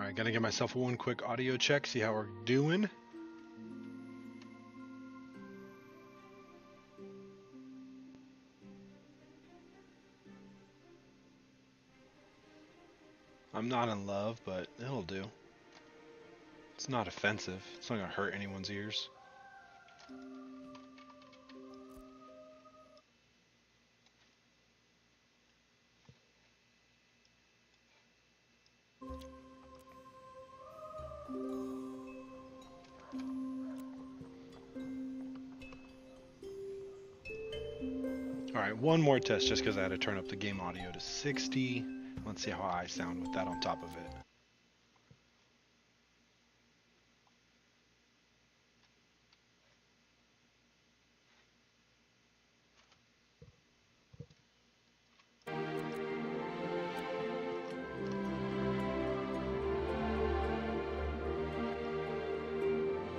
Alright, gotta give myself one quick audio check, see how we're doing. I'm not in love, but it'll do. It's not offensive. It's not gonna hurt anyone's ears. Alright, one more test just because I had to turn up the game audio to 60. Let's see how I sound with that on top of it.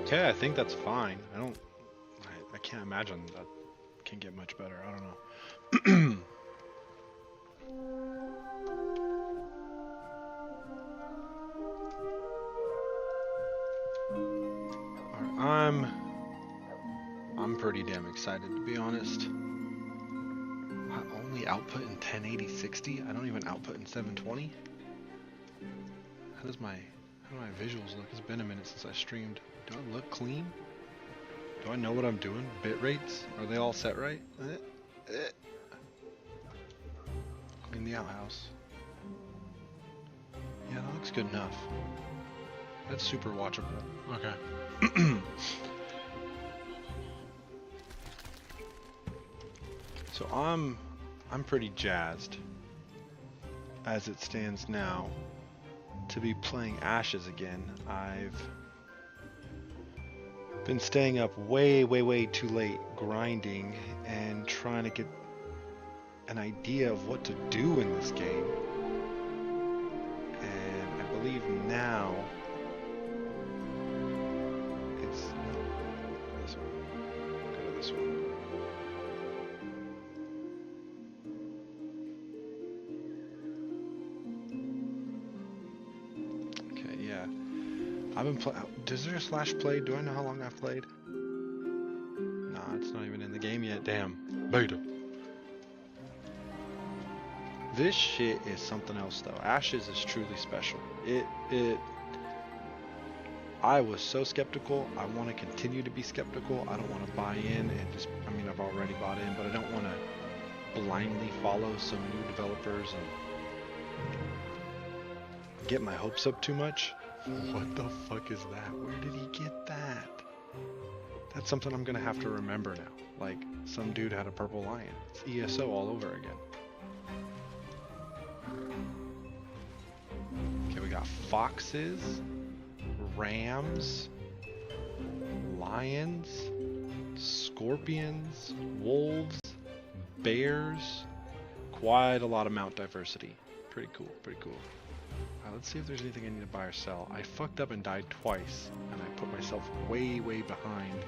Okay, I think that's fine. I can't imagine that can get much better. I don't know. Alright, I'm pretty damn excited, to be honest. I only output in 1080 60. I don't even output in 720. How do my visuals look? It's been a minute since I streamed. Do I look clean? Do I know what I'm doing? Bit rates? Are they all set right? Clean the outhouse. Yeah, that looks good enough. That's super watchable. Okay. So I'm pretty jazzed as it stands now to be playing Ashes again. I've been staying up way too late grinding and trying to get an idea of what to do in this game. And I believe now it's this one. Go to this one. Okay, yeah. I've been playing. Does there a slash play? Do I know how long I've played? Nah, it's not even in the game yet. Damn. Beta. This shit is something else though. Ashes is truly special. I was so skeptical. I want to continue to be skeptical. I don't want to buy in and just, I've already bought in, but I don't want to blindly follow some new developers and get my hopes up too much. What the fuck is that? Where did he get that? That's something I'm gonna have to remember now. Like, some dude had a purple lion. It's ESO all over again. Okay, we got foxes, rams, lions, scorpions, wolves, bears. Quite a lot of mount diversity. Pretty cool, pretty cool. Let's see if there's anything I need to buy or sell. I fucked up and died twice, and I put myself way behind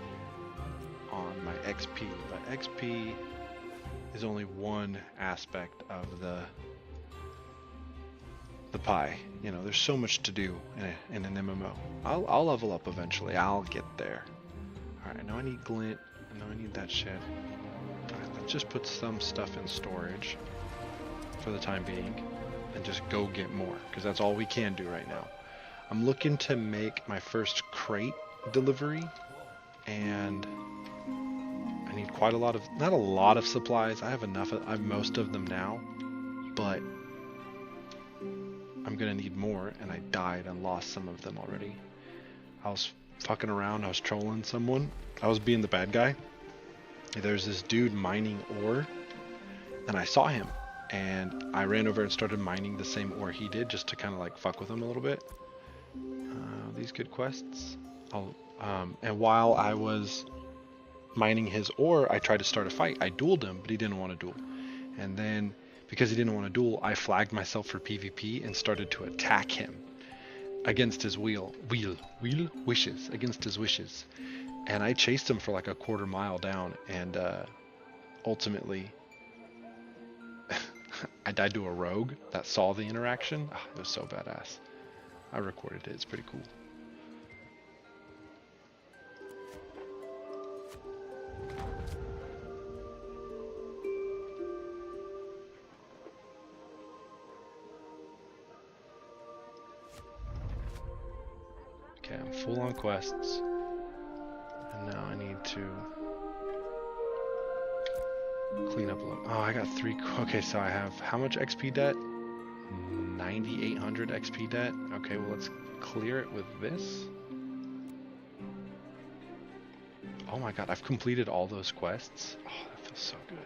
on my XP. But XP is only one aspect of the pie. You know, there's so much to do in an MMO. I'll level up eventually. I'll get there. Alright, I know I need glint. I know I need that shit. Alright, let's just put some stuff in storage for the time being and just go get more, because that's all we can do right now. I'm looking to make my first crate delivery, and I need quite a lot of, not a lot of supplies. I have enough, I have most of them now, but I'm gonna need more, and I died and lost some of them already. I was fucking around, I was trolling someone, I was being the bad guy. There's this dude mining ore, and I saw him, and I ran over and started mining the same ore he did, just to kind of like fuck with him a little bit. These good quests. And while I was mining his ore, I tried to start a fight. I dueled him, but he didn't want to duel. And then, because he didn't want to duel, I flagged myself for PvP and started to attack him against his wishes, against his wishes. And I chased him for like a quarter mile down, and ultimately I died to a rogue that saw the interaction. It was so badass. I recorded it. It's pretty cool. Okay, I'm full on quests. And now I need to clean up a little. Oh, I got 3. Okay, so I have how much XP debt? 9,800 XP debt. Okay, well, let's clear it with this. Oh my god, I've completed all those quests. Oh, that feels so good.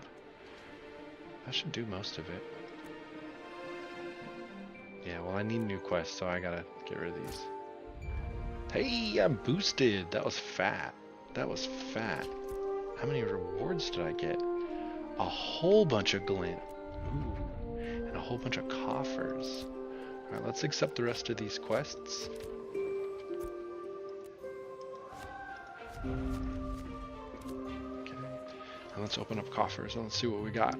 That should do most of it. Yeah, well, I need new quests, so I gotta get rid of these. Hey, I'm boosted. That was fat. That was fat. How many rewards did I get? A whole bunch of glint. Ooh. And a whole bunch of coffers. Alright, let's accept the rest of these quests. Okay. And let's open up coffers and let's see what we got.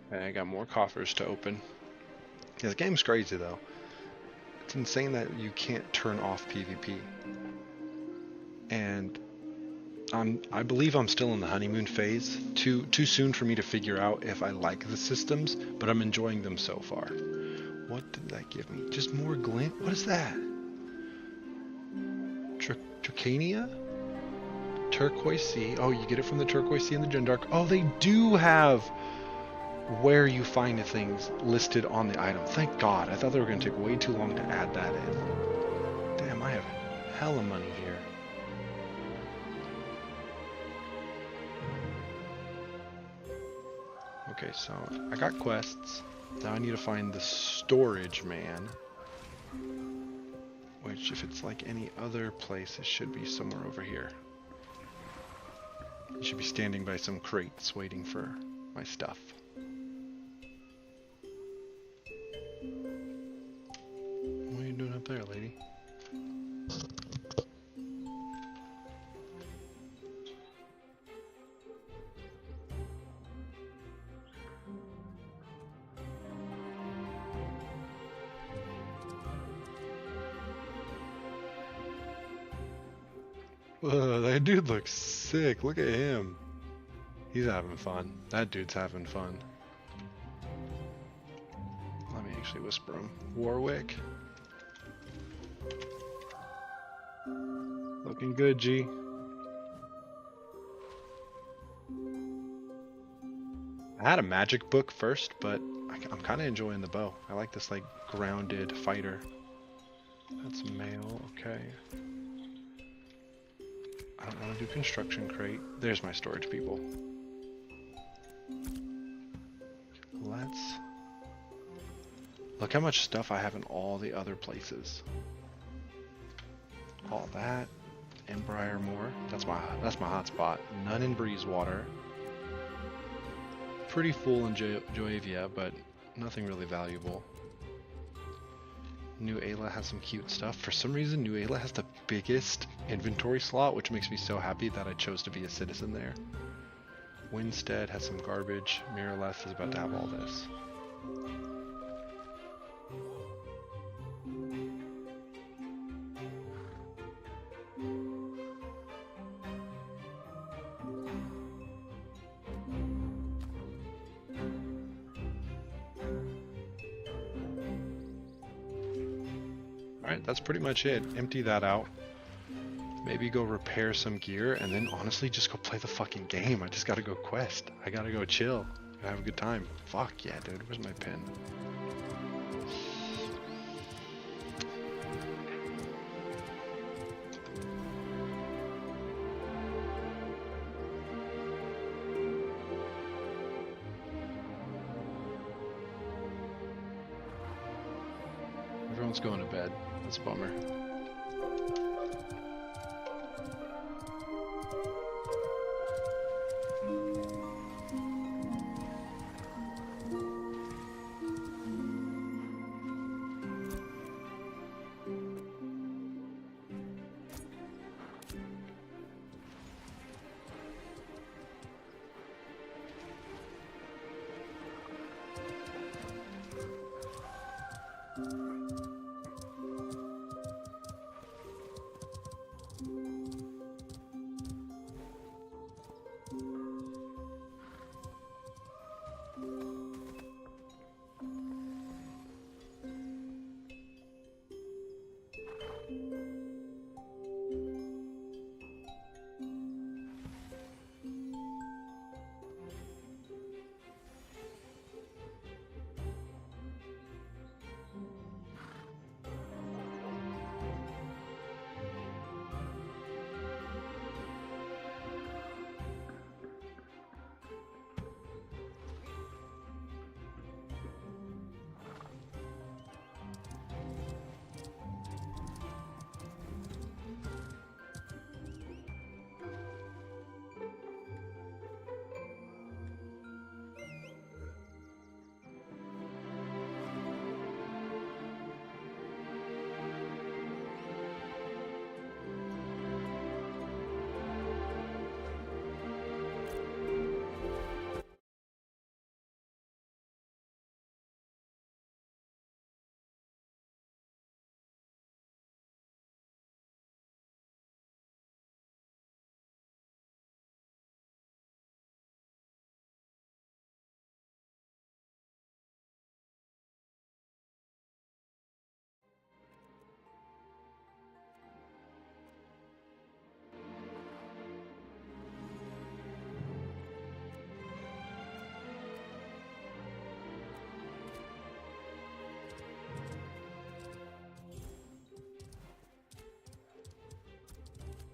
And I got more coffers to open. Yeah, the game's crazy though. It's insane that you can't turn off PvP. And I believe I'm still in the honeymoon phase. Too soon for me to figure out if I like the systems, but I'm enjoying them so far. What did that give me? Just more glint? What is that? Tricania? Turquoise Sea. Oh, you get it from the Turquoise Sea and the Gendark. Oh, they do have where you find things listed on the item. Thank God. I thought they were going to take way too long to add that in. Damn, I have hella money here. Okay, so I got quests. Now I need to find the storage man. Which, if it's like any other place, it should be somewhere over here. He should be standing by some crates waiting for my stuff. What are you doing up there, lady? Whoa, that dude looks sick. Look at him. He's having fun. That dude's having fun. Let me actually whisper him. Warwick. Looking good, G. I had a magic book first, but I'm kind of enjoying the bow. I like this like grounded fighter. That's male, okay. I don't want to do construction crate. There's my storage people. Let's look how much stuff I have in all the other places. All that. And Briarmore. That's my hotspot. None in Breezewater. Pretty full in Joavia, but nothing really valuable. New Ayla has some cute stuff. For some reason, New Ayla has the biggest inventory slot, which makes me so happy that I chose to be a citizen there. Winstead has some garbage. Miraleth is about to have all this. Alright, that's pretty much it. Empty that out. Maybe go repair some gear, and then honestly just go play the fucking game. I just gotta go quest. I gotta go chill. Gotta have a good time. Fuck yeah, dude. Where's my pen? Everyone's going to bed. That's a bummer.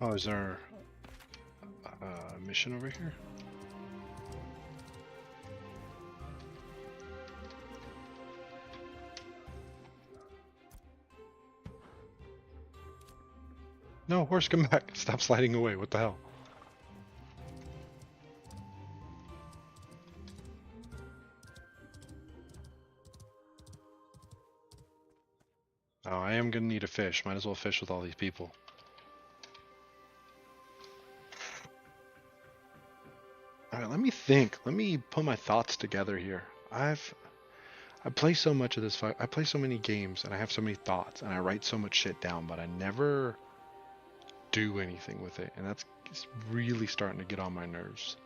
Oh, is there a mission over here? No, horse, come back. Stop sliding away. What the hell? Oh, I am gonna need a fish. Might as well fish with all these people. Alright, let me think. Let me put my thoughts together here. I play so much of this I play so many games and I have so many thoughts and I write so much shit down, but I never do anything with it, and that's it's really starting to get on my nerves.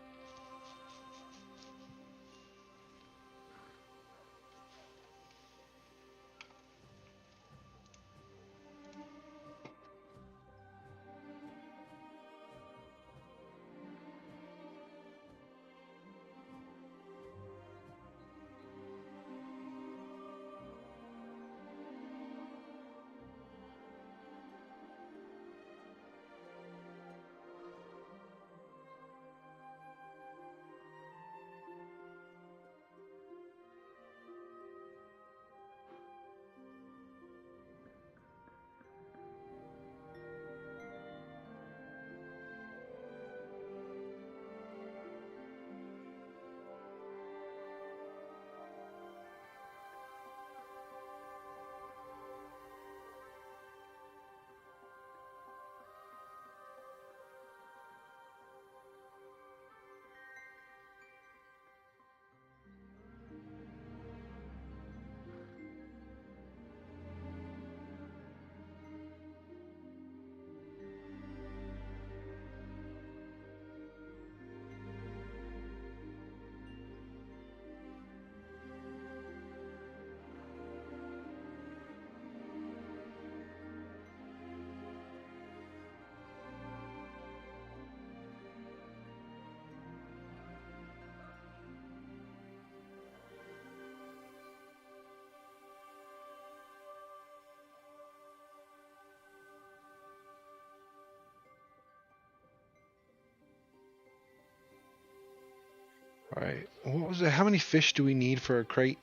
Alright, what was it? How many fish do we need for a crate?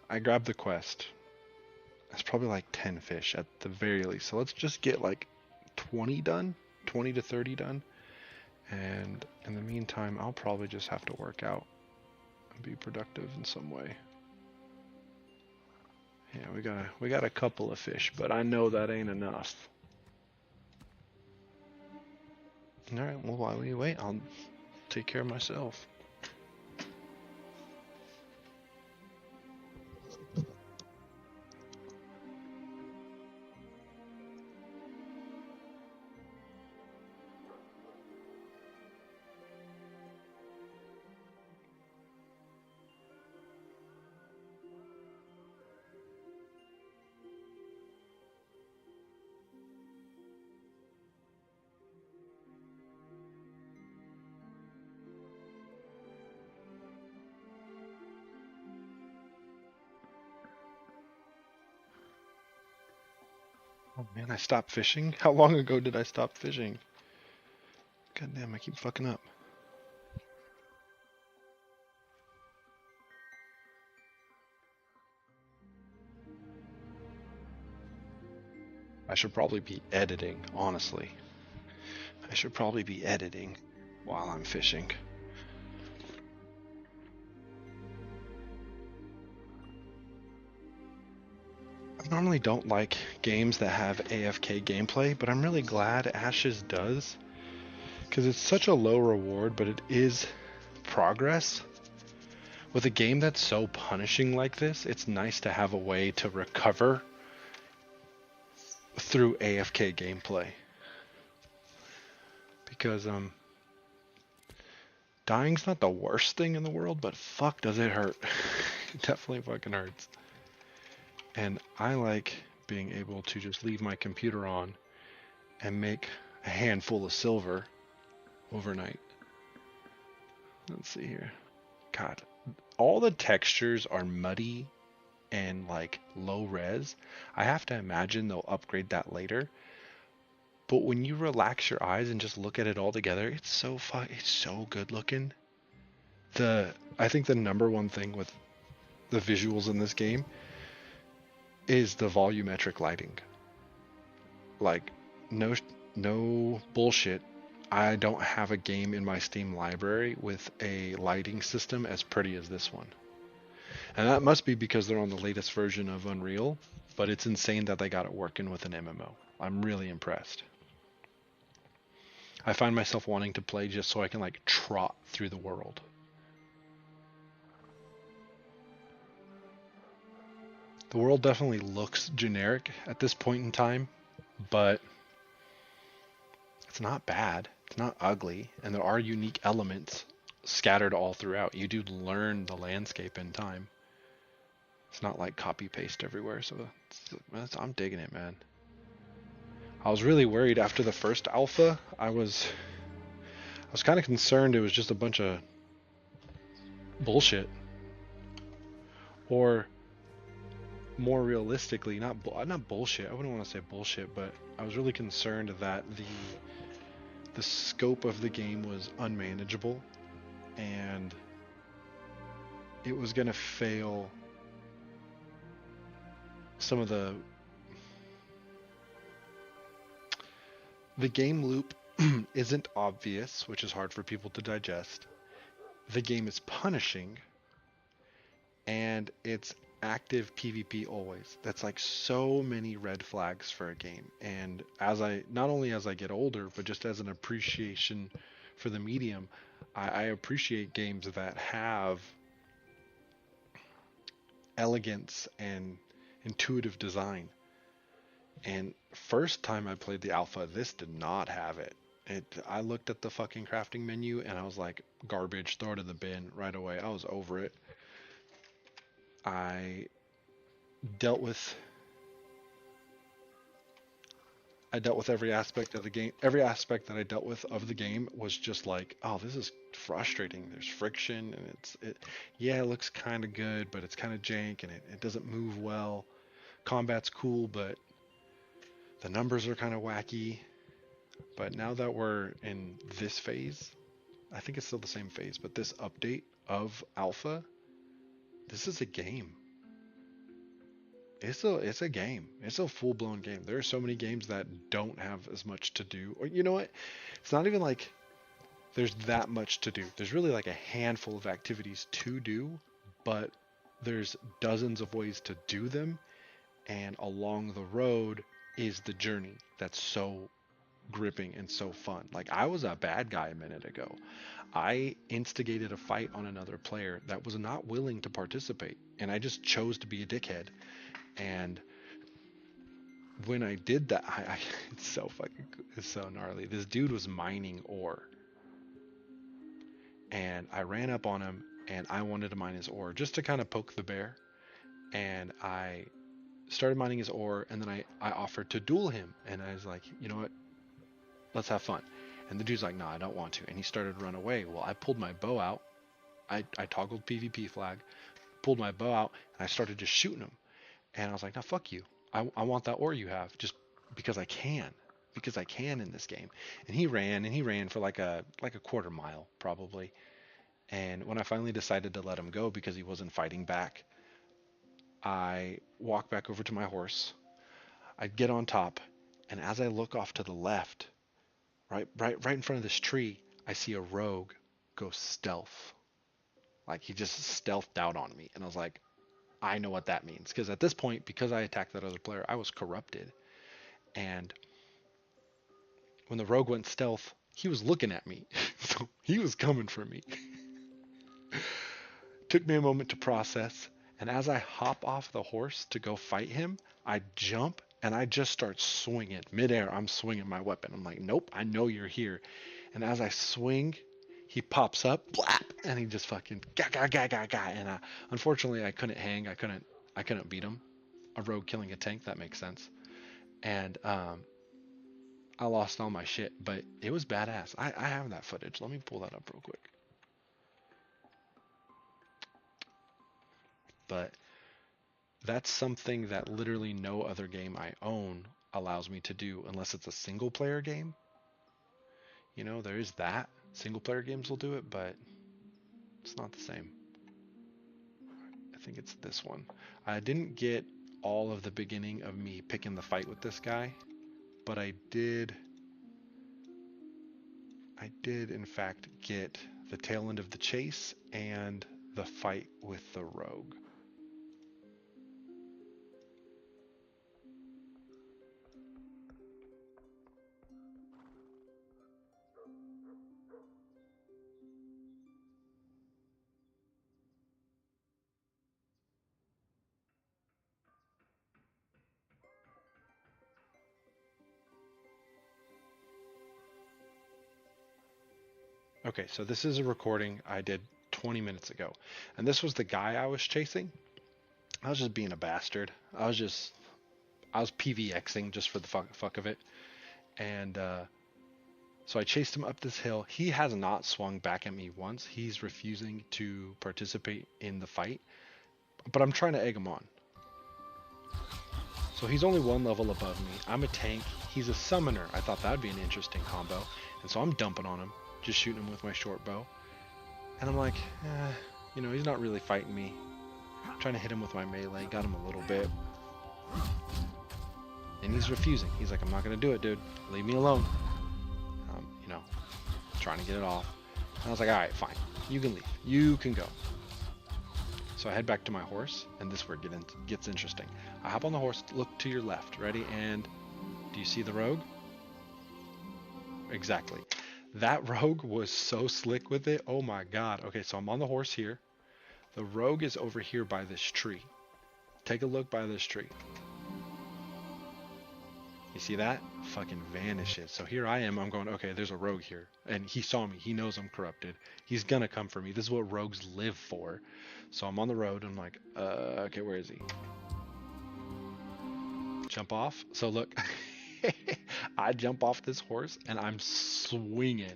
I grabbed the quest. That's probably like 10 fish at the very least. So let's just get like 20 done, 20 to 30 done. And in the meantime, I'll probably just have to work out and be productive in some way. Yeah, we got a couple of fish, but I know that ain't enough. All right, well, while we wait, I'll take care of myself. Oh man, I stopped fishing? How long ago did I stop fishing? God damn, I keep fucking up. I should probably be editing, honestly. I should probably be editing while I'm fishing. I normally don't like games that have AFK gameplay, but I'm really glad Ashes does, because it's such a low reward, but it is progress. With a game that's so punishing like this, it's nice to have a way to recover through AFK gameplay. Because dying's not the worst thing in the world, but fuck does it hurt. It definitely fucking hurts. And I like being able to just leave my computer on and make a handful of silver overnight. Let's see here. God, all the textures are muddy and like low res. I have to imagine they'll upgrade that later. But when you relax your eyes and just look at it all together, it's so good looking. I think the number one thing with the visuals in this game is the volumetric lighting. Like, no bullshit. I don't have a game in my Steam library with a lighting system as pretty as this one. And that must be because they're on the latest version of Unreal, but it's insane that they got it working with an MMO. I'm really impressed. I find myself wanting to play just so I can like trot through the world. The world definitely looks generic at this point in time, but it's not bad. It's not ugly, and there are unique elements scattered all throughout. You do learn the landscape in time. It's not like copy paste everywhere, so I'm digging it, man. I was really worried after the first alpha. I was kind of concerned it was just a bunch of bullshit, or more realistically, not bullshit. I wouldn't want to say bullshit, but I was really concerned that the scope of the game was unmanageable and it was gonna fail some of the game loop isn't obvious, which is hard for people to digest. The game is punishing, and it's active PvP always. That's like so many red flags for a game. And not only as I get older, but just as an appreciation for the medium, I appreciate games that have elegance and intuitive design. And first time I played the alpha, this did not have it. I looked at the fucking crafting menu and I was like, garbage, throw it in the bin right away. I was over it. I dealt with every aspect of the game. Every aspect that I dealt with of the game was just like, oh, this is frustrating. There's friction, and yeah, it looks kind of good, but it's kind of jank, and it doesn't move well. Combat's cool, but the numbers are kind of wacky. But now that we're in this phase, I think it's still the same phase, but this update of alpha, this is a game. it's a game. It's a full blown game. There are so many games that don't have as much to do. Or you know what? It's not even like there's that much to do. There's really like a handful of activities to do, but there's dozens of ways to do them, and along the road is the journey that's so gripping and so fun. Like I was a bad guy a minute ago. I instigated a fight on another player that was not willing to participate, and I just chose to be a dickhead. And when I did that, it's so fucking, it's so gnarly. This dude was mining ore, and I ran up on him, and I wanted to mine his ore just to kind of poke the bear. And I started mining his ore, and then I offered to duel him, and I was like, you know what? Let's have fun. And the dude's like, no, I don't want to. And he started to run away. Well, I pulled my bow out. I toggled PvP flag, pulled my bow out, and I started just shooting him. And I was like, no, fuck you. I want that ore you have just because I can. Because I can in this game. And he ran for like a quarter mile probably. And when I finally decided to let him go because he wasn't fighting back, I walk back over to my horse. I get on top, and as I look off to the left, right in front of this tree, I see a rogue go stealth. Like he just stealthed out on me, and I was like, I know what that means, because at this point, because I attacked that other player, I was corrupted. And when the rogue went stealth, he was looking at me, so he was coming for me. Took me a moment to process, and as I hop off the horse to go fight him, I jump and I just start swinging. Midair, I'm swinging my weapon. I'm like, nope, I know you're here. And as I swing, he pops up, blap, and he just fucking ga. And unfortunately, I couldn't hang. I couldn't beat him. A rogue killing a tank, that makes sense. And I lost all my shit, but it was badass. I have that footage. Let me pull that up real quick. But that's something that literally no other game I own allows me to do unless it's a single player game. You know, there is that. Single player games will do it, but it's not the same. I think it's this one. I didn't get all of the beginning of me picking the fight with this guy, but I did in fact get the tail end of the chase and the fight with the rogue. Okay, so this is a recording I did 20 minutes ago. And this was the guy I was chasing. I was just being a bastard. I was PVXing just for the fuck of it. And so I chased him up this hill. He has not swung back at me once. He's refusing to participate in the fight. But I'm trying to egg him on. So he's only one level above me. I'm a tank. He's a summoner. I thought that would be an interesting combo. And so I'm dumping on him. Just shooting him with my short bow. And I'm like, you know, he's not really fighting me. I'm trying to hit him with my melee. Got him a little bit. And he's refusing. He's like, I'm not going to do it, dude. Leave me alone. You know, trying to get it off. And I was like, all right, fine. You can leave. You can go. So I head back to my horse, and this is where it gets interesting. I hop on the horse, look to your left. Ready? And do you see the rogue? Exactly. That rogue was so slick with it. Oh my god. Okay, so I'm on the horse here. The rogue is over here by this tree. Take a look by this tree. You see that? Fucking vanishes. So here I am. I'm going, okay, there's a rogue here. And he saw me. He knows I'm corrupted. He's gonna come for me. This is what rogues live for. So I'm on the road. I'm like, okay, where is he? Jump off. So look. I jump off this horse and I'm swinging.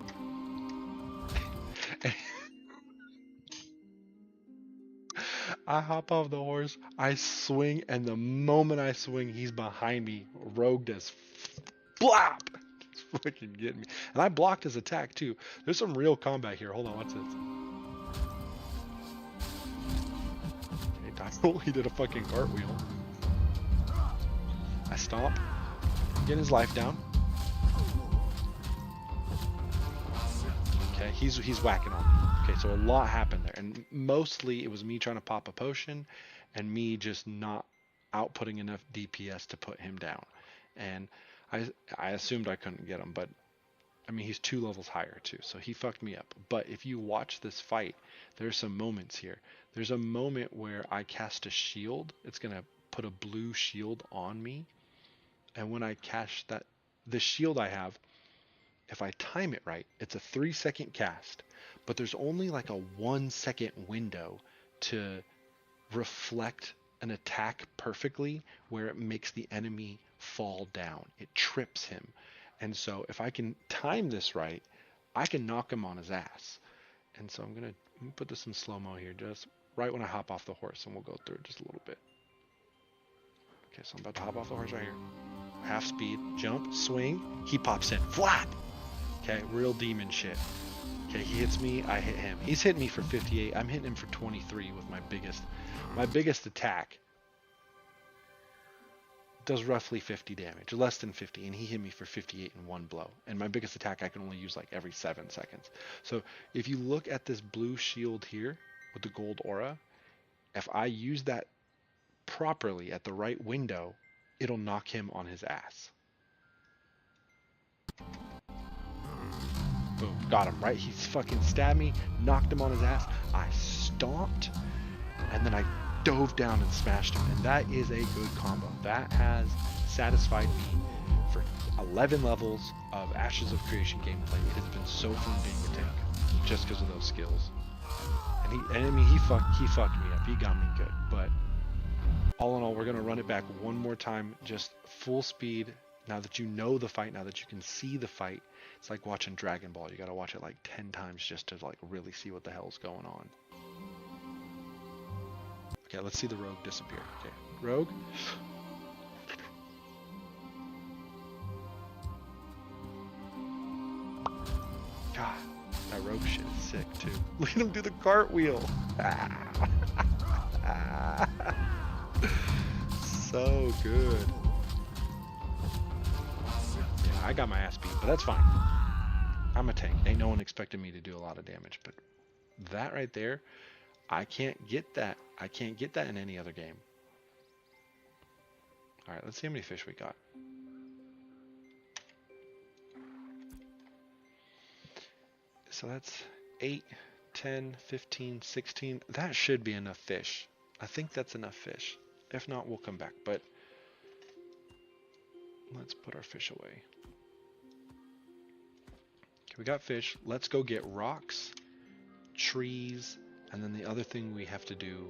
I hop off the horse, I swing, and the moment I swing, he's behind me, rogued as blap. He's fucking getting me. And I blocked his attack too. There's some real combat here. Hold on, what's this? Okay, he did a fucking cartwheel. stomp, get his life down. Okay, he's whacking on me. Okay, so a lot happened there, and mostly it was me trying to pop a potion, and me just not outputting enough DPS to put him down. And I assumed I couldn't get him, but I mean he's 2 levels higher too, so he fucked me up. But if you watch this fight, there's some moments here. There's a moment where I cast a shield. It's gonna put a blue shield on me, and when I cast that, the shield I have, if I time it right, it's a 3-second cast, but there's only like a 1-second window to reflect an attack perfectly where it makes the enemy fall down. It trips him. And so if I can time this right, I can knock him on his ass. And so I'm gonna put this in slow-mo here, just right when I hop off the horse, and we'll go through it just a little bit. Okay, so I'm about to hop off the horse right here. Half speed, jump, swing, he pops in, flap! Okay, real demon shit. Okay, he hits me, I hit him. He's hitting me for 58. I'm hitting him for 23 with my biggest attack. Does roughly 50 damage, less than 50, and he hit me for 58 in one blow. And my biggest attack I can only use like every 7 seconds. So if you look at this blue shield here with the gold aura, if I use that properly at the right window, it'll knock him on his ass. Boom, got him, right? He's fucking stabbed me, knocked him on his ass. I stomped, and then I dove down and smashed him. And that is a good combo. That has satisfied me for 11 levels of Ashes of Creation gameplay. It has been so fun being a tank, just because of those skills. And I mean, he fucked me up. He got me good. But all in all, we're gonna run it back one more time, just full speed. Now that you know the fight, now that you can see the fight, it's like watching Dragon Ball. You gotta watch it like 10 times just to like really see what the hell's going on. Okay, let's see the rogue disappear. Okay, rogue. God, that rogue shit is sick too. Look at him do the cartwheel. So good. Yeah, I got my ass beat, but that's fine. I'm a tank. Ain't no one expected me to do a lot of damage, but that right there, I can't get that. I can't get that in any other game. All right, let's see how many fish we got. So that's 8, 10, 15, 16. That should be enough fish. I think that's enough fish. If not, we'll come back, but let's put our fish away. Okay, we got fish. Let's go get rocks, trees, and then the other thing we have to do,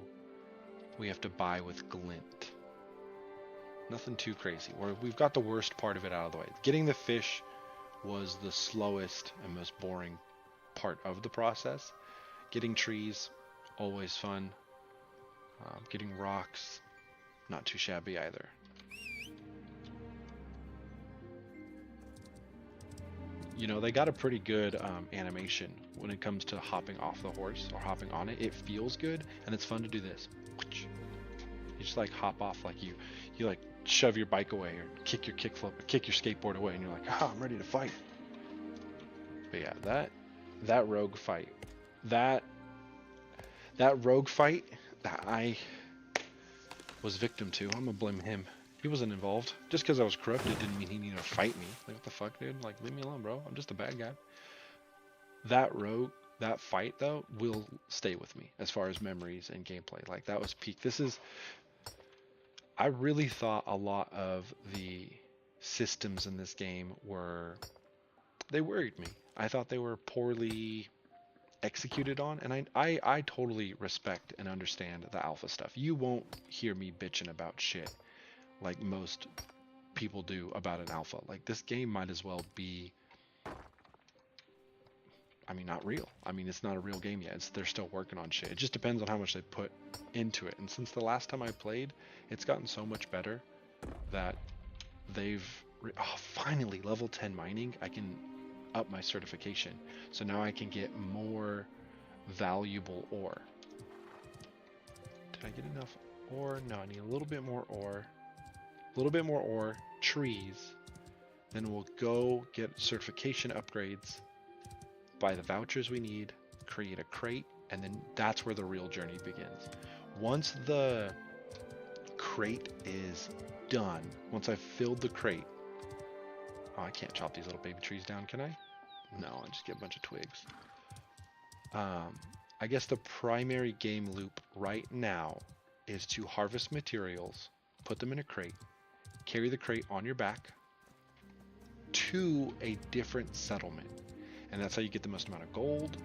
we have to buy with glint. Nothing too crazy. We've got the worst part of it out of the way. Getting the fish was the slowest and most boring part of the process. Getting trees, always fun. Getting rocks, not too shabby either. You know, they got a pretty good animation when it comes to hopping off the horse or hopping on it. It feels good, and it's fun to do this. You just like hop off, like you like shove your bike away or kick your skateboard away, and you're like, ah, I'm ready to fight. But yeah, that rogue fight, that rogue fight that I was victim to, I'm gonna blame him. He wasn't involved. Just because I was corrupted didn't mean he needed to fight me. Like, what the fuck, dude? Like, leave me alone, bro. I'm just a bad guy. That fight, though, will stay with me as far as memories and gameplay. Like, that was peak. I really thought a lot of the systems in this game they worried me. I thought they were poorly executed on, and I totally respect and understand the alpha stuff. You won't hear me bitching about shit like most people do about an alpha. Like, this game might as well be, I mean, not real. I mean, it's not a real game yet. They're still working on shit. It just depends on how much they put into it. And since the last time I played, it's gotten so much better that finally, level 10 mining, I can up my certification. So now I can get more valuable ore. Did I get enough ore? No, I need a little bit more ore. little bit more ore, trees, then we'll go get certification upgrades, buy the vouchers we need, create a crate, and then that's where the real journey begins. Once the crate is done, once I've filled the crate, oh, I can't chop these little baby trees down, can I? No, I just get a bunch of twigs. I guess the primary game loop right now is to harvest materials, put them in a crate, carry the crate on your back to a different settlement. And that's how you get the most amount of gold,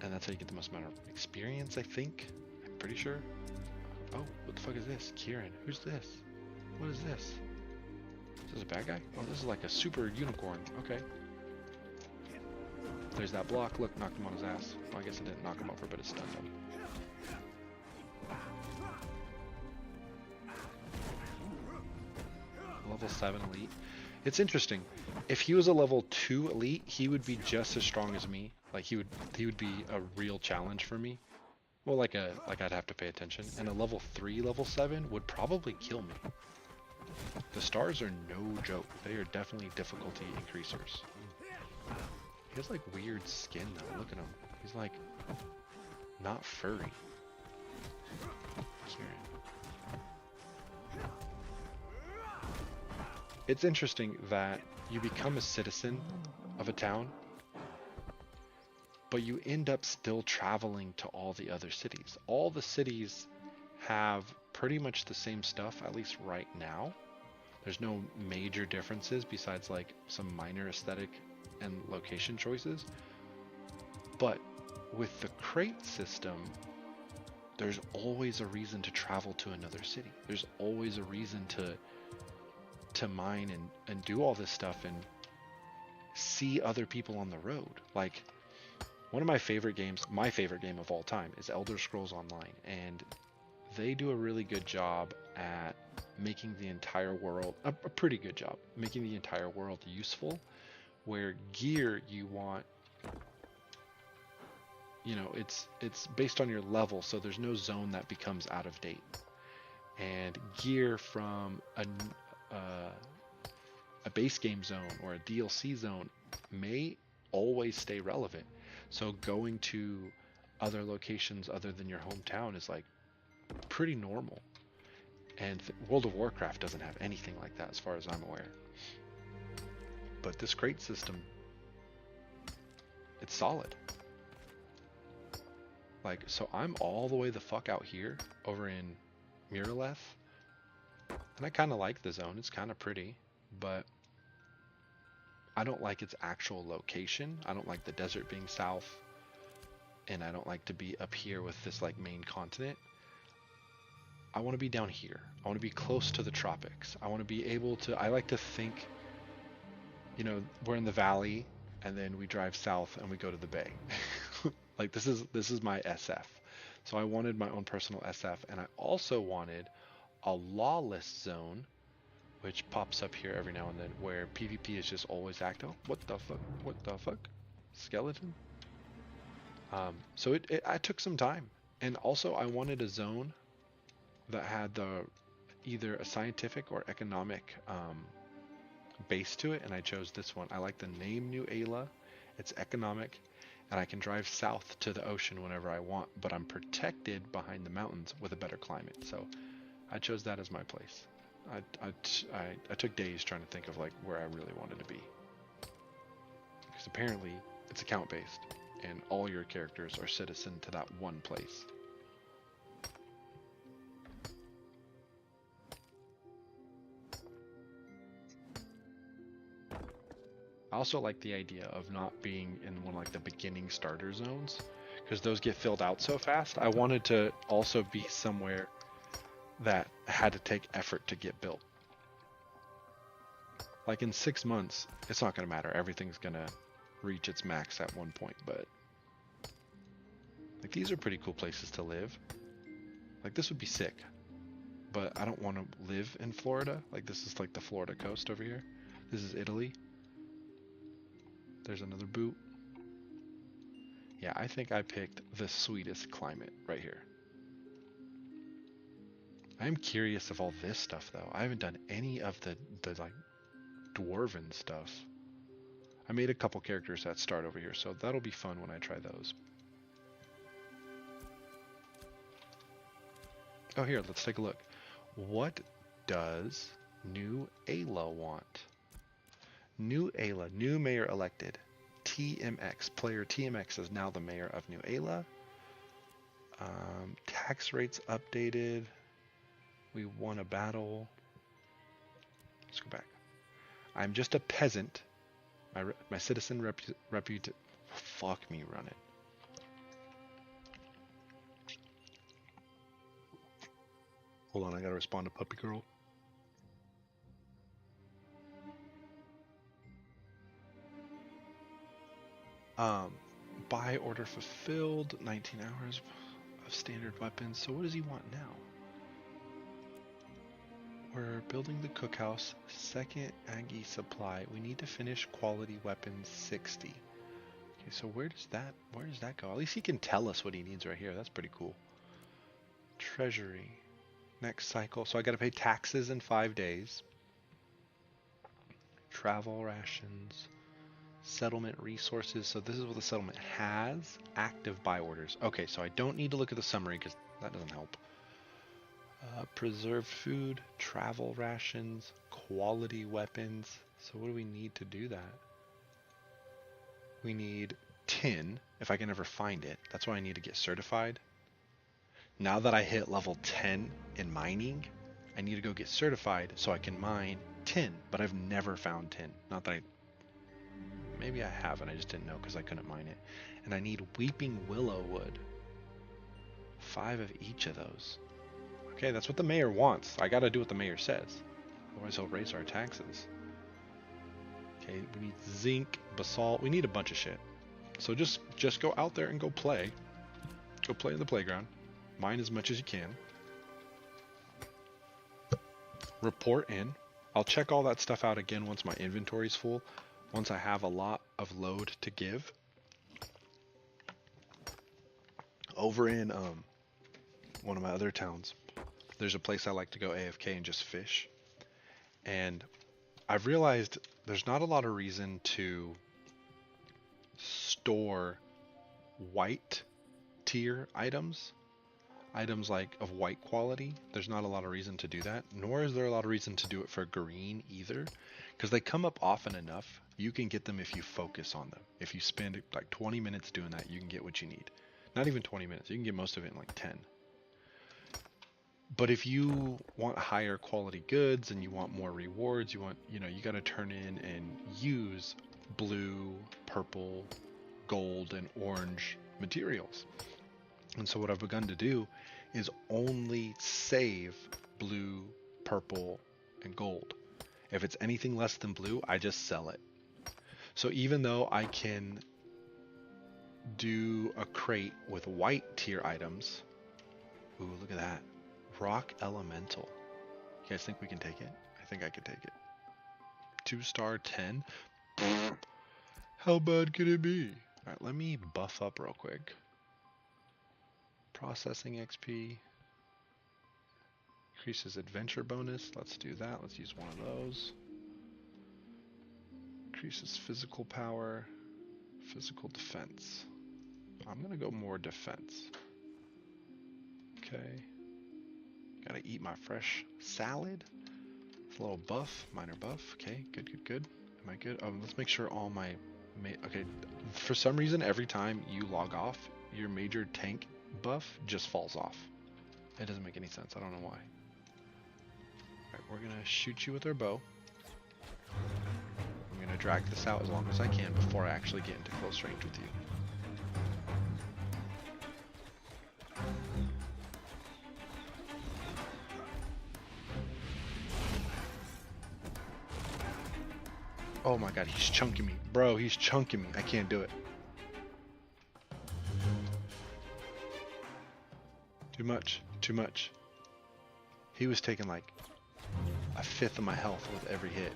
and that's how you get the most amount of experience, I think. I'm pretty sure. Oh, what the fuck is this? Kieran, who's this? What is this? Is this a bad guy? Oh, this is like a super unicorn. Okay. There's that block. Look, knocked him on his ass. Well, I guess it didn't knock him over, but it stunned him. Level 7 elite. It's interesting. If he was a level 2 elite, he would be just as strong as me. Like he would be a real challenge for me. Well, like I'd have to pay attention. And a level 3, level 7 would probably kill me. The stars are no joke. They are definitely difficulty increasers. He has like weird skin though. Look at him. He's like not furry. Kieran. It's interesting that you become a citizen of a town, but you end up still traveling to all the other cities. All the cities have pretty much the same stuff, at least right now. There's no major differences besides like some minor aesthetic and location choices. But with the crate system, there's always a reason to travel to another city. There's always a reason to mine and do all this stuff and see other people on the road. Like one of my favorite games, my favorite game of all time, is Elder Scrolls Online, and they do a really good job at making the entire world, a pretty good job, making the entire world useful, where gear you want, you know, it's based on your level, so there's no zone that becomes out of date. And gear from a base game zone or a DLC zone may always stay relevant. So going to other locations other than your hometown is like pretty normal. And World of Warcraft doesn't have anything like that as far as I'm aware. But this crate system, it's solid. Like, so I'm all the way the fuck out here over in Miraleth. And I kind of like the zone. It's kind of pretty, but I don't like its actual location. I don't like the desert being south, and I don't like to be up here with this like main continent. I want to be down here. I want to be close to the tropics. I want to be able to, I like to think, you know, we're in the valley and then we drive south and we go to the bay. Like this is my SF. So I wanted my own personal SF, and I also wanted a lawless zone, which pops up here every now and then, where PvP is just always active. What the fuck? What the fuck? Skeleton? So I took some time, and also I wanted a zone that had either a scientific or economic base to it, and I chose this one. I like the name New Ayla. It's economic, and I can drive south to the ocean whenever I want, but I'm protected behind the mountains with a better climate. So I chose that as my place. I took days trying to think of like where I really wanted to be, because apparently it's account based and all your characters are citizen to that one place. I also like the idea of not being in one of like the beginning starter zones, because those get filled out so fast. I wanted to also be somewhere that had to take effort to get built. Like in 6 months, it's not going to matter. Everything's going to reach its max at one point, but like these are pretty cool places to live. Like this would be sick, but I don't want to live in Florida. Like this is like the Florida coast over here. This is Italy. There's another boot. Yeah, I think I picked the sweetest climate right here. I am curious of all this stuff though. I haven't done any of the like dwarven stuff. I made a couple characters that start over here, so that'll be fun when I try those. Oh, here, let's take a look. What does New Ayla want? New Ayla, new mayor elected. TMX, player TMX is now the mayor of New Ayla. Tax rates updated. We won a battle. Let's go back. I'm just a peasant. My citizen repute. Fuck me running. Hold on, I gotta respond to Puppy Girl. Buy order fulfilled. 19 hours of standard weapons. So what does he want now? We're building the cookhouse. Second Aggie supply. We need to finish quality weapons 60. Okay, so where does that go? At least he can tell us what he needs right here. That's pretty cool. Treasury. Next cycle. So I gotta pay taxes in 5 days. Travel rations. Settlement resources. So this is what the settlement has. Active buy orders. Okay, so I don't need to look at the summary because that doesn't help. Preserved food, travel rations, quality weapons. So what do we need to do that? We need tin, if I can ever find it. That's why I need to get certified. Now that I hit level 10 in mining, I need to go get certified so I can mine tin, but I've never found tin. Not that maybe I haven't, I just didn't know because I couldn't mine it. And I need weeping willow wood. 5 of each of those. Okay, that's what the mayor wants. I gotta do what the mayor says. Otherwise he'll raise our taxes. Okay, we need zinc, basalt. We need a bunch of shit. So just go out there and go play. Go play in the playground. Mine as much as you can. Report in. I'll check all that stuff out again once my inventory's full. Once I have a lot of load to give. Over in one of my other towns, there's a place I like to go AFK and just fish. And I've realized there's not a lot of reason to store white tier items like of white quality. There's not a lot of reason to do that, nor is there a lot of reason to do it for green either, because they come up often enough. You can get them if you focus on them. If you spend like 20 minutes doing that, you can get what you need. Not even 20 minutes, you can get most of it in like 10. But if you want higher quality goods and you want more rewards, you got to turn in and use blue, purple, gold, and orange materials. And so what I've begun to do is only save blue, purple, and gold. If it's anything less than blue, I just sell it. So even though I can do a crate with white tier items, ooh, look at that. Rock Elemental. You guys think we can take it? I think I can take it. 2-star 10. How bad could it be? Alright, let me buff up real quick. Processing XP. Increases adventure bonus. Let's do that. Let's use one of those. Increases physical power. Physical defense. I'm going to go more defense. Okay. Gotta eat my fresh salad. It's a little buff, minor buff. Okay, good. Am I good? Let's make sure all my... Okay, for some reason, every time you log off, your major tank buff just falls off. It doesn't make any sense. I don't know why. Alright, we're gonna shoot you with our bow. I'm gonna drag this out as long as I can before I actually get into close range with you. Oh my god, he's chunking me. Bro, he's chunking me. I can't do it. Too much. Too much. He was taking like a fifth of my health with every hit.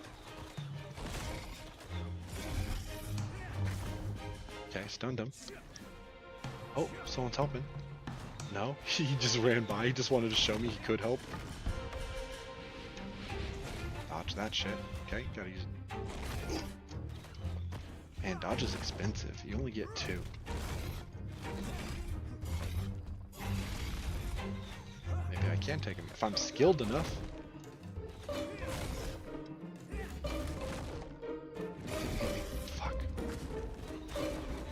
Okay, stunned him. Oh, someone's helping. No, he just ran by. He just wanted to show me he could help. Dodge that shit. Okay, gotta use it. Man, dodge is expensive. You only get 2. Maybe I can take him if I'm skilled enough. Fuck.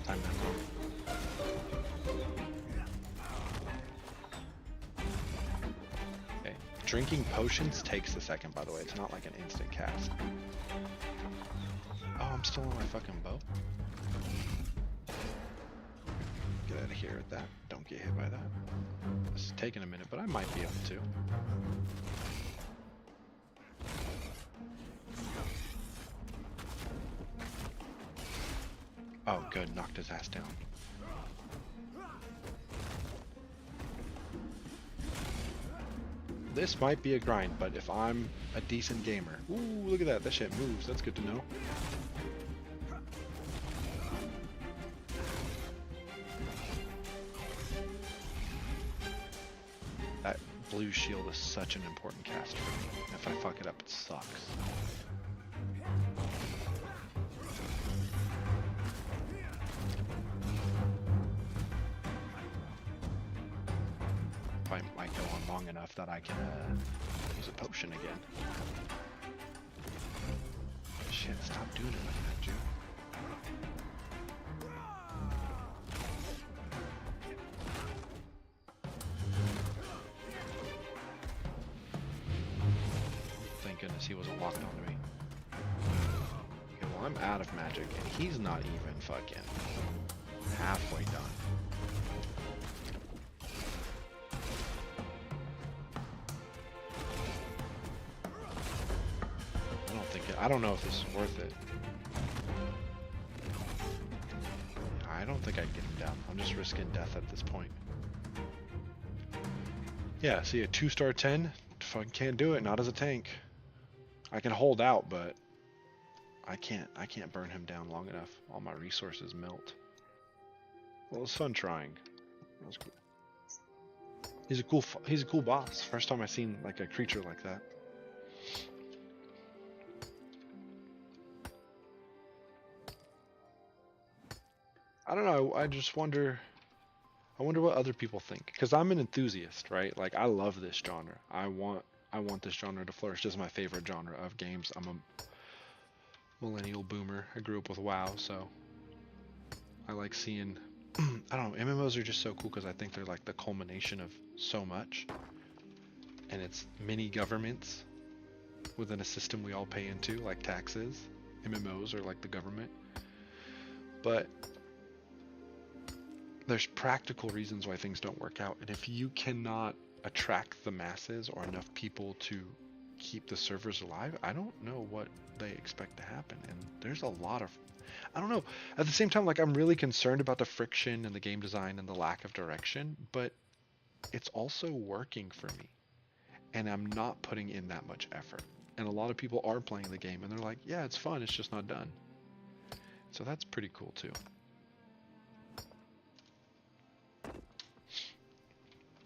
Time that wrong. Okay. Drinking potions takes a second, by the way. It's not like an instant cast. Oh, I'm still on my fucking bow. Get out of here with that. Don't get hit by that. This is taking a minute, but I might be able to. Oh, good. Knocked his ass down. This might be a grind, but if I'm a decent gamer... Ooh, look at that. That shit moves. That's good to know. That blue shield is such an important cast for me. If I fuck it up, it sucks. I might go on long enough that I can use a potion again. Shit, stop doing it like that, Jew. Thank goodness he wasn't locked onto me. Okay, well I'm out of magic and he's not even fucking halfway done. I don't know if this is worth it. I don't think I'd get him down. I'm just risking death at this point. Yeah, see a 2-star 10? Fucking can't do it, not as a tank. I can hold out, but I can't burn him down long enough. All my resources melt. Well, it was fun trying. That was cool. He's a cool boss. First time I've seen like a creature like that. I don't know, I just wonder what other people think, because I'm an enthusiast, right? Like, I love this genre. I want this genre to flourish. This is my favorite genre of games. I'm a millennial boomer. I grew up with WoW, so I like seeing, I don't know, MMOs are just so cool because I think they're like the culmination of so much, and it's mini governments within a system we all pay into, like taxes. MMOs are like the government, but there's practical reasons why things don't work out, and if you cannot attract the masses or enough people to keep the servers alive, I don't know what they expect to happen. And there's a lot of, I don't know, at the same time, like, I'm really concerned about the friction and the game design and the lack of direction, but it's also working for me, and I'm not putting in that much effort. And a lot of people are playing the game and they're like, yeah, it's fun, it's just not done. So that's pretty cool too.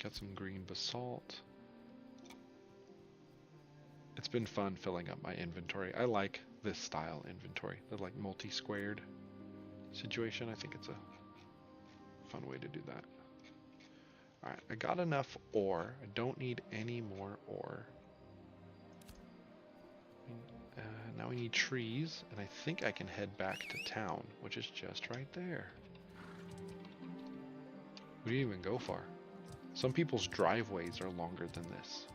Got some green basalt. It's been fun filling up my inventory. I like this style inventory, the like multi-squared situation. I think it's a fun way to do that. Alright, I got enough ore. I don't need any more ore. Now we need trees, and I think I can head back to town, which is just right there. We didn't even go far. Some people's driveways are longer than this.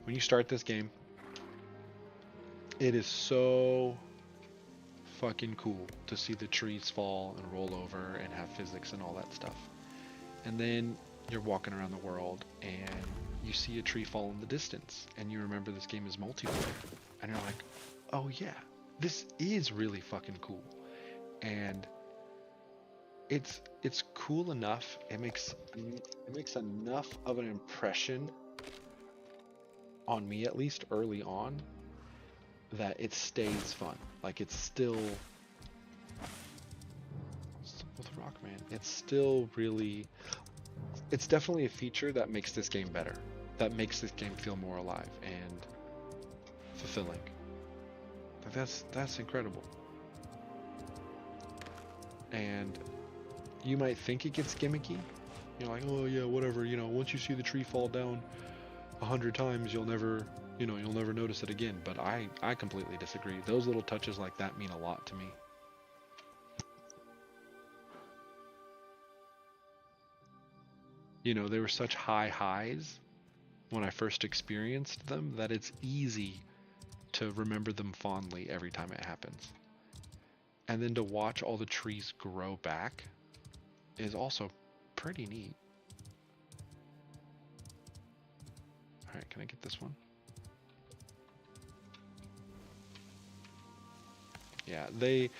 When you start this game, it is so fucking cool to see the trees fall and roll over and have physics and all that stuff. And then you're walking around the world and you see a tree fall in the distance and you remember this game is multiplayer. And you're like, oh yeah, this is really fucking cool. And it's cool enough, it makes enough of an impression on me, at least early on, that it stays fun. Like it's still with Rockman. It's still really, it's definitely a feature that makes this game better. That makes this game feel more alive and fulfilling. That's incredible. And you might think it gets gimmicky. You're like, oh yeah, whatever. Once you see the tree fall down 100 times, you'll never notice it again. But I completely disagree. Those little touches like that mean a lot to me. They were such high highs when I first experienced them that it's easy to remember them fondly every time it happens. And then to watch all the trees grow back is also pretty neat. Alright, can I get this one? Yeah, they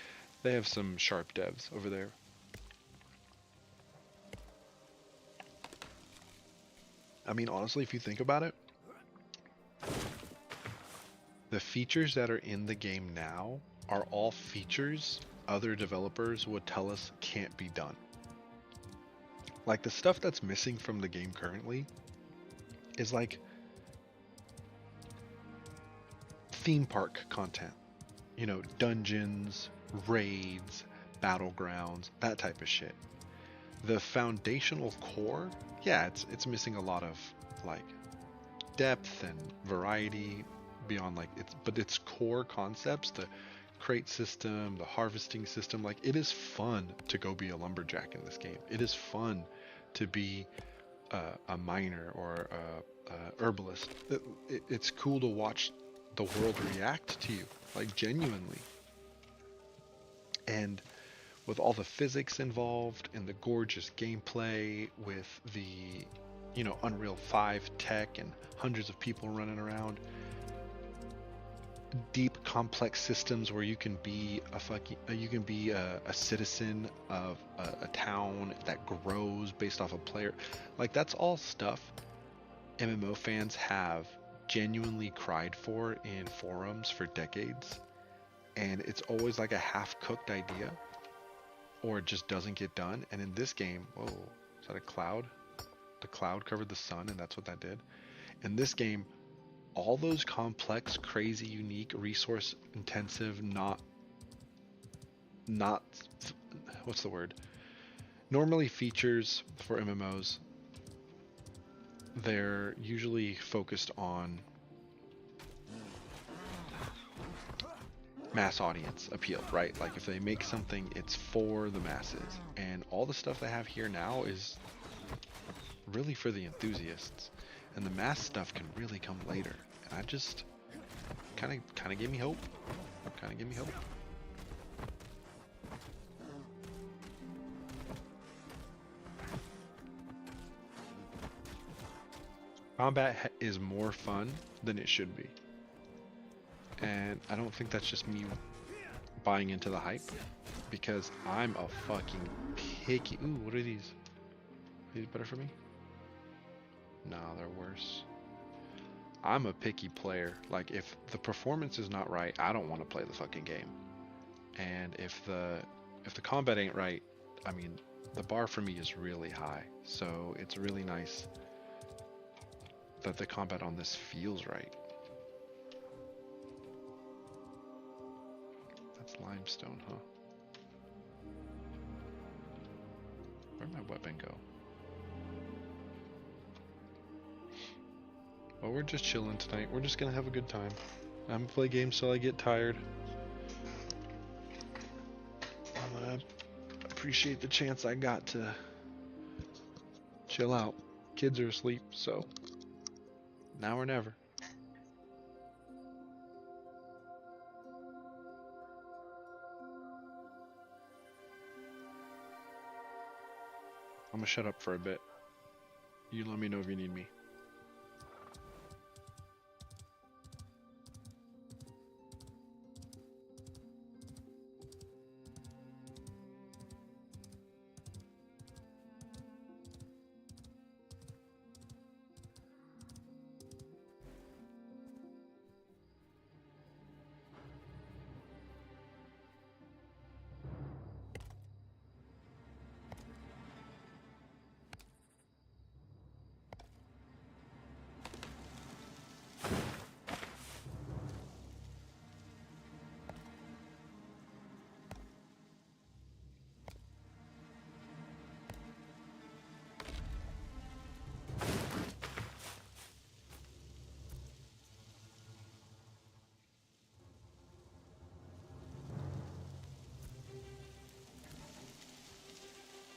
have some sharp devs over there. I mean, honestly, if you think about it, the features that are in the game now are all features other developers would tell us can't be done. Like the stuff that's missing from the game currently is like theme park content. Dungeons, raids, battlegrounds, that type of shit. The foundational core, yeah, it's missing a lot of like depth and variety beyond but its core concepts, the crate system, the harvesting system, like it is fun to go be a lumberjack in this game. It is fun to be a miner or a herbalist. It's cool to watch the world react to you, like genuinely. And with all the physics involved and the gorgeous gameplay with the Unreal 5 tech and hundreds of people running around, deep complex systems where you can be a citizen of a town that grows based off a player, like that's all stuff MMO fans have genuinely cried for in forums for decades, and it's always like a half-cooked idea or it just doesn't get done. And in this game, whoa, is that a cloud? The cloud covered the sun and that's what that did. In this game, all those complex, crazy, unique, resource intensive, not what's the word? Normally features for MMOs, they're usually focused on mass audience appeal, right? Like if they make something, it's for the masses. And all the stuff they have here now is really for the enthusiasts. And the mass stuff can really come later. And I just kind of gave me hope. Kind of gave me hope. Combat is more fun than it should be. And I don't think that's just me buying into the hype, because I'm a fucking picky. Ooh, what are these? Are these better for me? No, they're worse. I'm a picky player. Like if the performance is not right, I don't want to play the fucking game. And if the combat ain't right, I mean, the bar for me is really high. So it's really nice that the combat on this feels right. That's limestone, huh? Where'd my weapon go? Well, we're just chilling tonight. We're just gonna have a good time. I'm gonna play games till I get tired. I'm gonna appreciate the chance I got to chill out. Kids are asleep, so now or never. I'm gonna shut up for a bit. You let me know if you need me.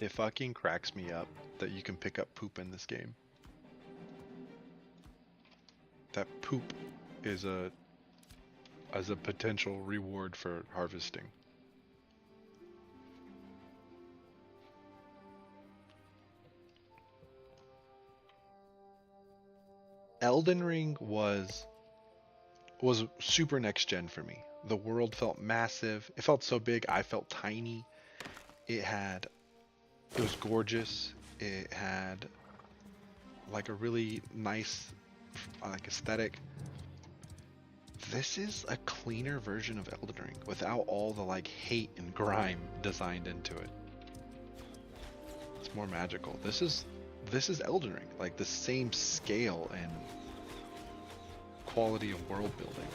It fucking cracks me up that you can pick up poop in this game. That poop is as a potential reward for harvesting. Elden Ring was super next gen for me. The world felt massive. It felt so big, I felt tiny. It was gorgeous. It had like a really nice like aesthetic. This is a cleaner version of Elden Ring without all the like hate and grime designed into it. It's more magical. This is Elden Ring, like the same scale and quality of world building.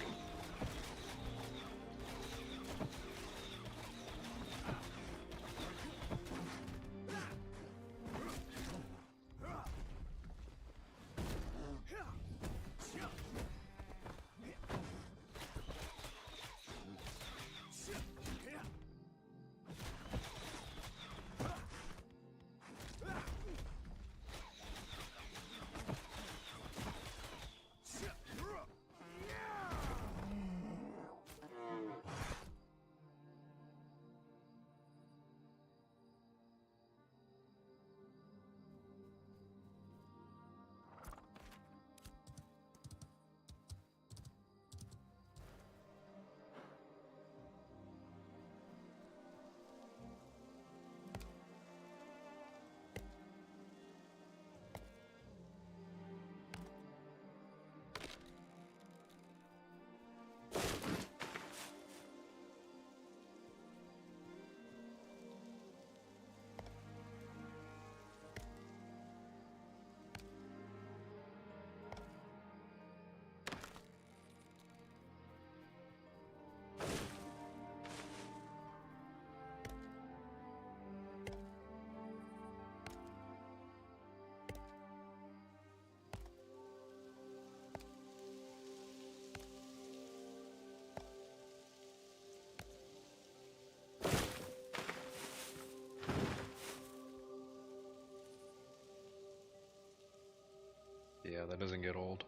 Yeah, that doesn't get old.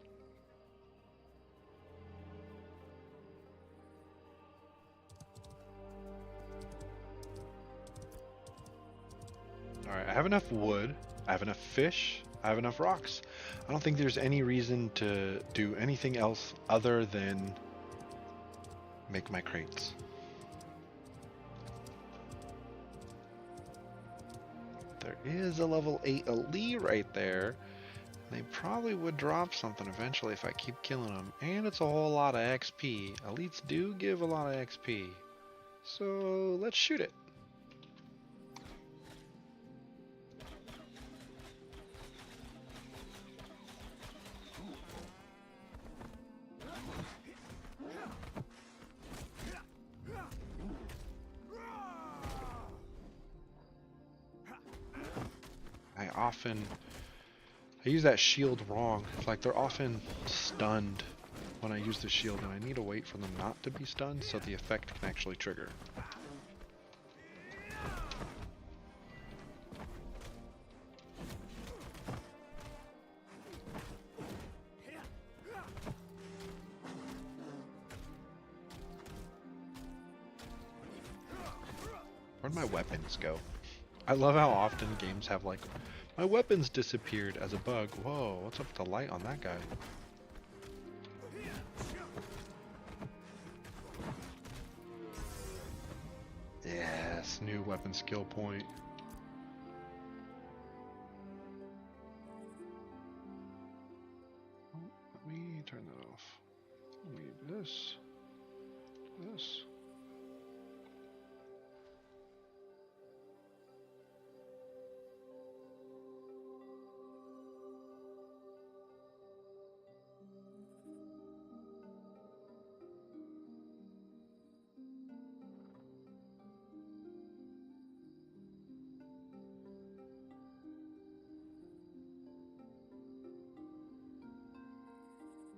Alright, I have enough wood, I have enough fish, I have enough rocks. I don't think there's any reason to do anything else other than make my crates. There is a level 8 elite right there. They probably would drop something eventually if I keep killing them. And it's a whole lot of XP. Elites do give a lot of XP. So let's shoot it. I use that shield wrong. It's like they're often stunned when I use the shield, and I need to wait for them not to be stunned so the effect can actually trigger. Where'd my weapons go? I love how often games have like, my weapons disappeared as a bug. Whoa, what's up with the light on that guy? Yes, new weapon skill point. Let me turn that off. Let me do this. This.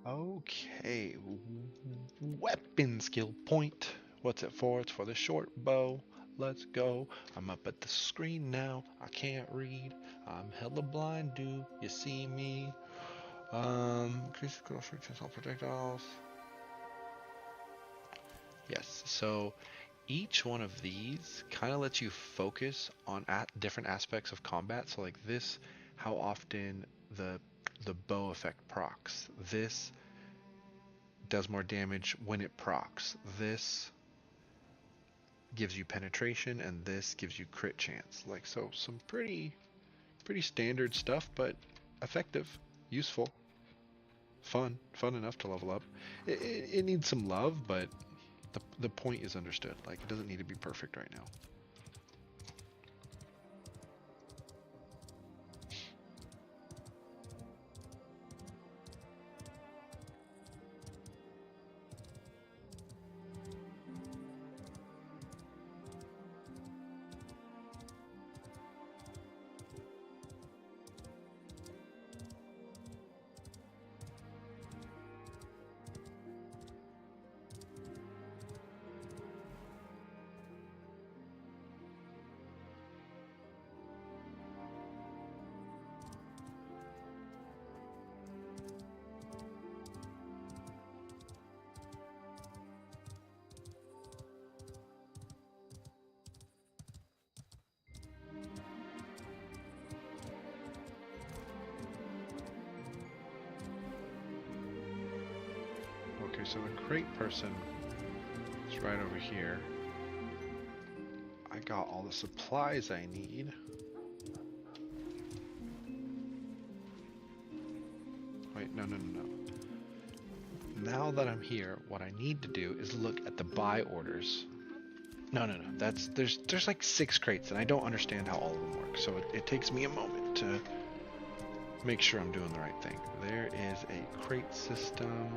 Okay, weapon skill point. What's it for? It's for the short bow. let's go. I'm up at the screen now. I can't read. I'm hella blind. Do you see me? Increase the cross reach all projectiles. Yes. So each one of these kind of lets you focus on different aspects of combat. So like this, how often the bow effect procs. This does more damage when it procs. This gives you penetration, and this gives you crit chance. Like, so some pretty standard stuff, but effective, useful, fun enough to level up. It needs some love, but the point is understood. Like, it doesn't need to be perfect right now. Okay, so the crate person is right over here. I got all the supplies I need. Wait, no. Now that I'm here, what I need to do is look at the buy orders. No. There's like 6 crates, and I don't understand how all of them work. So it takes me a moment to make sure I'm doing the right thing. There is a crate system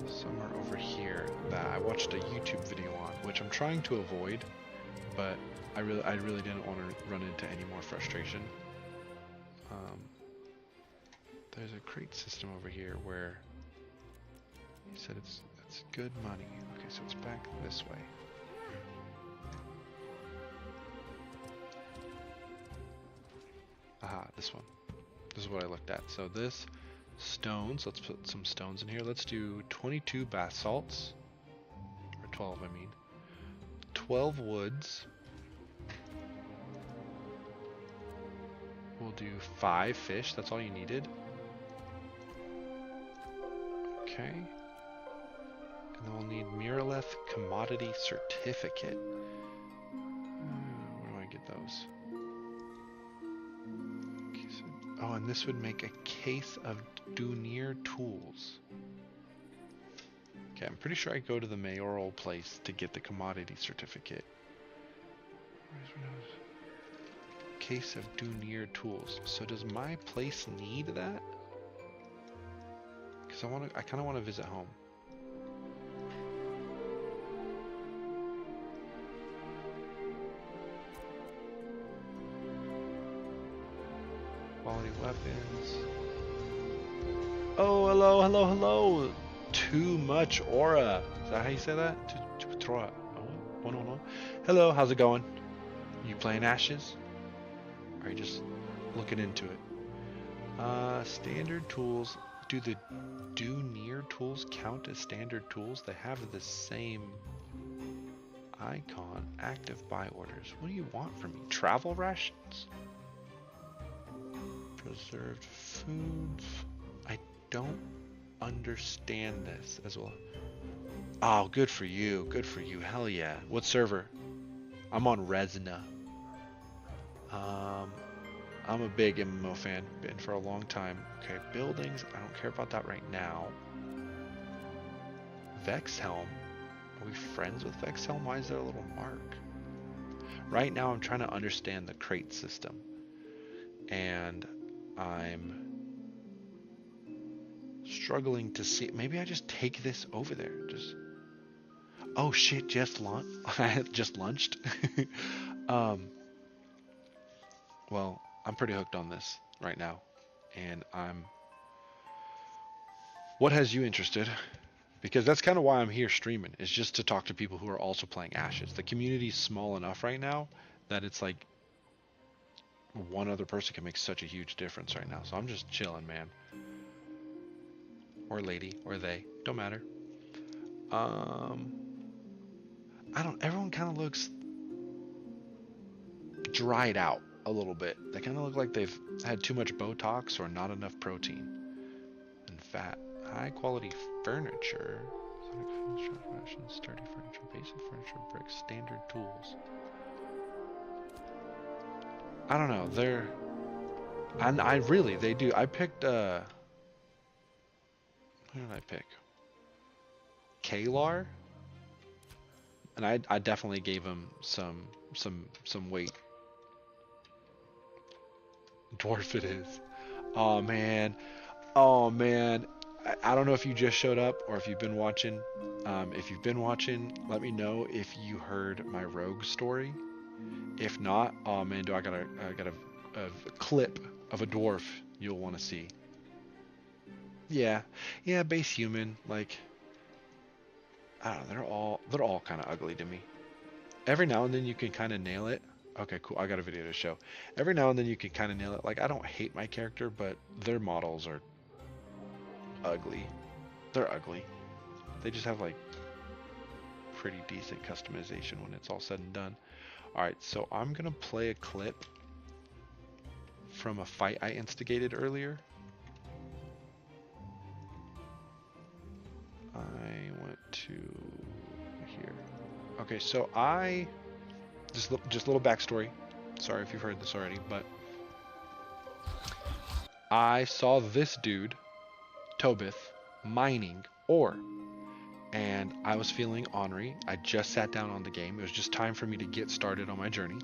somewhere over here that I watched a YouTube video on, which I'm trying to avoid, but I really didn't want to run into any more frustration. There's a crate system over here where he said it's good money. Okay, so it's back this way. Aha, this one. This is what I looked at. So this stones, let's put some stones in here. Let's do 22 bath salts, or 12 I mean. 12 woods. We'll do 5 fish, that's all you needed. Okay. And then we'll need Miraleth Commodity Certificate. Where do I get those? Okay, so, oh, and this would make a case of Dunir tools. Okay, I'm pretty sure I go to the mayoral place to get the commodity certificate. Case of Dunir tools. So does my place need that? Because I kind of want to visit home. Quality weapons. Oh, hello. Too much aura. Is that how you say that? Too much aura. Oh, no. Hello, how's it going? You playing Ashes? Or are you just looking into it? Standard tools. Do the Dunir tools count as standard tools? They have the same icon. Active buy orders. What do you want from me? Travel rations? Preserved foods. I don't understand this as well. Oh, good for you. Good for you. Hell yeah. What server? I'm on Resna. I'm a big MMO fan. Been for a long time. Okay, buildings. I don't care about that right now. Vexhelm. Are we friends with Vexhelm? Why is there a little mark? Right now I'm trying to understand the crate system. And I'm struggling to see. Maybe I just take this over there. Just. Oh shit! Just lunched. Well, I'm pretty hooked on this right now, and I'm. What has you interested? because that's kind of why I'm here streaming, is just to talk to people who are also playing Ashes. The community's small enough right now that it's like one other person can make such a huge difference right now. So I'm just chilling, man. Or lady, or they, don't matter. Um, I don't. Everyone kind of looks dried out a little bit. They kind of look like they've had too much Botox or not enough protein and fat. High quality furniture. Sturdy furniture, basic furniture, bricks, standard tools. I don't know. I really, they do. I picked, who did I pick? Kalar? And I definitely gave him some weight. Dwarf it is. Oh man. Oh man. I don't know if you just showed up or if you've been watching. If you've been watching, let me know if you heard my rogue story. If not, oh man, I got a clip of a dwarf you'll want to see. Yeah, yeah, base human. Like, I don't know, they're all kind of ugly to me. Every now and then you can kind of nail it. Okay, cool. I got a video to show. Every now and then you can kind of nail it. Like, I don't hate my character, but their models are ugly. They're ugly. They just have like pretty decent customization when it's all said and done. All right, so I'm gonna play a clip from a fight I instigated earlier. I went to here. Okay, so just a little backstory. Sorry if you've heard this already, but I saw this dude, Tobith, mining ore, and I was feeling ornery. I just sat down on the game. It was just time for me to get started on my journey,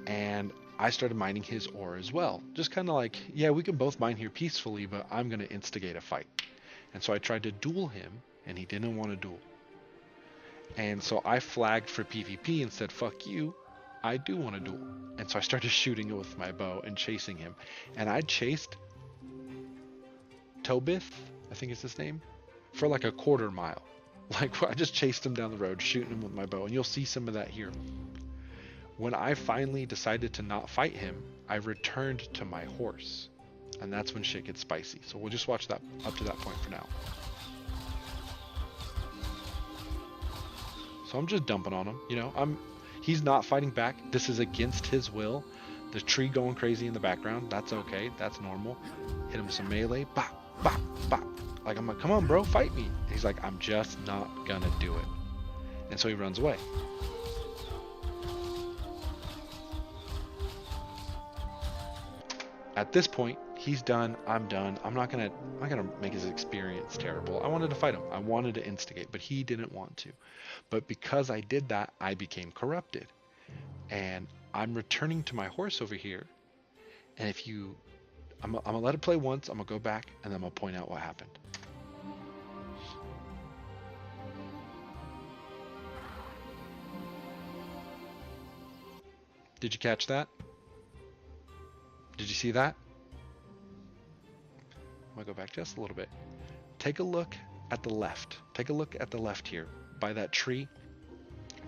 and I started mining his ore as well. Just kind of like, yeah, we can both mine here peacefully, but I'm gonna instigate a fight. And so I tried to duel him, and he didn't want to duel. And so I flagged for PvP and said, fuck you, I do want to duel. And so I started shooting it with my bow and chasing him. And I chased Tobith, I think is his name, for like a quarter mile. Like, I just chased him down the road, shooting him with my bow. And you'll see some of that here. When I finally decided to not fight him, I returned to my horse. And that's when shit gets spicy. So we'll just watch that up to that point for now. So I'm just dumping on him, you know. He's not fighting back. This is against his will. The tree going crazy in the background. That's okay. That's normal. Hit him some melee. Bop, bop, bop. Like, I'm like, come on, bro, fight me. He's like, I'm just not gonna do it. And so he runs away. At this point, he's done. I'm done. I'm not gonna make his experience terrible. I wanted to fight him. I wanted to instigate, but he didn't want to. But because I did that, I became corrupted. And I'm returning to my horse over here. And I'm gonna let it play once. I'm gonna go back and then I'm gonna point out what happened. Did you catch that? Did you see that? I'm gonna go back just a little bit. Take a look at the left. Take a look at the left here by that tree.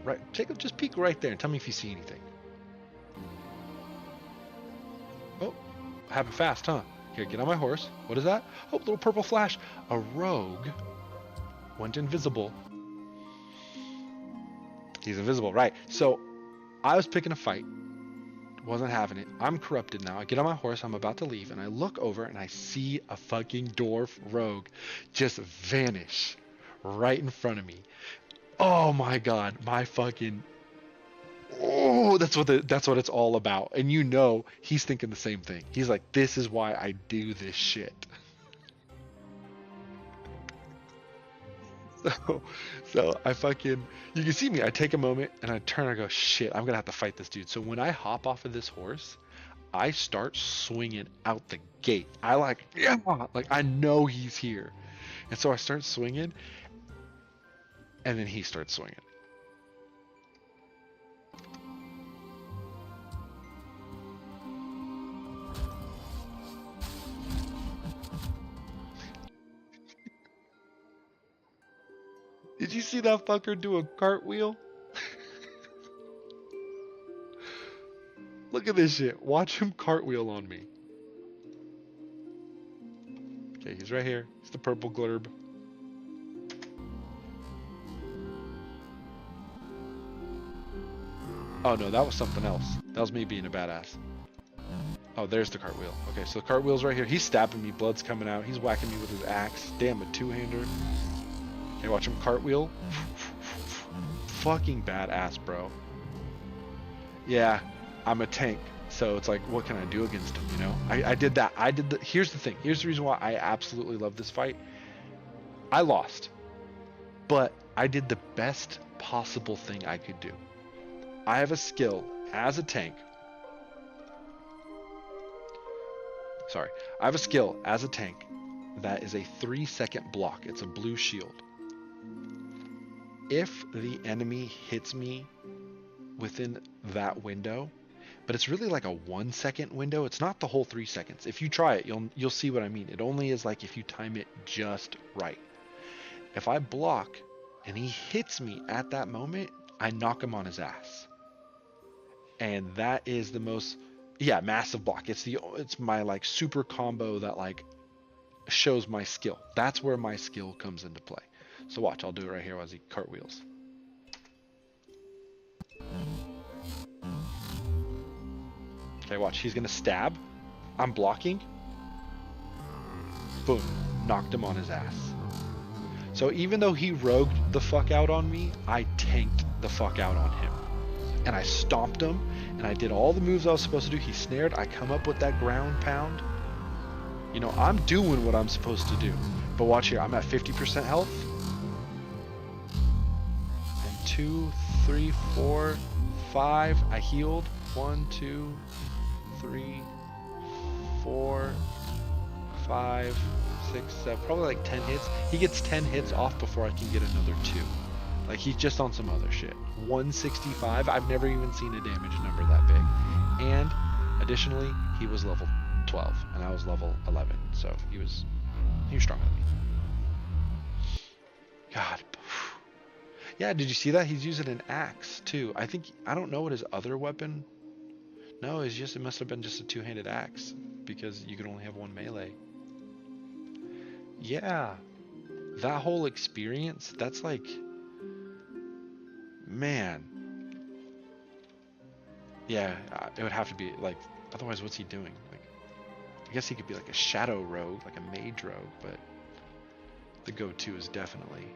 Right, just peek right there and tell me if you see anything. Oh, happened fast, huh? Here, get on my horse. What is that? Oh, little purple flash. A rogue went invisible. He's invisible, right? So I was picking a fight. Wasn't having it. I'm corrupted now. I get on my horse. I'm about to leave, and I look over and I see a fucking dwarf rogue just vanish right in front of me. Oh my god, my fucking. Oh, that's what it's all about. And you know, he's thinking the same thing. He's like, this is why I do this shit. So I fucking, you can see me. I take a moment and I turn. I go, shit, I'm gonna have to fight this dude. So when I hop off of this horse, I start swinging out the gate. I like, yeah, like I know he's here, and so I start swinging, and then he starts swinging. Did you see that fucker do a cartwheel? Look at this shit. Watch him cartwheel on me. Okay, he's right here. It's the purple glurb. Oh no, that was something else. That was me being a badass. Oh, there's the cartwheel. Okay, so the cartwheel's right here. He's stabbing me. Blood's coming out. He's whacking me with his axe. Damn, a two-hander. Okay, watch him cartwheel. Fucking badass, bro. Yeah, I'm a tank. So it's like, what can I do against him, you know? I did that. Here's the thing. Here's the reason why I absolutely love this fight. I lost. But I did the best possible thing I could do. I have a skill as a tank. Sorry. I have a skill as a tank that is a 3-second block. It's a blue shield. If the enemy hits me within that window, but it's really like a 1-second window. It's not the whole 3 seconds. If you try it, you'll see what I mean. It only is like if you time it just right. If I block and he hits me at that moment, I knock him on his ass. And that is the most, yeah, massive block. It's my like super combo that like shows my skill. That's where my skill comes into play. So watch, I'll do it right here as he cartwheels. Okay, watch, he's gonna stab. I'm blocking. Boom, knocked him on his ass. So even though he rogued the fuck out on me, I tanked the fuck out on him. And I stomped him, and I did all the moves I was supposed to do. He snared, I come up with that ground pound. You know, I'm doing what I'm supposed to do. But watch here, I'm at 50% health. And 2, 3, 4, 5, I healed. 1, 2, 3, 4, 5, 6, 7, probably like 10 hits. He gets 10 hits off before I can get another 2. Like, he's just on some other shit. 165, I've never even seen a damage number that big. And, additionally, he was level 12, and I was level 11, so he was stronger than me. God. Yeah, did you see that? He's using an axe, too. I don't know what his other weapon... No, it must have been just a two-handed axe, because you could only have one melee. Yeah. That whole experience, that's like... Man. Yeah, it would have to be, like, otherwise what's he doing? Like, I guess he could be like a shadow rogue, like a mage rogue, but the go-to is definitely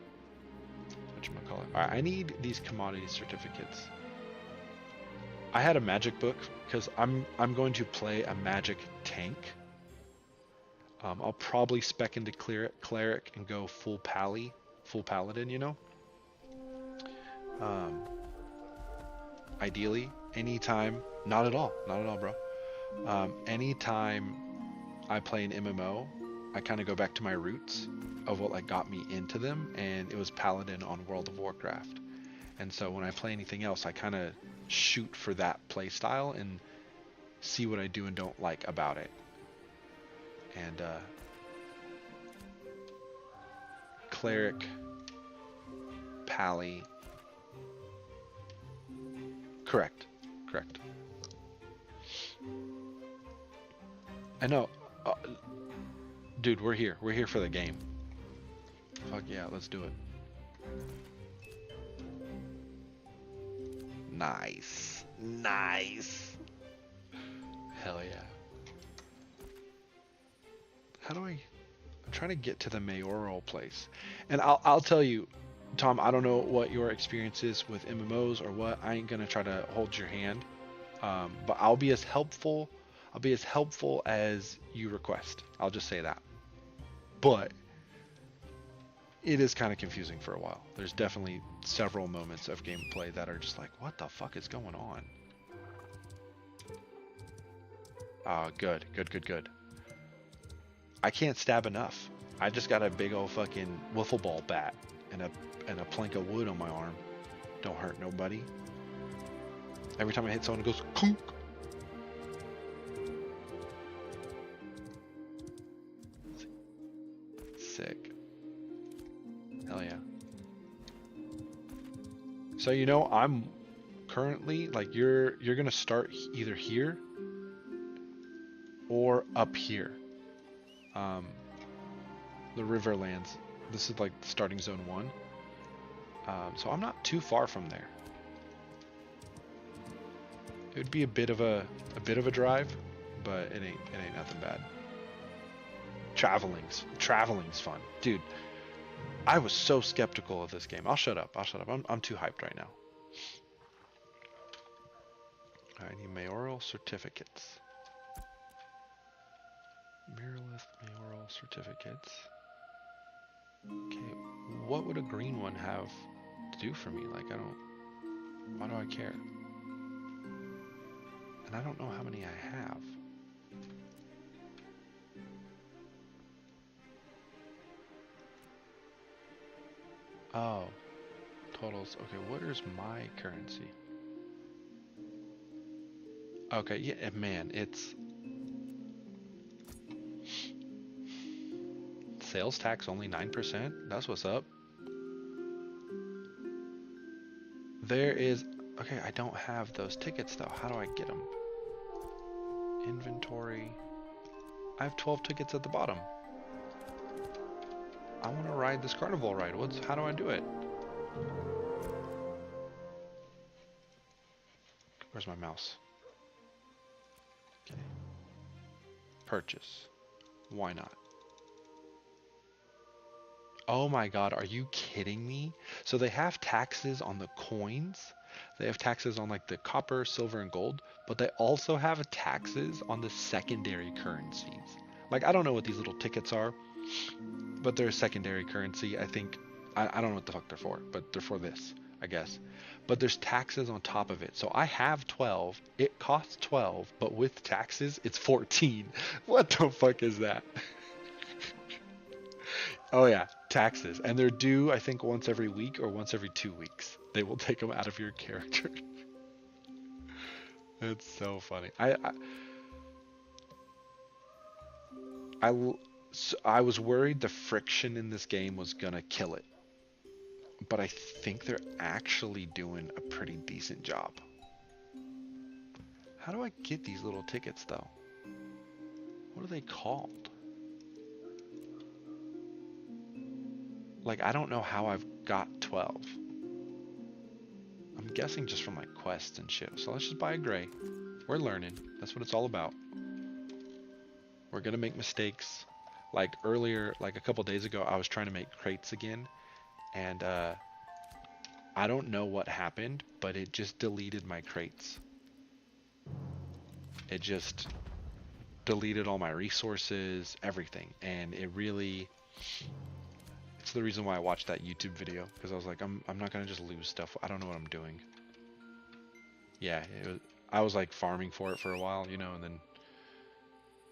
whatchamacallit. Alright, I need these commodity certificates. I had a magic book, because I'm going to play a magic tank. I'll probably spec into cleric and go full paladin, you know? Ideally, anytime, not at all, bro. Anytime I play an MMO, I kind of go back to my roots of what like got me into them, and it was paladin on World of Warcraft. And so when I play anything else, I kind of shoot for that play style and see what I do and don't like about it. And cleric, pally. Correct. I know. Dude, we're here. We're here for the game. Fuck yeah, let's do it. Nice. Hell yeah. How do I'm trying to get to the mayoral place. And I'll tell you, Tom, I don't know what your experience is with MMOs or what. I ain't gonna try to hold your hand, but I'll be as helpful as you request. I'll just say that. But it is kind of confusing for a while. There's definitely several moments of gameplay that are just like, what the fuck is going on? Oh, good. I can't stab enough. I just got a big old fucking wiffle ball bat and a plank of wood on my arm. Don't hurt nobody. Every time I hit someone, it goes kunk. Sick. Hell yeah. So you know, I'm currently like you're gonna start either here or up here. Um, the Riverlands. This is like starting zone 1. So I'm not too far from there. It would be a bit of a drive, but it ain't nothing bad. Traveling's fun, dude. I was so skeptical of this game. I'll shut up. I'm too hyped right now. I need mayoral certificates. Mirrorless mayoral certificates. Okay, what would a green one have to do for me? Like, why do I care? And I don't know how many I have. Oh, totals. Okay, what is my currency? Okay, yeah, man, it's sales tax only 9%. That's what's up. There is, okay, I don't have those tickets though. How do I get them? Inventory. I have 12 tickets at the bottom. I want to ride this carnival ride. How do I do it? Where's my mouse? Okay. Purchase. Why not? Oh my god, are you kidding me? So they have taxes on the coins. They have taxes on like the copper, silver, and gold, but they also have taxes on the secondary currencies. Like, I don't know what these little tickets are, but they're a secondary currency. I think, I don't know what the fuck they're for, but they're for this, I guess. But there's taxes on top of it. So I have 12. It costs 12, but with taxes, it's 14. What the fuck is that? Oh yeah, taxes. And they're due, I think, once every week or once every 2 weeks. They will take them out of your character. It's so funny. I was worried the friction in this game was gonna kill it. But I think they're actually doing a pretty decent job. How do I get these little tickets though? What are they called? Like, I don't know how I've got 12. I'm guessing just from like quests and shit. So let's just buy a gray. We're learning. That's what it's all about. We're gonna make mistakes. Like earlier, like a couple days ago, I was trying to make crates again, and I don't know what happened, but it just deleted my crates. It just deleted all my resources, everything, and it really, it's the reason why I watched that YouTube video, because I was like, I'm not gonna just lose stuff. I don't know what I'm doing. Yeah, I was like farming for it for a while, you know, and then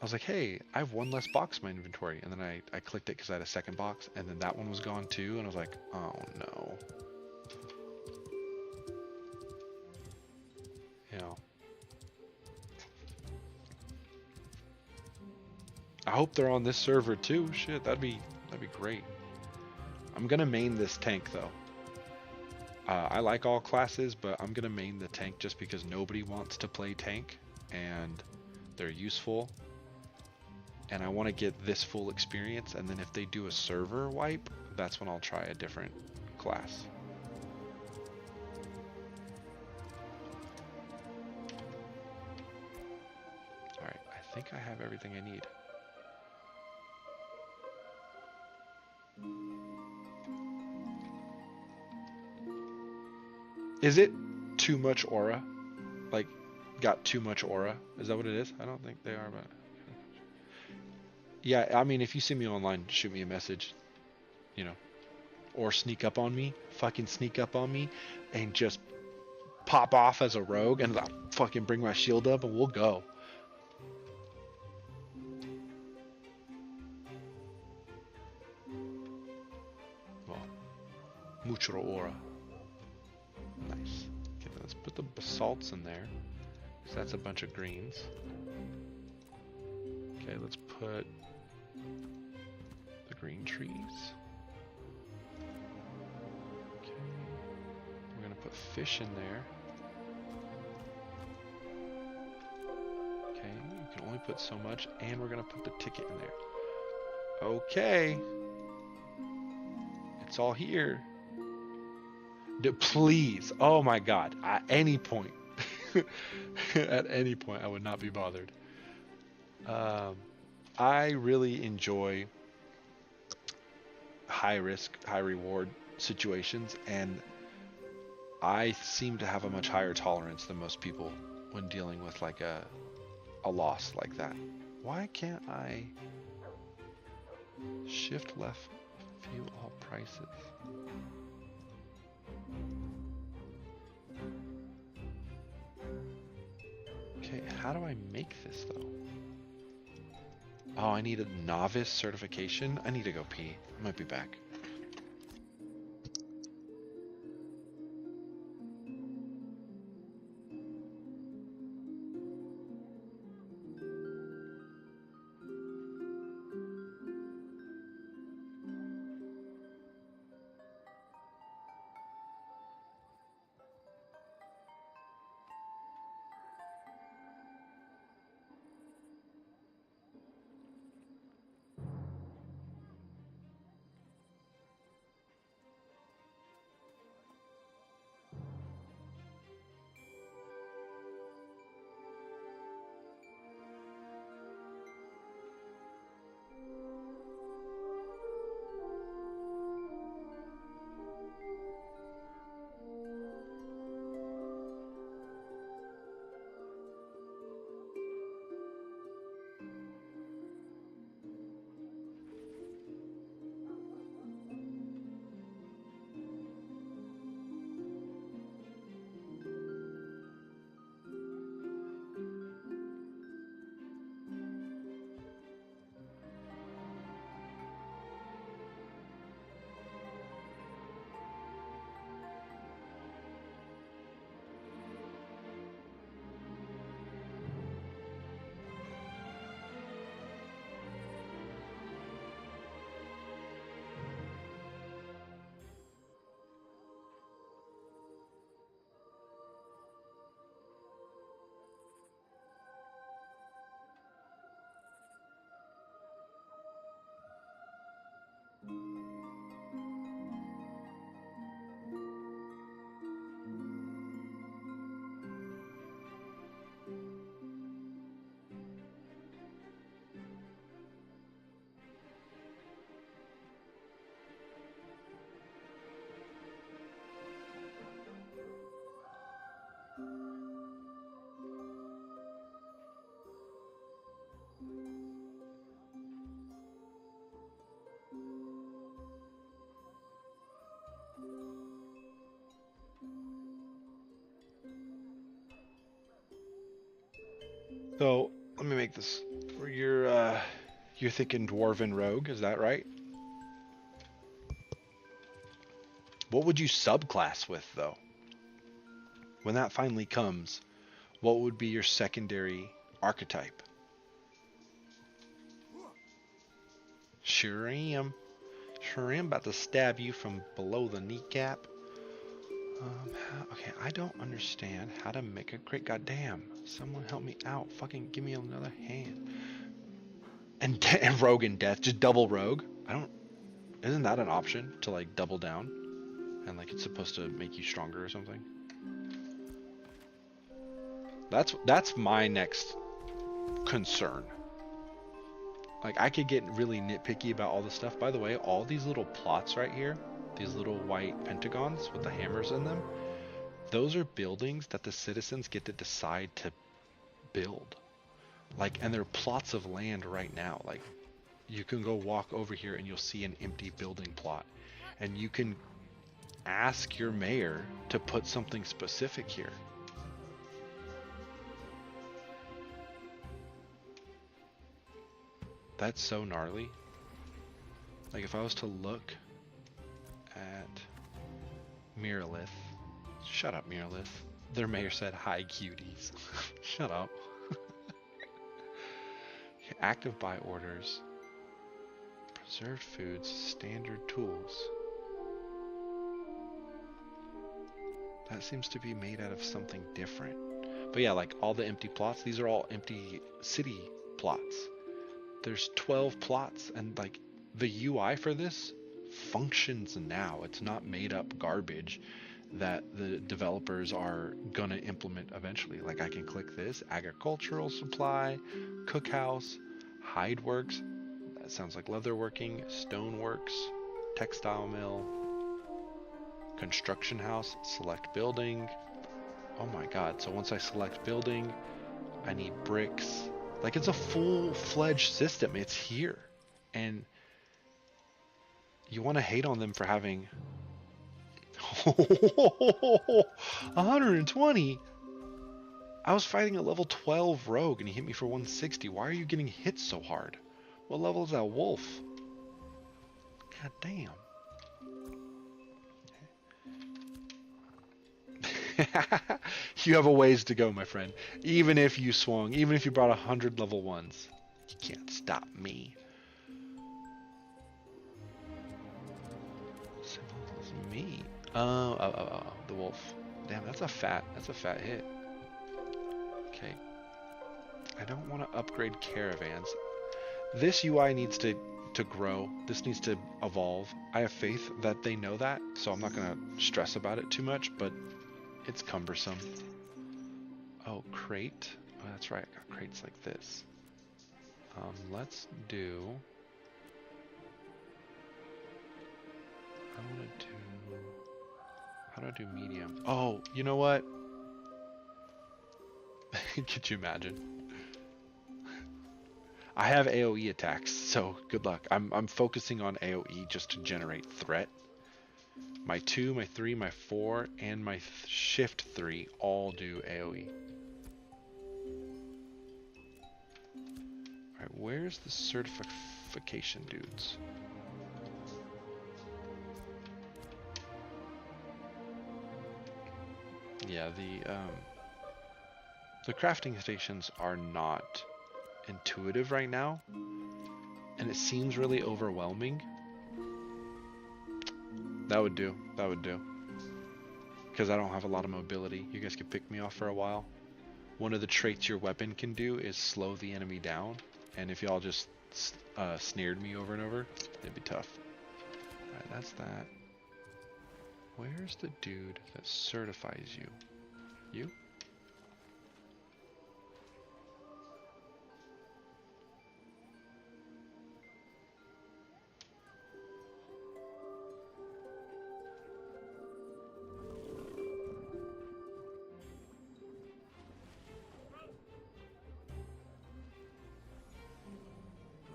I was like, hey, I have one less box in my inventory, and then I clicked it because I had a second box, and then that one was gone too, and I was like, oh no. You know. I hope they're on this server too. Shit, that'd be great. I'm gonna main this tank though. I like all classes, but I'm gonna main the tank just because nobody wants to play tank, and they're useful. And I want to get this full experience, and then if they do a server wipe, that's when I'll try a different class. Alright, I think I have everything I need. Is it too much aura? Like, got too much aura? Is that what it is? I don't think they are, but... Yeah, I mean, if you see me online, shoot me a message, you know. Or sneak up on me, fucking sneak up on me, and just pop off as a rogue, and I'll fucking bring my shield up, and we'll go. Well, mucho aura. Nice. Okay, let's put the basalts in there, because that's a bunch of greens. Okay, let's put the green trees. Okay, we're gonna put fish in there. Okay, you can only put so much, and we're gonna put the ticket in there. Okay. It's all here. Please. Oh my god. At any point. At any point, I would not be bothered. I really enjoy high risk, high reward situations, and I seem to have a much higher tolerance than most people when dealing with like a loss like that. Why can't I shift left view all prices? Okay, how do I make this though? Oh, I need a novice certification. I need to go pee. I might be back. So let me make this. You're thinking dwarven rogue, is that right? What would you subclass with though? When that finally comes, what would be your secondary archetype? Sure am. Sure am about to stab you from below the kneecap. Okay, I don't understand how to make a great goddamn. Someone help me out. Fucking give me another hand. And rogue and death, just double rogue. Isn't that an option to like double down? And like it's supposed to make you stronger or something? That's my next concern. Like I could get really nitpicky about all this stuff. By the way, all these little plots right here, these little white pentagons with the hammers in them, those are buildings that the citizens get to decide to build. Like, and they're plots of land right now. Like, you can go walk over here and you'll see an empty building plot. And you can ask your mayor to put something specific here. That's so gnarly. Like, if I was to look at Miralith. Shut up, Miralith. Their mayor said, hi, cuties. Shut up. Active buy orders. Preserved foods. Standard tools. That seems to be made out of something different. But yeah, like all the empty plots, these are all empty city plots. There's 12 plots, and like the UI for this functions now. It's not made up garbage that the developers are gonna implement eventually. Like I can click this, agricultural supply, cookhouse, hide works, that sounds like leatherworking, stoneworks, textile mill, construction house, select building. Oh my god, so once I select building, I need bricks. Like it's a full-fledged system. It's here. And you want to hate on them for having 120. I was fighting a level 12 rogue and he hit me for 160. Why are you getting hit so hard? What level is that wolf? God damn. You have a ways to go, my friend. Even if you swung, even if you brought 100 level 1s, you can't stop me. Me. Oh, the wolf. Damn, that's a fat hit. Okay. I don't want to upgrade caravans. This UI needs to grow. This needs to evolve. I have faith that they know that, so I'm not going to stress about it too much, but it's cumbersome. Oh, crate. Oh, that's right. I got crates like this. Let's do... I want to do... How do I do medium? Oh, you know what? Could you imagine? I have AoE attacks, so good luck. I'm focusing on AoE just to generate threat. My 2, my 3, my 4, and my shift 3 all do AoE. Alright, where's the certification dudes? Yeah, the crafting stations are not intuitive right now, and it seems really overwhelming. That would do. That would do. Because I don't have a lot of mobility. You guys could pick me off for a while. One of the traits your weapon can do is slow the enemy down, and if y'all just sneered me over and over, it'd be tough. Alright, that's that. Where's the dude that certifies you? You?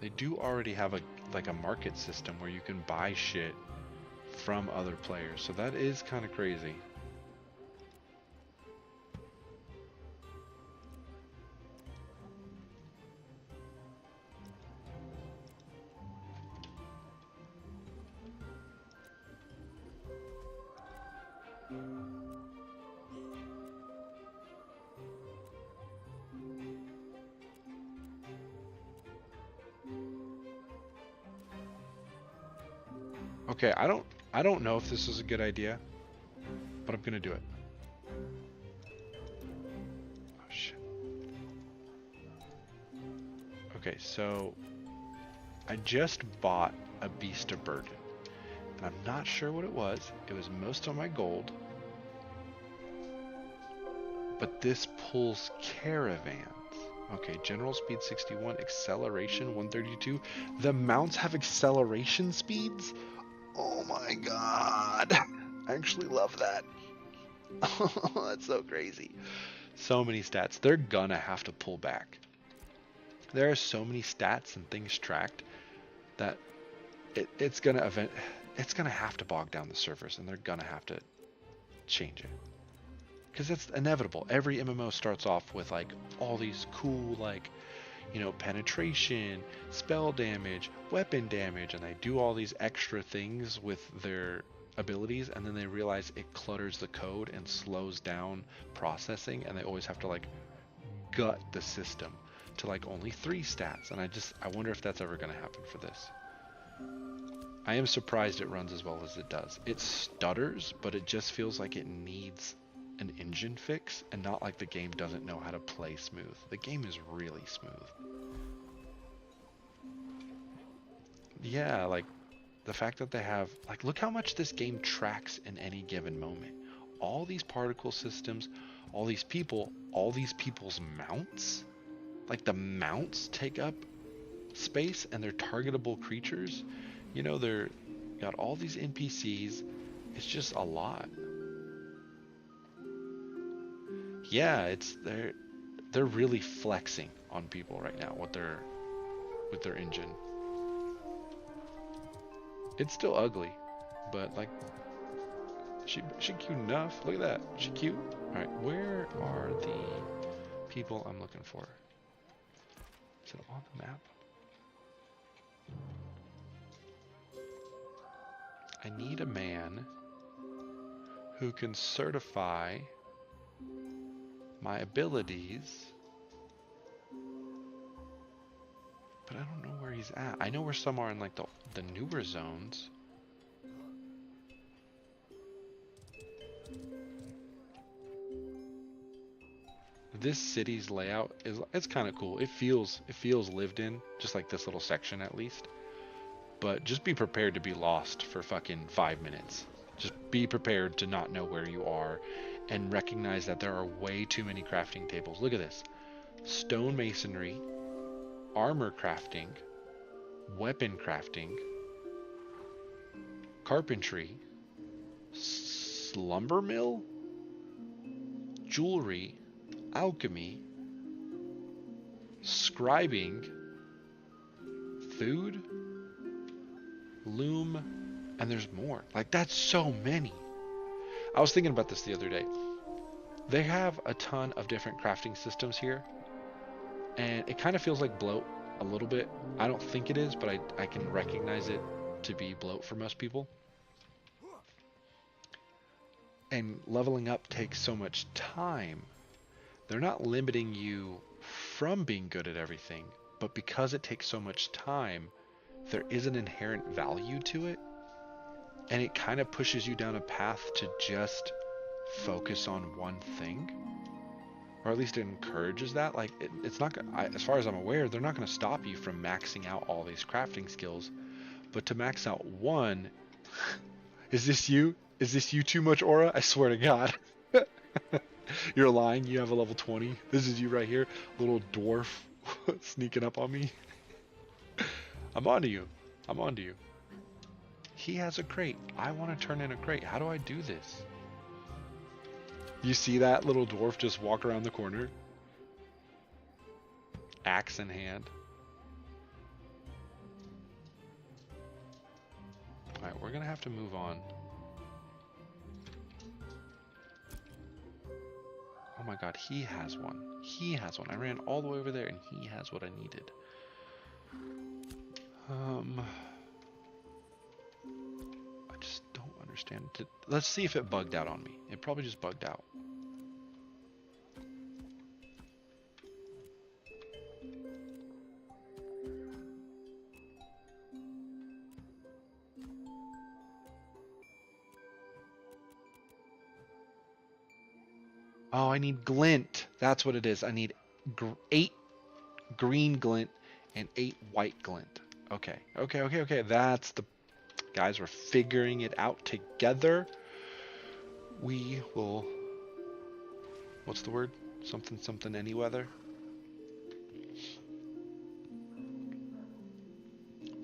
They do already have a market system where you can buy shit from other players, so that is kind of crazy. Okay, I don't know if this is a good idea, but I'm gonna do it. Oh shit. Okay, so I just bought a beast of burden, and I'm not sure what it was. It was most of my gold, but this pulls caravans. Okay, general speed 61, acceleration 132. The mounts have acceleration speeds? Oh my god. I actually love that. That's so crazy. So many stats. They're gonna have to pull back. There are so many stats and things tracked that it's gonna have to bog down the servers, and they're gonna have to change it. Because it's inevitable. Every MMO starts off with like all these cool like, you know, penetration, spell damage, weapon damage, and they do all these extra things with their abilities, and then they realize it clutters the code and slows down processing, and they always have to like gut the system to like only 3 stats. And I wonder if that's ever going to happen for this. I am surprised it runs as well as it does. It stutters, but it just feels like it needs an engine fix and not like the game doesn't know how to play smooth. The game is really smooth. Yeah, like the fact that they have, like, look how much this game tracks in any given moment. All these particle systems, all these people, all these people's mounts, like the mounts take up space and they're targetable creatures. You know, they're got all these NPCs. It's just a lot. Yeah, it's they're really flexing on people right now with their engine. It's still ugly, but like she cute enough. Look at that. She cute. All right, where are the people I'm looking for? Is it on the map? I need a man who can certify my abilities, but I don't know where he's at. I know we're somewhere in like the newer zones. This city's layout it's kind of cool. It feels lived in, just like this little section at least. But just be prepared to be lost for fucking 5 minutes. Just be prepared to not know where you are and recognize that there are way too many crafting tables. Look at this. Stone masonry, armor crafting, weapon crafting, carpentry, slumber mill, jewelry, alchemy, scribing, food, loom, and there's more. Like, that's so many. I was thinking about this the other day. They have a ton of different crafting systems here, and it kind of feels like bloat a little bit. I don't think it is, but I can recognize it to be bloat for most people. And leveling up takes so much time. They're not limiting you from being good at everything, but because it takes so much time, there is an inherent value to it, and it kind of pushes you down a path to just focus on one thing, or at least it encourages that. Like, it's not, as far as I'm aware, they're not going to stop you from maxing out all these crafting skills, but to max out one, is this you? Is this you too much aura? I swear to God. You're lying. You have a level 20. This is you right here, little dwarf sneaking up on me. I'm onto you. I'm onto you. He has a crate. I want to turn in a crate. How do I do this? You see that little dwarf just walk around the corner? Axe in hand. Alright, we're going to have to move on. Oh my god, he has one. He has one. I ran all the way over there and he has what I needed. I just don't understand. Let's see if it bugged out on me. It probably just bugged out. Oh, I need glint. That's what it is. I need 8 green glint and 8 white glint. Okay. That's the... Guys, we're figuring it out together. We will... What's the word? Something any weather.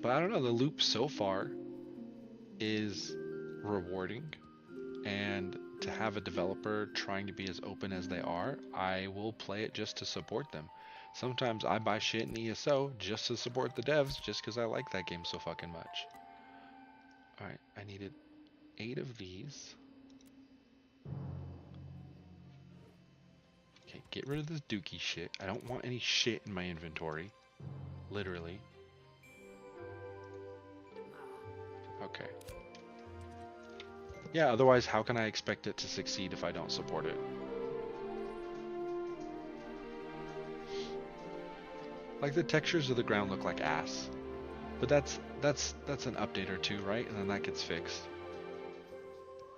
But I don't know. The loop so far is rewarding. And to have a developer trying to be as open as they are, I will play it just to support them. Sometimes I buy shit in ESO just to support the devs, just because I like that game so fucking much. Alright, I needed 8 of these. Okay, get rid of this dookie shit. I don't want any shit in my inventory. Literally. Okay. Yeah, otherwise how can I expect it to succeed if I don't support it? Like, the textures of the ground look like ass. But that's an update or two, right? And then that gets fixed.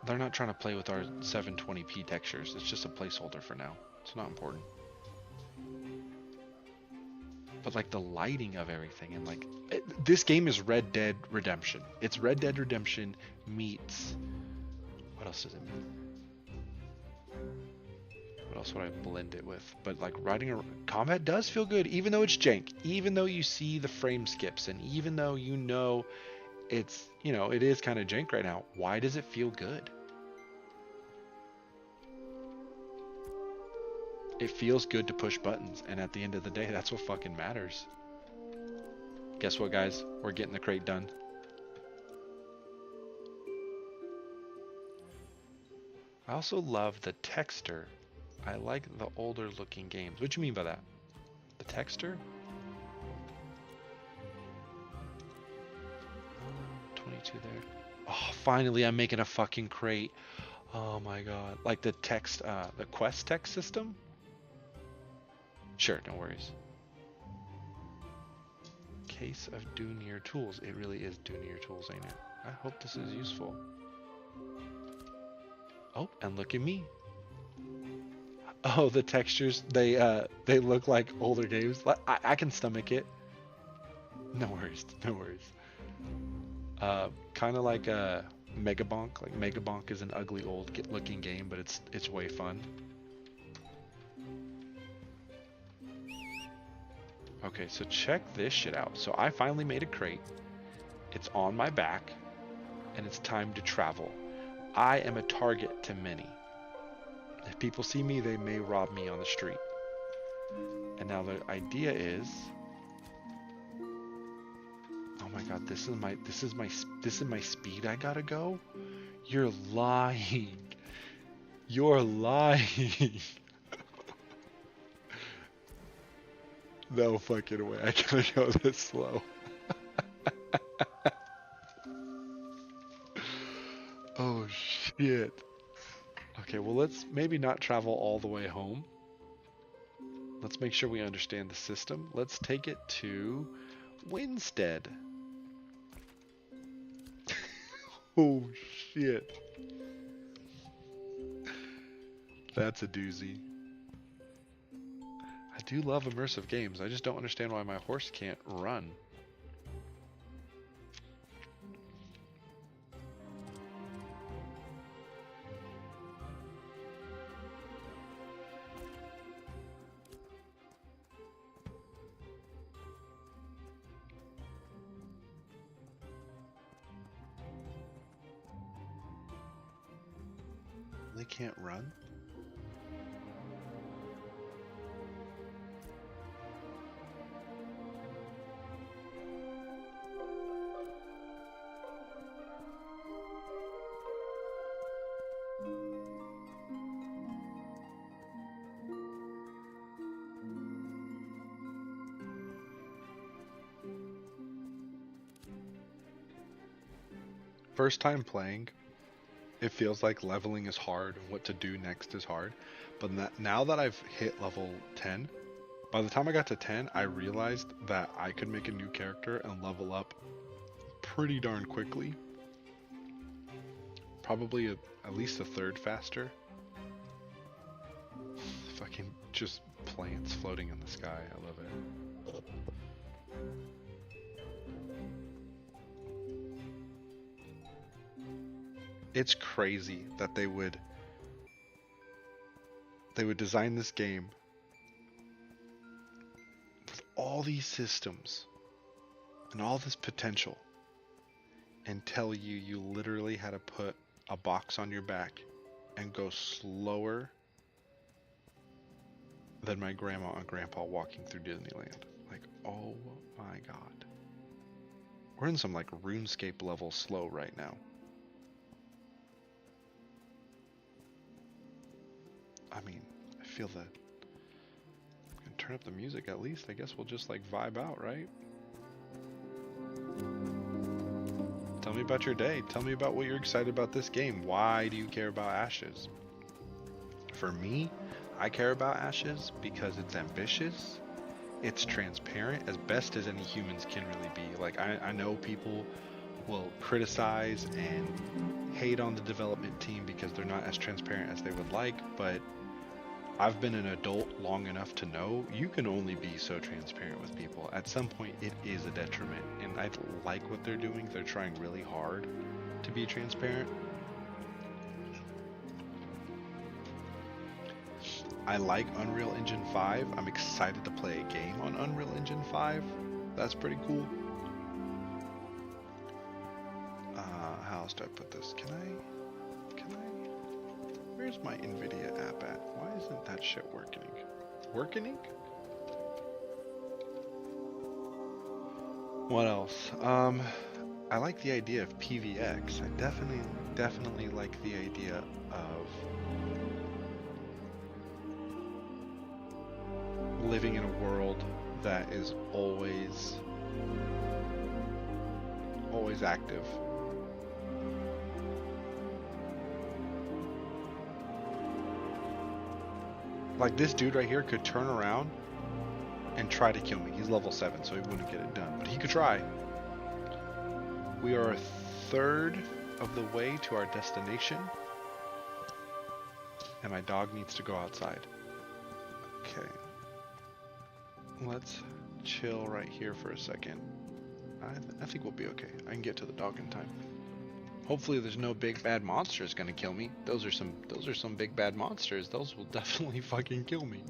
They're not trying to play with our 720p textures. It's just a placeholder for now. It's not important. But like the lighting of everything and like this game is Red Dead Redemption. It's Red Dead Redemption meets what else does it mean? What else would I blend it with? But like riding a combat does feel good, even though it's jank, even though you see the frame skips, and even though you know it's, you know, it is kind of jank right now. Why does it feel good? It feels good to push buttons, and at the end of the day, that's what fucking matters. Guess what, guys? We're getting the crate done. I also love the texture. I like the older looking games. What do you mean by that? The texture? 22 there. Oh, finally I'm making a fucking crate. Oh my god. Like the text, the quest text system? Sure, no worries. Case of Dunier tools. It really is Dunier tools, ain't it? I hope this is useful. Oh, and look at me. Oh, the textures, they look like older games. I can stomach it. No worries, no worries. Kind of like Megabonk. Like Megabonk is an ugly old looking game, but it's way fun. Okay, so check this shit out. So I finally made a crate. It's on my back, and it's time to travel. I am a target to many. If people see me, they may rob me on the street. And now the idea is, oh my god, this is my speed I gotta go? You're lying. You're lying. No fucking way. I gotta go this slow. Oh shit. Okay, well let's maybe not travel all the way home. Let's make sure we understand the system. Let's take it to Winstead. Oh shit. That's a doozy. I do love immersive games. I just don't understand why my horse can't run. They can't run? First time playing, it feels like leveling is hard and what to do next is hard. But now that I've hit level 10, by the time I got to 10, I realized that I could make a new character and level up pretty darn quickly. Probably at least a third faster. Fucking just plants floating in the sky. I love it. It's crazy that they would design this game with all these systems and all this potential and tell you you literally had to put a box on your back and go slower than my grandma and grandpa walking through Disneyland. Like, oh my god. We're in some like RuneScape level slow right now. I mean, I feel that. I'm gonna turn up the music at least. I guess we'll just like vibe out, right? Tell me about your day. Tell me about what you're excited about this game. Why do you care about Ashes? For me, I care about Ashes because it's ambitious, it's transparent, as best as any humans can really be. Like, I know people will criticize and hate on the development team because they're not as transparent as they would like, but I've been an adult long enough to know you can only be so transparent with people. At some point, it is a detriment, and I like what they're doing. They're trying really hard to be transparent. I like Unreal Engine 5. I'm excited to play a game on Unreal Engine 5. That's pretty cool. How else do I put this? Can I? Where's my NVIDIA app at? Why isn't that shit working? Working? What else? I like the idea of PVX. I definitely like the idea of living in a world that is always active. Like this dude right here could turn around and try to kill me. He's level 7, so he wouldn't get it done, but he could try. We are a third of the way to our destination, and my dog needs to go outside. Okay. Let's chill right here for a second. I think we'll be okay. I can get to the dog in time. Hopefully there's no big bad monsters gonna kill me. Those are some big bad monsters. Those will definitely fucking kill me.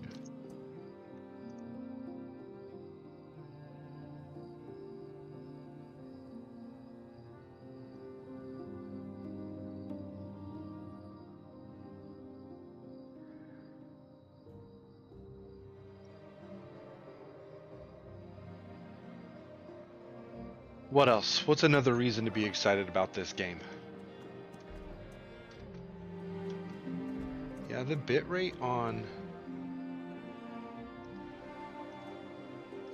What else? What's another reason to be excited about this game? Yeah, the bitrate on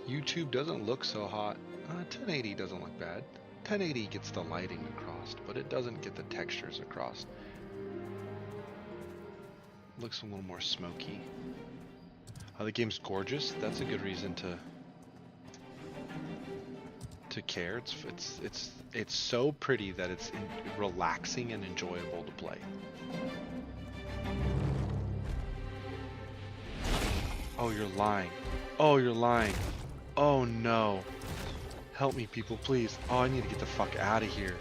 YouTube doesn't look so hot. 1080 doesn't look bad. 1080 gets the lighting across, but it doesn't get the textures across. Looks a little more smoky. The game's gorgeous. That's a good reason to care. It's so pretty that it's relaxing and enjoyable to play. Oh, you're lying. Oh, you're lying. Oh no. Help me, people, please. Oh, I need to get the fuck out of here.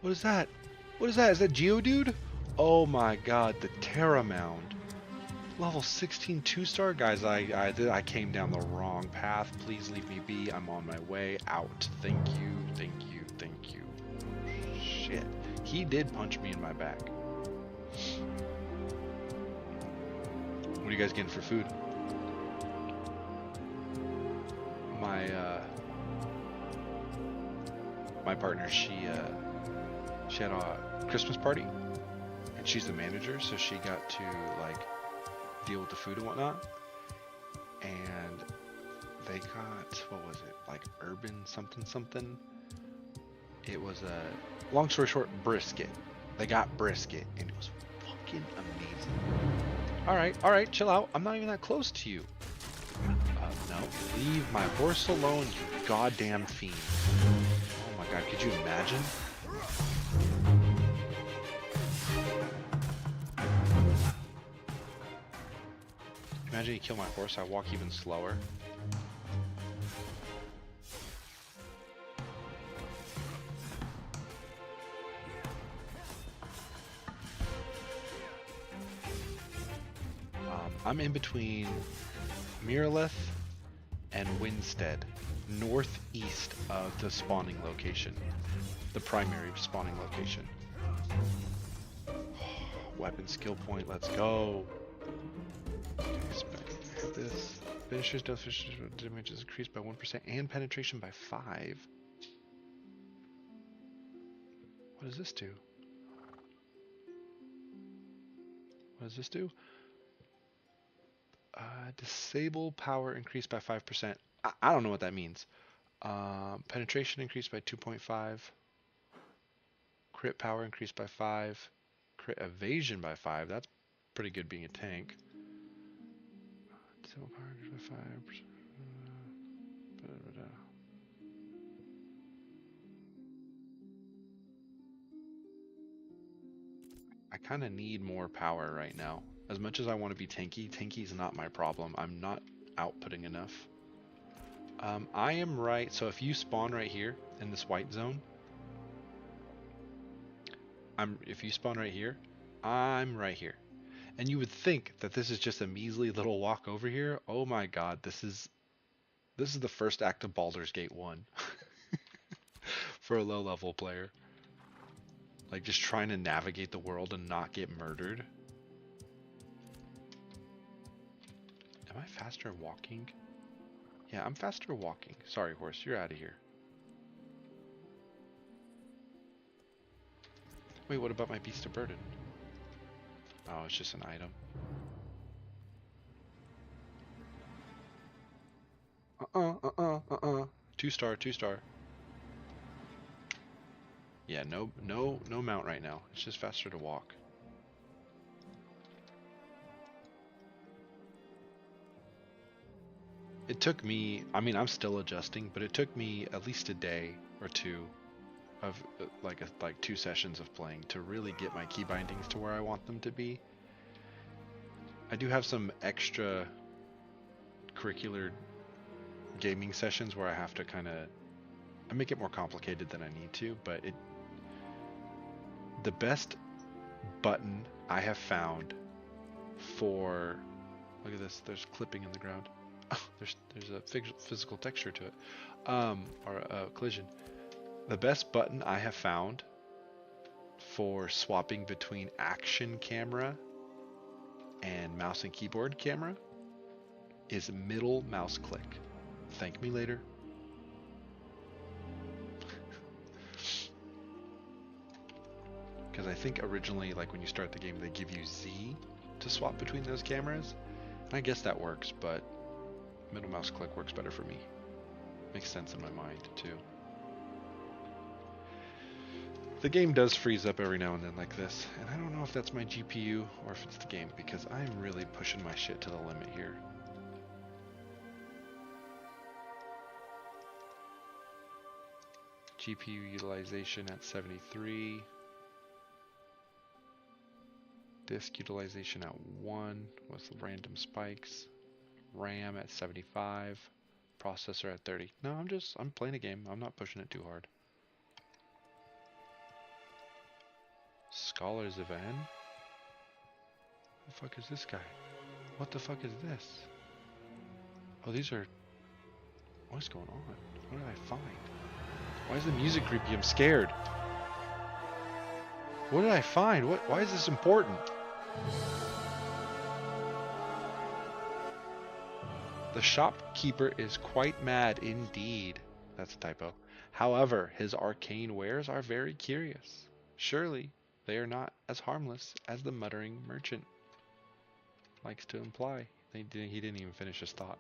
What is that? What is that? Is that Geodude? Oh my god, the Terra Mound. Level 16 2-star? Guys, I came down the wrong path. Please leave me be. I'm on my way out. Thank you, thank you, thank you. Shit. He did punch me in my back. What are you guys getting for food? My partner, she had a Christmas party, and she's the manager, so she got to like deal with the food and whatnot, and they got, what was it, like urban something. It was a, long story short, brisket. They got brisket, and it was fucking amazing. All right, chill out. I'm not even that close to you. No, leave my horse alone, you goddamn fiend. Oh my god, could you imagine? Imagine you kill my horse, I walk even slower. I'm in between Miralith and Winstead, northeast of the spawning location, the primary spawning location. Weapon skill point, let's go. Hit this. Finishers does damage is increased by 1% and penetration by 5. What does this do? What does this do? Disable power increased by 5%. I don't know what that means. Penetration increased by 2.5. Crit power increased by 5. Crit evasion by 5. That's pretty good being a tank. Disable power increased by 5%. I kind of need more power right now. As much as I want to be tanky, tanky's not my problem. I'm not outputting enough. I am right. So if you spawn right here in this white zone, if you spawn right here, I'm right here. And you would think that this is just a measly little walk over here. Oh my god, this is the first act of Baldur's Gate 1 for a low level player. Like just trying to navigate the world and not get murdered. Am I faster walking? Yeah, I'm faster walking. Sorry, horse, you're out of here. Wait, what about my beast of burden? Oh, it's just an item. Two star, two star. Yeah, no mount right now. It's just faster to walk. It took me, I mean, I'm still adjusting, but it took me at least a day or two of like 2 sessions of playing to really get my key bindings to where I want them to be. I do have some extra curricular gaming sessions where I have to I make it more complicated than I need to, but the best button I have found for, look at this, there's clipping in the ground. There's a physical texture to it, or a collision. The best button I have found for swapping between action camera and mouse and keyboard camera is middle mouse click. Thank me later. Because I think originally, like when you start the game, they give you Z to swap between those cameras. And I guess that works, but middle mouse click works better for me. Makes sense in my mind, too. The game does freeze up every now and then like this, and I don't know if that's my GPU or if it's the game, because I'm really pushing my shit to the limit here. GPU utilization at 73. Disk utilization at 1 with random spikes. RAM at 75. Processor at 30. No, I'm playing a game. I'm not pushing it too hard. Scholars of N? Who the fuck is this guy? What the fuck is this? Oh, these are... What's going on? What did I find? Why is the music creepy? I'm scared. What did I find? Why is this important? The shopkeeper is quite mad indeed. That's a typo. However, his arcane wares are very curious. Surely, they are not as harmless as the muttering merchant likes to imply. He didn't even finish his thought.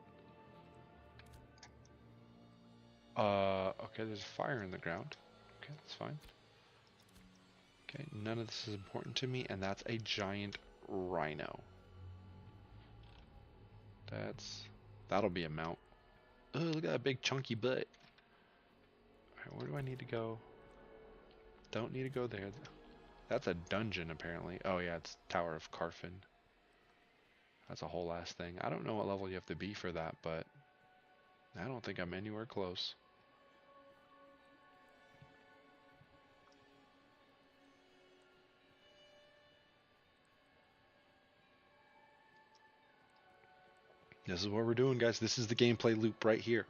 Okay, there's a fire in the ground. Okay, that's fine. Okay, none of this is important to me, and that's a giant rhino. That'll be a mount. Oh, look at that big chunky butt. Alright, where do I need to go? Don't need to go there. That's a dungeon, apparently. Oh yeah, it's Tower of Carfin. That's a whole ass thing. I don't know what level you have to be for that, but I don't think I'm anywhere close. This is what we're doing, guys. This is the gameplay loop right here.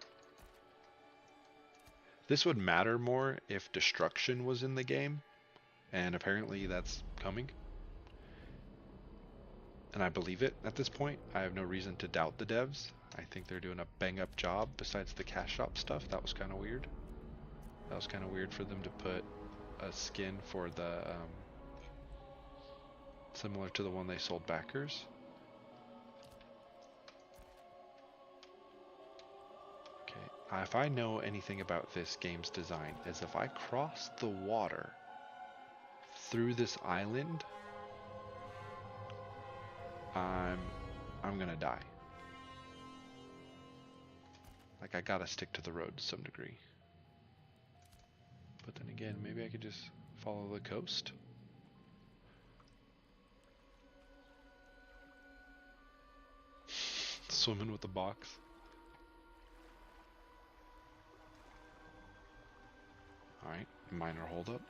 This would matter more if destruction was in the game, and apparently that's coming. And I believe it at this point. I have no reason to doubt the devs. I think they're doing a bang-up job besides the cash shop stuff. That was kind of weird. That was kind of weird for them to put a skin for the, similar to the one they sold backers. Okay, if I know anything about this game's design, is if I cross the water through this island, I'm gonna die. Like, I gotta stick to the road to some degree. But then again, maybe I could just follow the coast. Swimming with the box. Alright, minor holdup.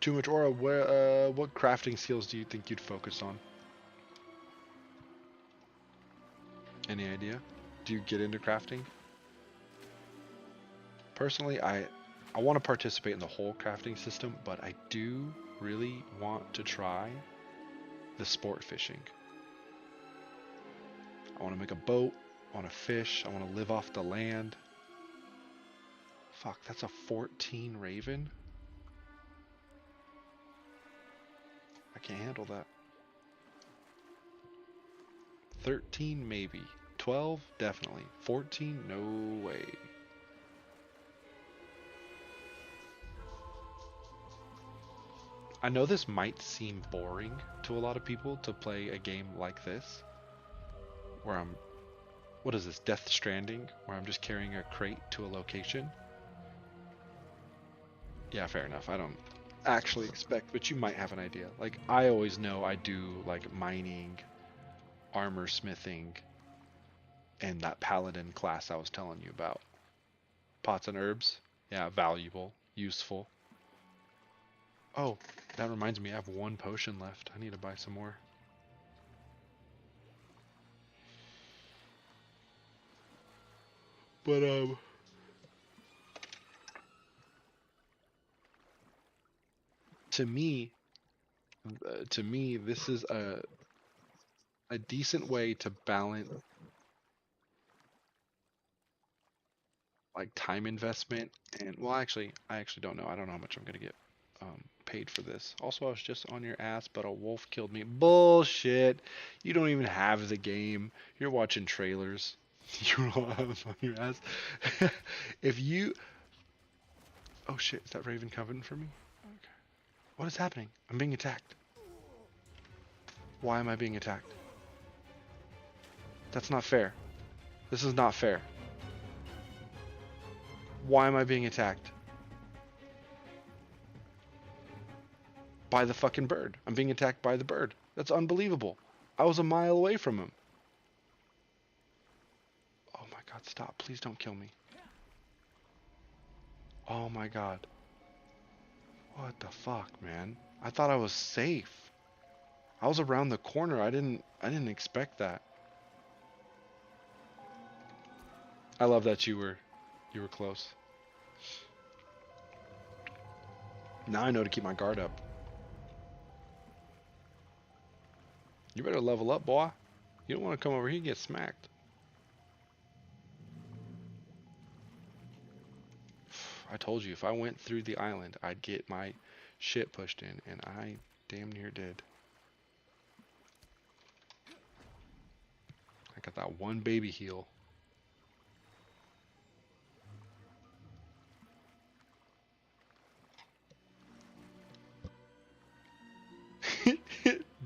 Too much aura. What crafting skills do you think you'd focus on? Any idea? Do you get into crafting? Personally, I want to participate in the whole crafting system, but I do really want to try the sport fishing. I want to make a boat. I want to fish. I want to live off the land. Fuck, that's a 14 raven? I can't handle that. 13 maybe. 12 definitely. 14 no way. I know this might seem boring to a lot of people to play a game like this, where what is this, Death Stranding, where I'm just carrying a crate to a location. Yeah, fair enough. I don't actually expect, but you might have an idea. Like, I always know I do like mining, armor smithing, and that paladin class I was telling you about. Pots and herbs. Yeah, valuable, useful. Oh, that reminds me, I have 1 potion left. I need to buy some more. But, to me, this is a decent way to balance like time investment and, well, actually, I actually don't know. I don't know how much I'm gonna get paid for this. Also, I was just on your ass, but a wolf killed me. Bullshit! You don't even have the game. You're watching trailers. You're all on your ass. If you... Oh shit, is that Raven coming for me? Okay. What is happening? I'm being attacked. Why am I being attacked? That's not fair. This is not fair. Why am I being attacked? By the fucking bird. I'm being attacked by the bird. That's unbelievable. I was a mile away from him. Oh my god, stop. Please don't kill me. Oh my god. What the fuck, man? I thought I was safe. I was around the corner. I didn't expect that. I love that you were close. Now I know to keep my guard up. You better level up, boy. You don't want to come over here and get smacked. I told you, if I went through the island, I'd get my shit pushed in, and I damn near did. I got that one baby heal.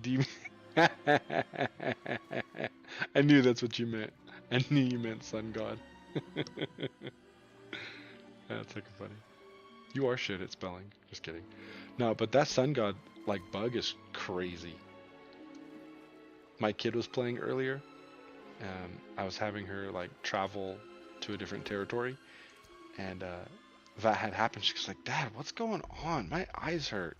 Demon. I knew that's what you meant. I knew you meant sun god. That's fucking funny. You are shit at spelling. Just kidding. No, but that sun god like bug is crazy. My kid was playing earlier. I was having her like travel to a different territory, and that had happened. She was like, "Dad, what's going on? My eyes hurt."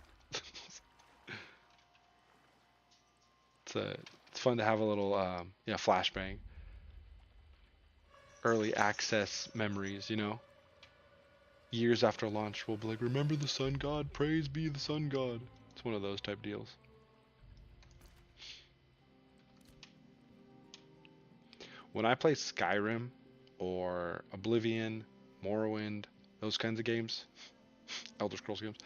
It's fun to have a little yeah, flashbang. Early access memories, you know. Years after launch, we'll be like, "Remember the sun god? Praise be the sun god." It's one of those type deals. When I play Skyrim or Oblivion, Morrowind, those kinds of games, Elder Scrolls games,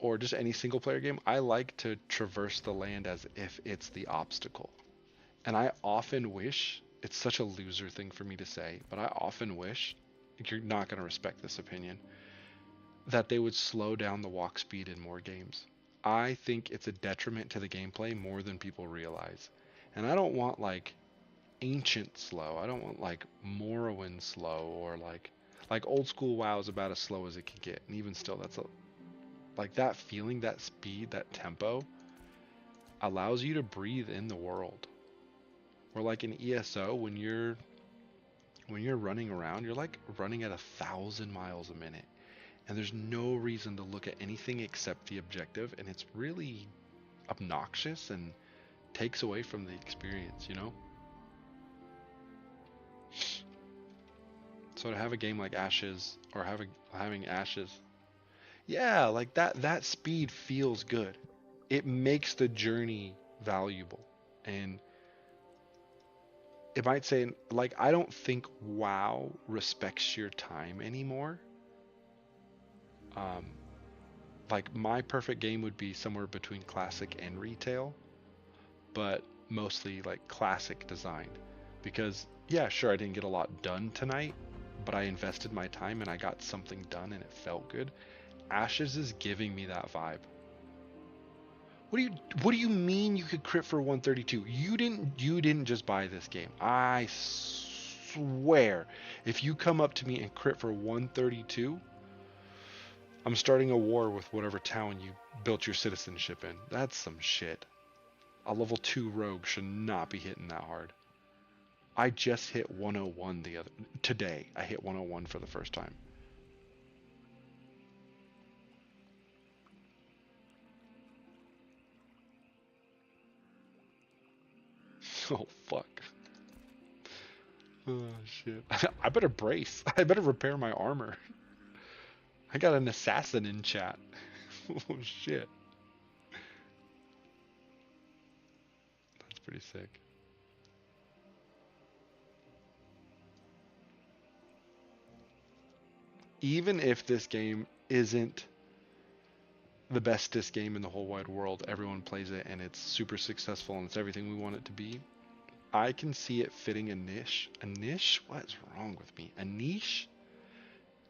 or just any single player game, I like to traverse the land as if it's the obstacle. And I often wish, it's such a loser thing for me to say, but I often wish, you're not going to respect this opinion, that they would slow down the walk speed in more games. I think it's a detriment to the gameplay more than people realize. And I don't want like ancient slow. I don't want like Morrowind slow, or like old school WoW is about as slow as it can get. And even still, that's a Like that feeling, that speed, that tempo allows you to breathe in the world. Or like in ESO, when you're running around, you're like running at 1,000 miles a minute. And there's no reason to look at anything except the objective, and it's really obnoxious and takes away from the experience, you know? So to have a game like Ashes, or having Ashes, yeah, like that speed feels good. It makes the journey valuable. And it might say, like, I don't think WoW respects your time anymore. Um, like my perfect game would be somewhere between classic and retail, but mostly like classic design. Because yeah, sure, I didn't get a lot done tonight, but I invested my time and I got something done and it felt good. Ashes is giving me that vibe. What do you mean you could crit for 132? You didn't just buy this game. I swear, if you come up to me and crit for 132, I'm starting a war with whatever town you built your citizenship in. That's some shit. A level 2 rogue should not be hitting that hard. I just hit 101 today. I hit 101 for the first time. Oh fuck. Oh shit. I better brace. I better repair my armor. I got an assassin in chat. Oh shit. That's pretty sick. Even if this game isn't the bestest game in the whole wide world, everyone plays it and it's super successful and it's everything we want it to be, I can see it fitting a niche. A niche? What's wrong with me? A niche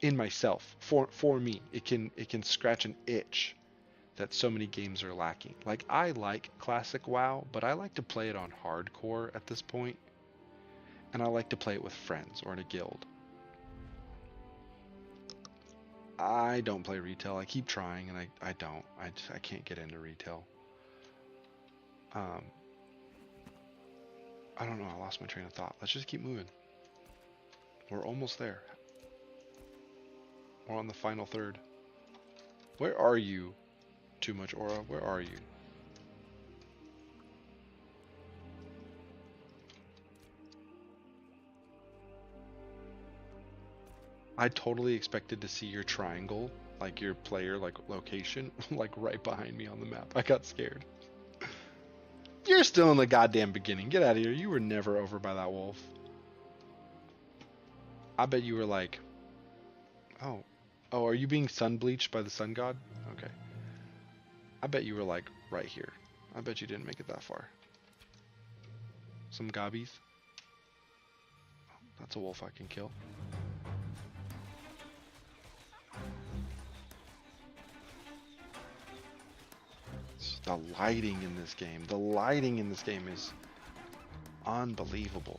in myself. For me. It can scratch an itch that so many games are lacking. Like I like classic WoW, but I like to play it on hardcore at this point, and I like to play it with friends or in a guild. I don't play retail. I keep trying and I don't. I can't get into retail. Um I don't know, I lost my train of thought. Let's just keep moving. We're almost there. We're on the final third. Where are you? Too much aura. Where are you? I totally expected to see your triangle, like your player, like location, like right behind me on the map. I got scared. You're still in the goddamn beginning. Get out of here. You were never over by that wolf. I bet you were like, oh, oh, are you being sun bleached by the sun god? Okay. I bet you were like right here. I bet you didn't make it that far. Some gobbies. That's a wolf I can kill. The lighting in this game. The lighting in this game is unbelievable.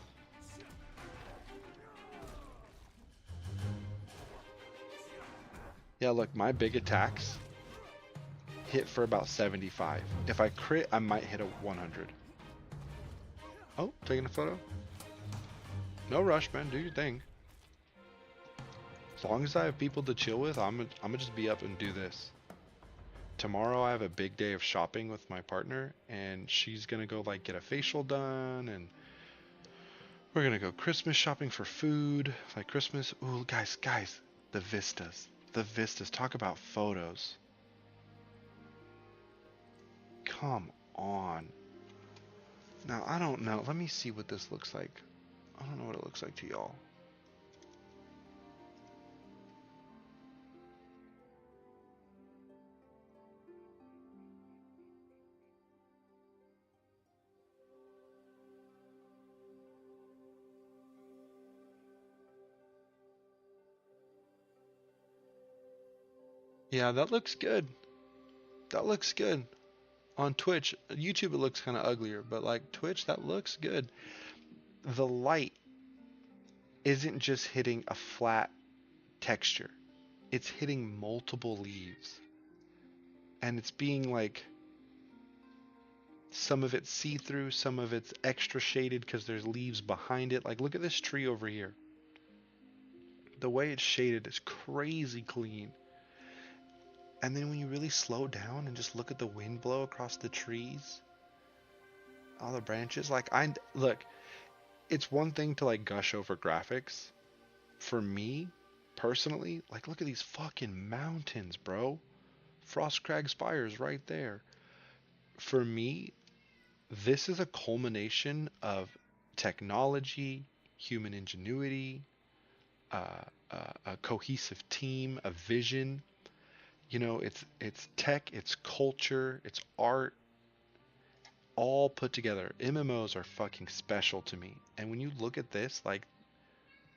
Yeah, look, my big attacks hit for about 75. If I crit, I might hit a 100. Oh, taking a photo? No rush, man. Do your thing. As long as I have people to chill with, I'm gonna just be up and do this. Tomorrow I have a big day of shopping with my partner, and she's gonna go like get a facial done, and we're gonna go Christmas shopping for food, like Christmas. Ooh, guys, the vistas. The vistas. Talk about photos. Come on. Now, I don't know. Let me see what this looks like. I don't know what it looks like to y'all. Yeah, that looks good. That looks good. On Twitch, YouTube it looks kind of uglier, but like Twitch, that looks good. The light isn't just hitting a flat texture. It's hitting multiple leaves. and it's being like, some of it's see-through, some of it's extra shaded because there's leaves behind it. Like, look at this tree over here. The way it's shaded is crazy clean. And then when you really slow down and just look at the wind blow across the trees, all the branches, like, look, it's one thing to like gush over graphics. For me, personally, like, look at these fucking mountains, bro. Frostcrag Spire's right there. For me, this is a culmination of technology, human ingenuity, a cohesive team, a vision. You know, it's tech, it's culture, it's art, all put together. MMOs are fucking special to me. And when you look at this, like,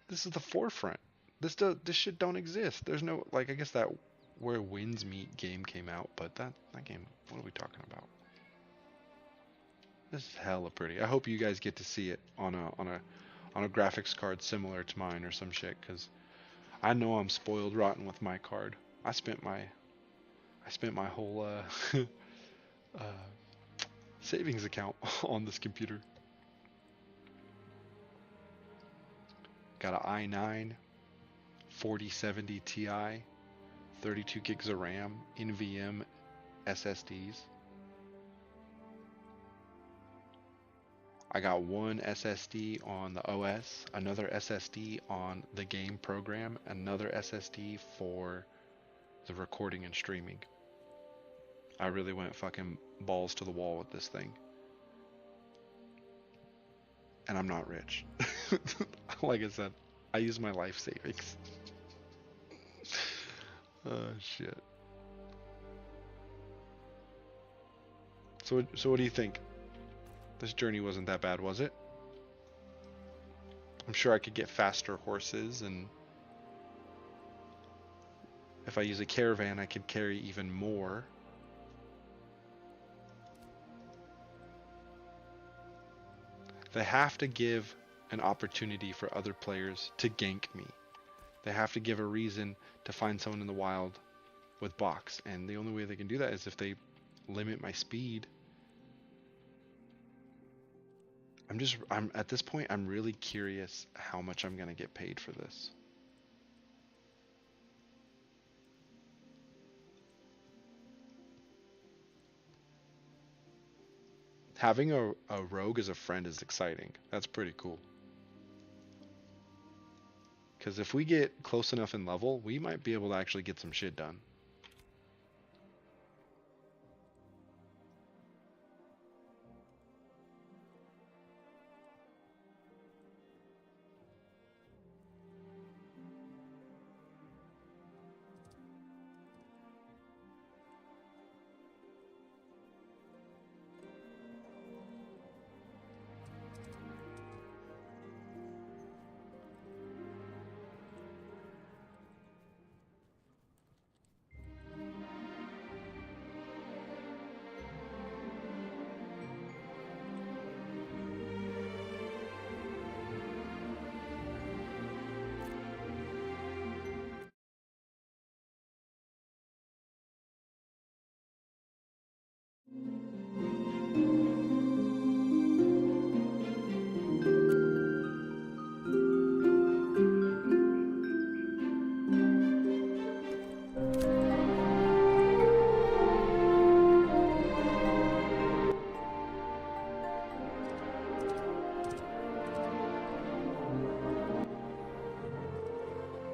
this is the forefront. This shit don't exist. There's no, like, I guess that Where Winds Meet game came out, but that game, what are we talking about? This is hella pretty. I hope you guys get to see it on a graphics card similar to mine or some shit, cuz I know I'm spoiled rotten with my card. I spent my whole uh, savings account on this computer. Got an i9 4070 Ti, 32 gigs of RAM, NVMe SSDs. I got one SSD on the OS, another SSD on the game program, another SSD for the recording and streaming. I really went fucking balls to the wall with this thing. And I'm not rich. Like I said, I use my life savings. Oh shit. So what do you think? This journey wasn't that bad, was it? I'm sure I could get faster horses, and if I use a caravan, I could carry even more. They have to give an opportunity for other players to gank me. They have to give a reason to find someone in the wild with box, and the only way they can do that is if they limit my speed. I'm at this point, I'm really curious how much I'm gonna get paid for this. Having a rogue as a friend is exciting. That's pretty cool. Because if we get close enough in level, we might be able to actually get some shit done.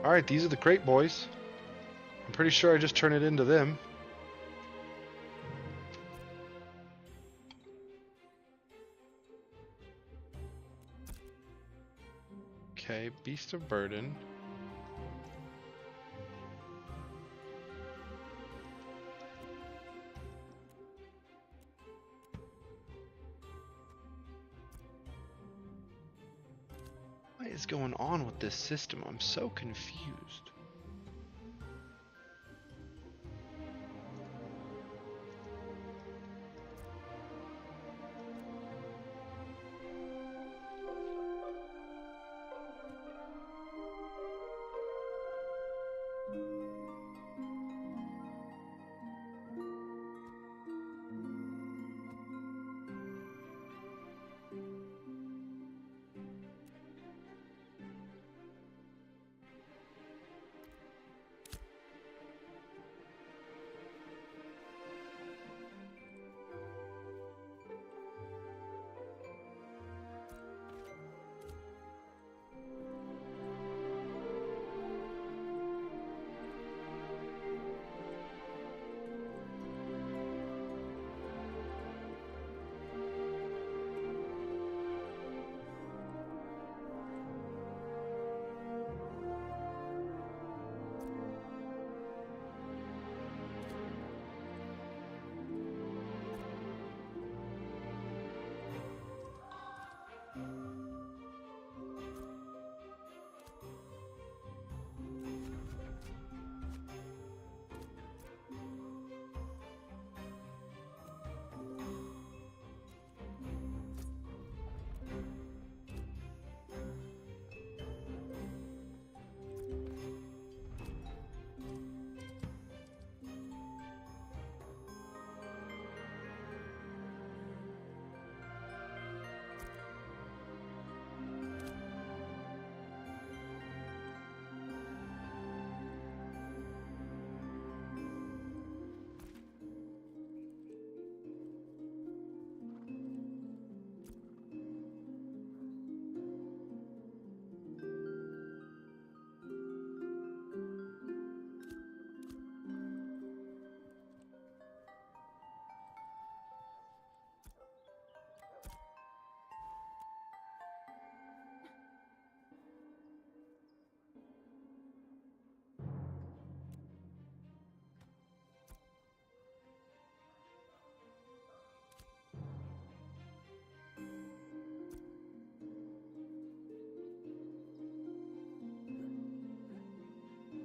Alright, these are the crate boys. I'm pretty sure I just turned it into them. Okay, Beast of Burden. What is going on with this system? I'm so confused.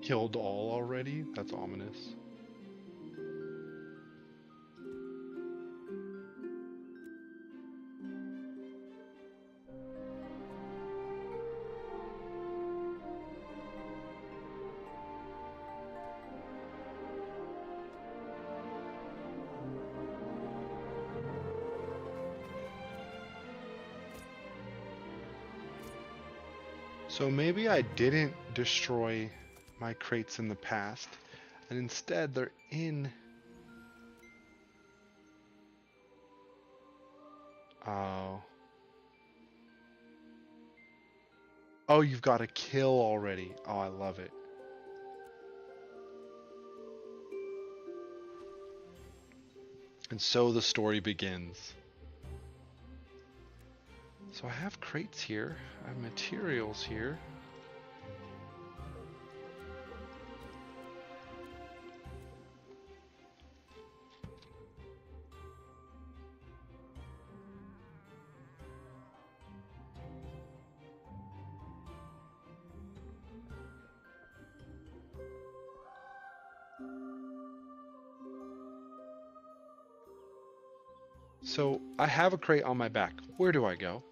Killed all already? That's ominous. So maybe I didn't destroy my crates in the past, and instead they're in... Oh. Oh, you've got a kill already. Oh, I love it. And so the story begins. So I have crates here. I have materials here. So I have a crate on my back. Where do I go?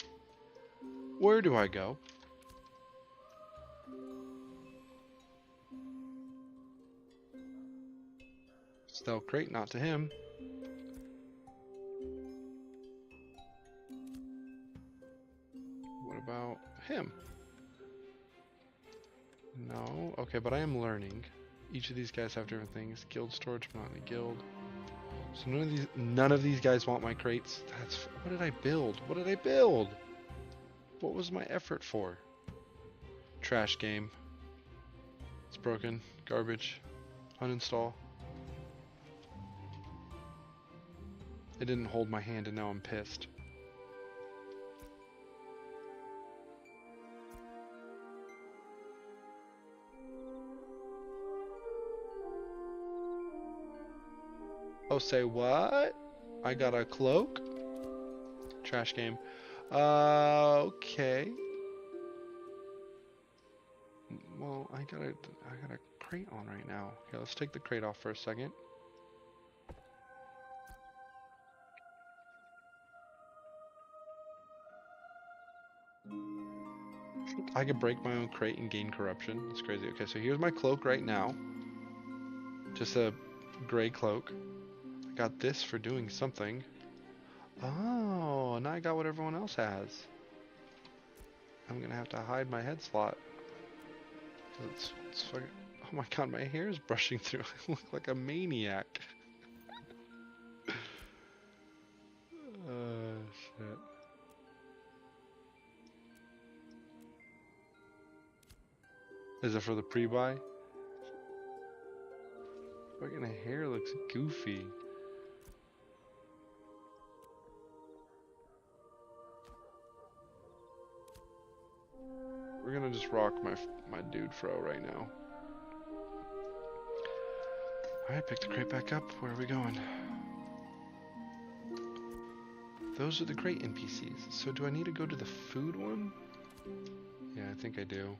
Where do I go? Still crate, not to him. What about him? No. Okay, but I am learning. Each of these guys have different things. Guild storage, but not in a guild. So none of these guys want my crates. What did I build? What did I build? What was my effort for? Trash game. It's broken. Garbage. Uninstall. It didn't hold my hand and now I'm pissed. Oh, say what? I got a cloak? Trash game. Okay. Well, I got a crate on right now. Okay, let's take the crate off for a second. I could break my own crate and gain corruption. It's crazy. Okay, so here's my cloak right now. Just a gray cloak. I got this for doing something. Oh, now I got what everyone else has. I'm gonna have to hide my head slot. It's fucking... Oh my god, my hair is brushing through. I look like a maniac. Shit. Is it for the pre-buy? Fucking hair looks goofy. We're gonna just rock my dude fro right now. Alright, pick the crate back up. Where are we going? Those are the crate NPCs. So do I need to go to the food one? Yeah, I think I do.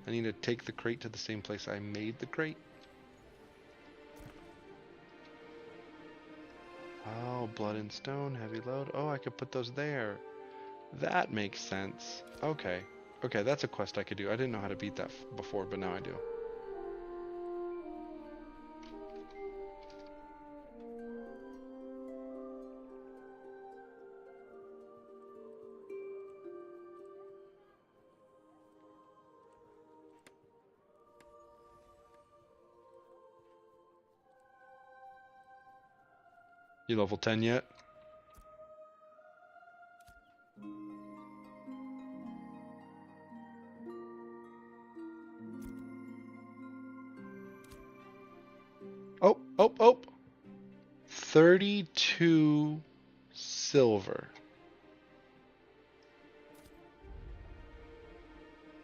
I need to take the crate to the same place I made the crate. Oh, blood and stone, heavy load. Oh, I could put those there. That makes sense. Okay. Okay, that's a quest I could do. I didn't know how to beat that before, but now I do. You level 10 yet? Oh, oh, oh! 32 silver.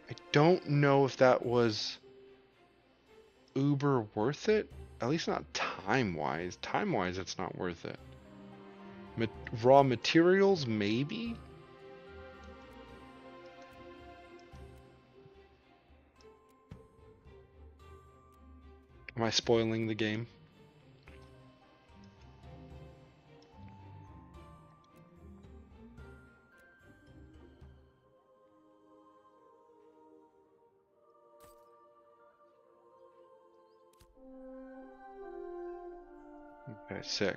I don't know if that was uber worth it. At least not time-wise. Time-wise, it's not worth it. Raw materials, maybe? Am I spoiling the game? Okay, sick.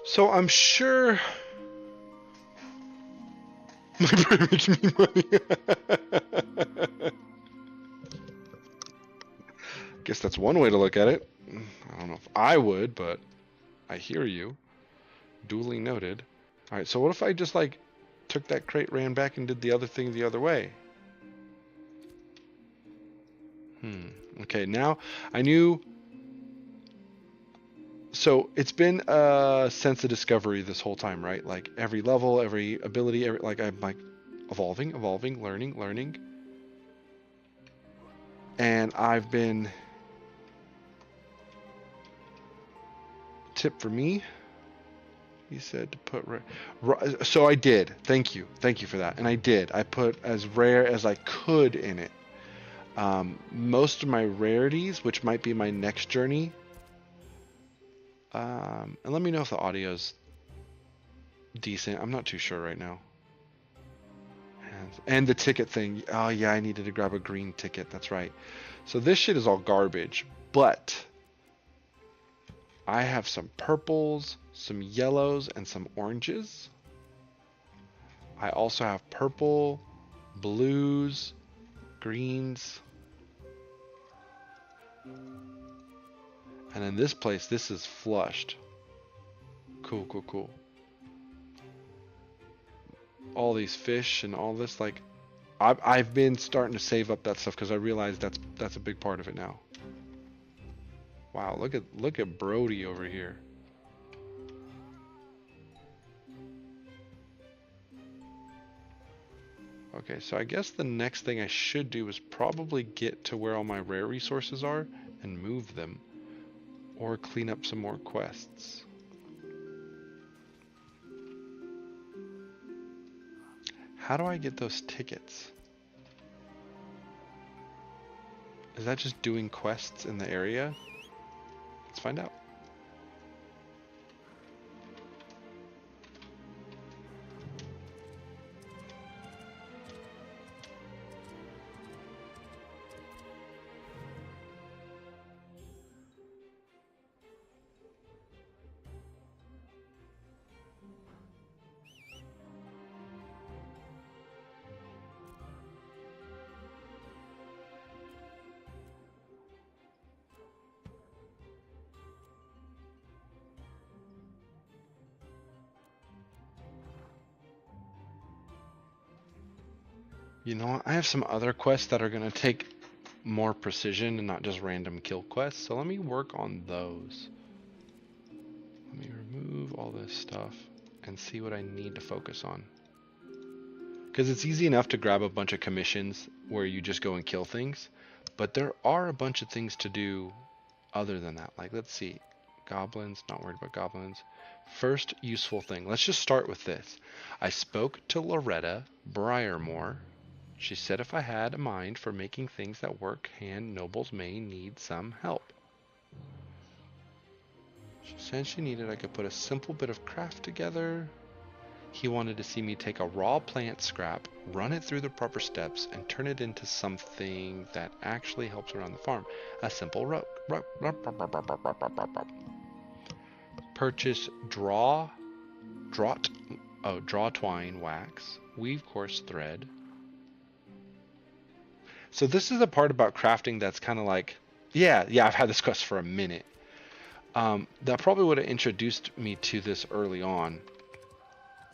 So I'm sure my brain makes me money. Guess that's one way to look at it. I don't know if I would, but I hear you. Duly noted. All right, so what if I just like took that crate, ran back, and did the other thing the other way? Okay, now I knew. So it's been a sense of discovery this whole time, right? Like every level, every ability, like I'm like evolving, learning. And I've been, tip for me, he said to put so I did. Thank you for that. And I did. I put as rare as I could in it. Most of my rarities, which might be my next journey. And let me know if the audio's decent. I'm not too sure right now. And the ticket thing. Oh yeah, I needed to grab a green ticket. That's right. So this shit is all garbage. But I have some purples, some yellows, and some oranges. I also have purple, blues, greens. And in this place, this is flushed. Cool. All these fish and all this, like, I've been starting to save up that stuff because I realize that's a big part of it now. Wow, look at Brody over here. Okay, so I guess the next thing I should do is probably get to where all my rare resources are and move them. Or clean up some more quests. How do I get those tickets? Is that just doing quests in the area? Let's find out. You know what? I have some other quests that are going to take more precision and not just random kill quests. So let me work on those. Let me remove all this stuff and see what I need to focus on. Because it's easy enough to grab a bunch of commissions where you just go and kill things. But there are a bunch of things to do other than that. Like, let's see. Goblins, not worried about goblins. First useful thing. Let's just start with this. I spoke to Loretta Briarmore. She said if I had a mind for making things that work, hand nobles may need some help. She said she needed I could put a simple bit of craft together. He wanted to see me take a raw plant scrap, run it through the proper steps, and turn it into something that actually helps around the farm. A simple purchase draw twine wax, weave coarse thread. So this is the part about crafting that's kind of like, yeah, I've had this quest for a minute. That probably would have introduced me to this early on.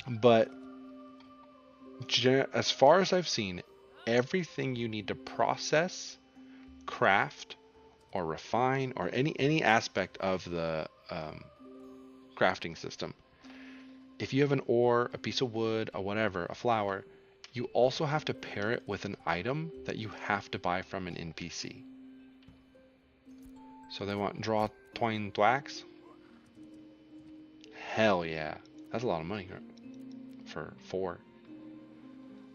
But as far as I've seen, everything you need to process, craft, or refine, or any aspect of the crafting system, if you have an ore, a piece of wood, or whatever, a flower, you also have to pair it with an item that you have to buy from an NPC. So they want draw twine wax. Hell yeah. That's a lot of money for 4.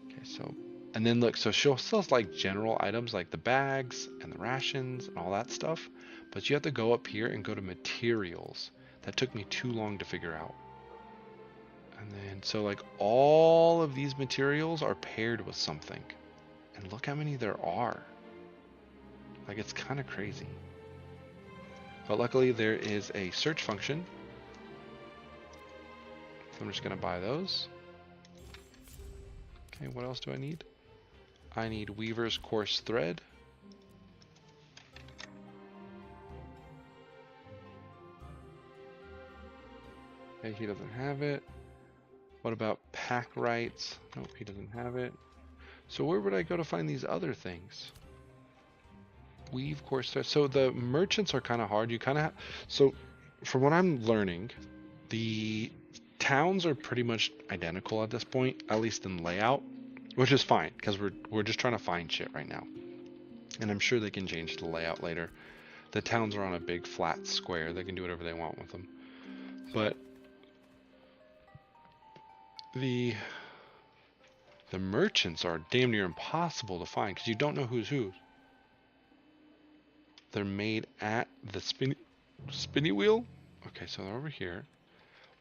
Okay, so And then look, so she'll sell like general items like the bags and the rations and all that stuff. But you have to go up here and go to materials. That took me too long to figure out. And then, so like all of these materials are paired with something. And look how many there are. Like, it's kind of crazy. But luckily there is a search function. So I'm just going to buy those. Okay, what else do I need? I need Weaver's Coarse Thread. Okay, he doesn't have it. What about Pack Rights? Nope, he doesn't have it. So where would I go to find these other things? Weave Coarse Thread. So the merchants are kind of hard. You kind of have... So from what I'm learning, the towns are pretty much identical at this point, at least in layout, which is fine because we're just trying to find shit right now. And I'm sure they can change the layout later. The towns are on a big flat square. They can do whatever they want with them. But the merchants are damn near impossible to find because you don't know who's who. They're made at the spinny wheel. Okay, so they're over here.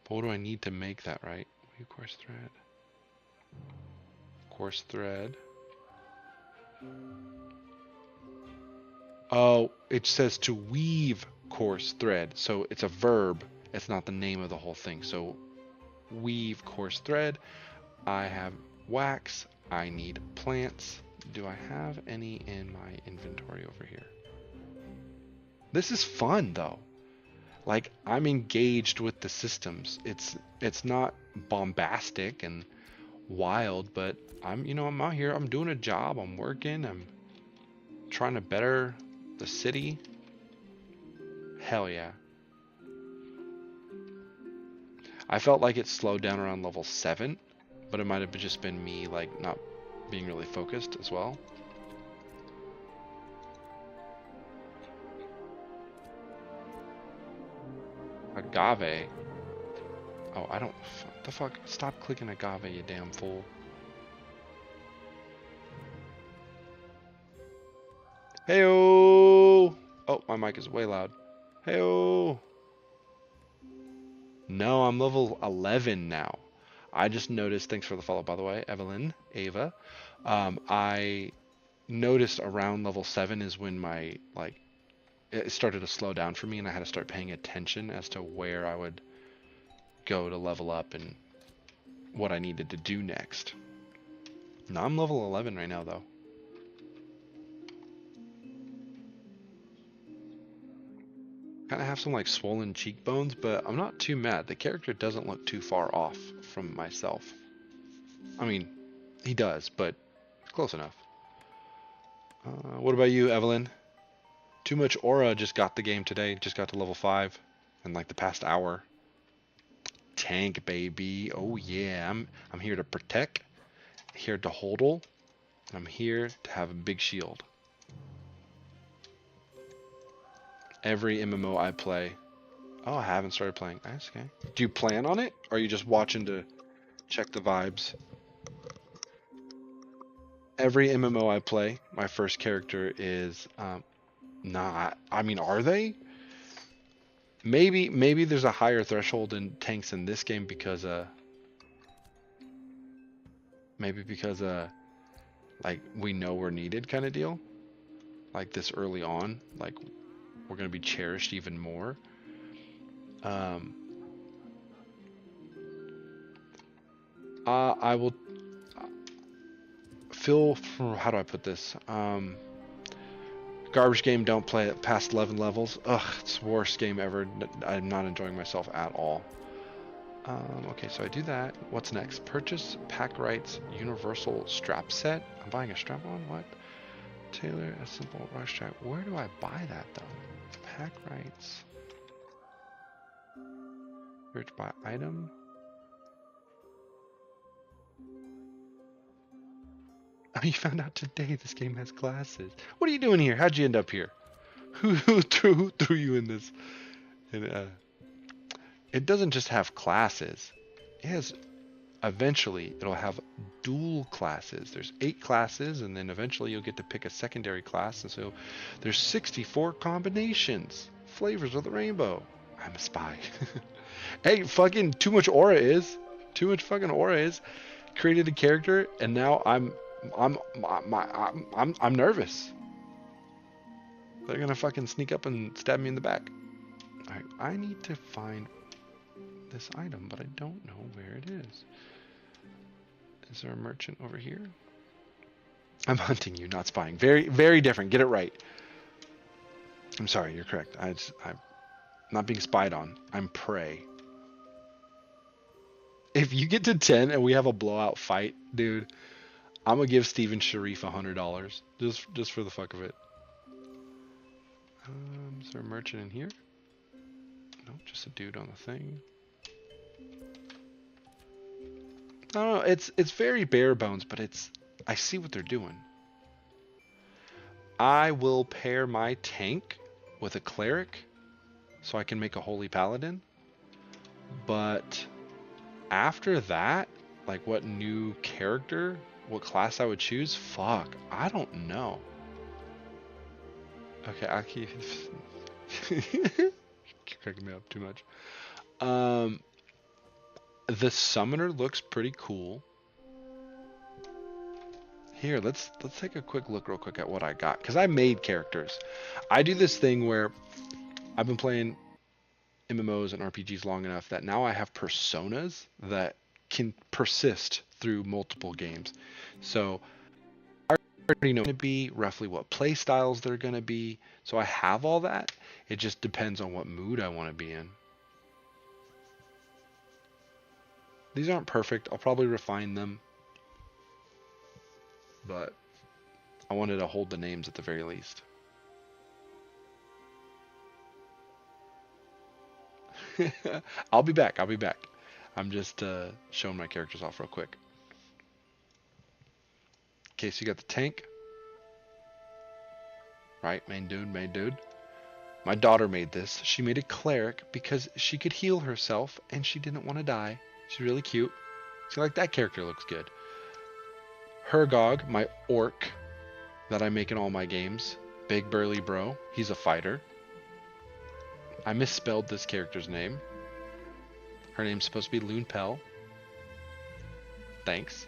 But what do I need to make that, right? Weave coarse thread. Coarse thread. Oh, it says to weave coarse thread. So it's a verb. It's not the name of the whole thing. So weave coarse thread. I have wax. I need plants. Do I have any in my inventory over here? This is fun though. Like, I'm engaged with the systems. It's not bombastic and wild, but I'm out here. I'm doing a job. I'm working. I'm trying to better the city. Hell yeah. I felt like it slowed down around level 7, but it might have just been me like not being really focused as well. Agave. Oh, I don't... What the fuck? Stop clicking agave, you damn fool. Heyo! Oh, my mic is way loud. Heyo! No, I'm level 11 now. I just noticed... Thanks for the follow, by the way, Evelyn, Ava. I noticed around level 7 is when my, like... It started to slow down for me, and I had to start paying attention as to where I would go to level up and what I needed to do next. No, I'm level 11 right now, though. Kind of have some like swollen cheekbones, but I'm not too mad. The character doesn't look too far off from myself. I mean, he does, but close enough. What about you, Evelyn? Too Much Aura just got the game today. Just got to level 5 in like the past hour. Tank, baby. Oh yeah, I'm here to protect, here to hodl. I'm here to have a big shield. Every MMO I play. Oh, I haven't started playing. That's okay. Do you plan on it? Or are you just watching to check the vibes? Every MMO I play, my first character is nah. I mean, are they? Maybe there's a higher threshold in tanks in this game because maybe because like we know we're needed kind of deal. Like this early on, like we're gonna be cherished even more. I will feel, how do I put this? Garbage game, don't play it past 11 levels. Ugh, it's the worst game ever. I'm not enjoying myself at all. Okay, so I do that. What's next? Purchase Pack Rights Universal Strap Set. I'm buying a strap on? What? Tailor a simple rush strap. Where do I buy that though? Pack Rights. Search by item. Oh, you found out today this game has classes. What are you doing here? How'd you end up here? Who threw you in this? And, it doesn't just have classes. It has eventually it'll have dual classes. There's 8 classes, and then eventually you'll get to pick a secondary class, and so there's 64 combinations, flavors of the rainbow. I'm a spy. Hey, fucking too much aura is. Too much fucking aura is. Created a character, and now I'm nervous. They're gonna fucking sneak up and stab me in the back. Alright, I need to find this item, but I don't know where it is. Is there a merchant over here? I'm hunting you, not spying. Very, very different. Get it right. I'm sorry, you're correct. I'm not being spied on. I'm prey. If you get to 10 and we have a blowout fight, dude, I'm gonna give Steven Sharif $100 just for the fuck of it. Is there a merchant in here? No, just a dude on the thing. I don't know. It's very bare bones, but I see what they're doing. I will pair my tank with a cleric so I can make a holy paladin. But after that, like what new character, what class I would choose, fuck, I don't know. Okay, I keep cracking me up too much. The summoner looks pretty cool. Here, let's take a quick look real quick at what I got, because I made characters. I do this thing where I've been playing MMOs and RPGs long enough that now I have personas that can persist through multiple games. So I already know going to be roughly what play styles they're going to be. So I have all that. It just depends on what mood I want to be in. These aren't perfect. I'll probably refine them. But I wanted to hold the names at the very least. I'll be back. I'm just showing my characters off real quick. Okay, so you got the tank. Right, main dude. My daughter made this. She made a cleric because she could heal herself and she didn't want to die. She's really cute. See, like that character looks good. Hergog, my orc that I make in all my games. Big burly bro. He's a fighter. I misspelled this character's name. Her name's supposed to be Loon Pell. Thanks.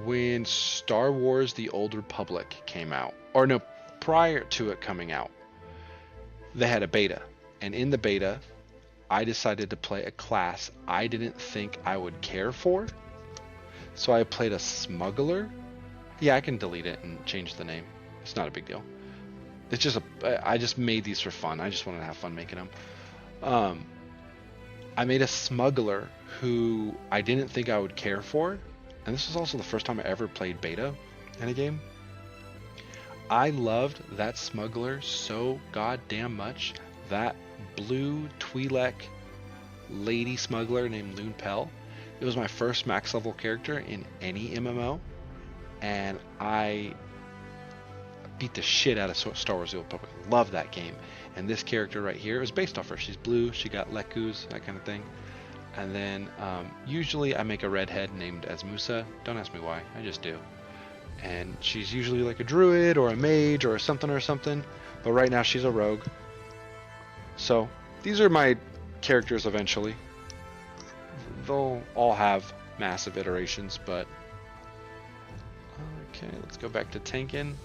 When Star Wars The Old Republic came out, or no, prior to it coming out, they had a beta. And in the beta, I decided to play a class I didn't think I would care for. So I played a smuggler. Yeah, I can delete it and change the name. It's not a big deal. It's just I just made these for fun. I just wanted to have fun making them. I made a smuggler who I didn't think I would care for. And this was also the first time I ever played beta in a game. I loved that smuggler so goddamn much. That blue Twi'lek lady smuggler named Loon Pell. It was my first max level character in any MMO. And I beat the shit out of Star Wars The Old Republic. Love that game. And this character right here is based off her. She's blue, she got Lekus, that kind of thing. And then usually I make a redhead named as Musa. Don't ask me why, I just do. And she's usually like a druid or a mage or something. But right now she's a rogue. So these are my characters eventually. They'll all have massive iterations, but okay, let's go back to tanking.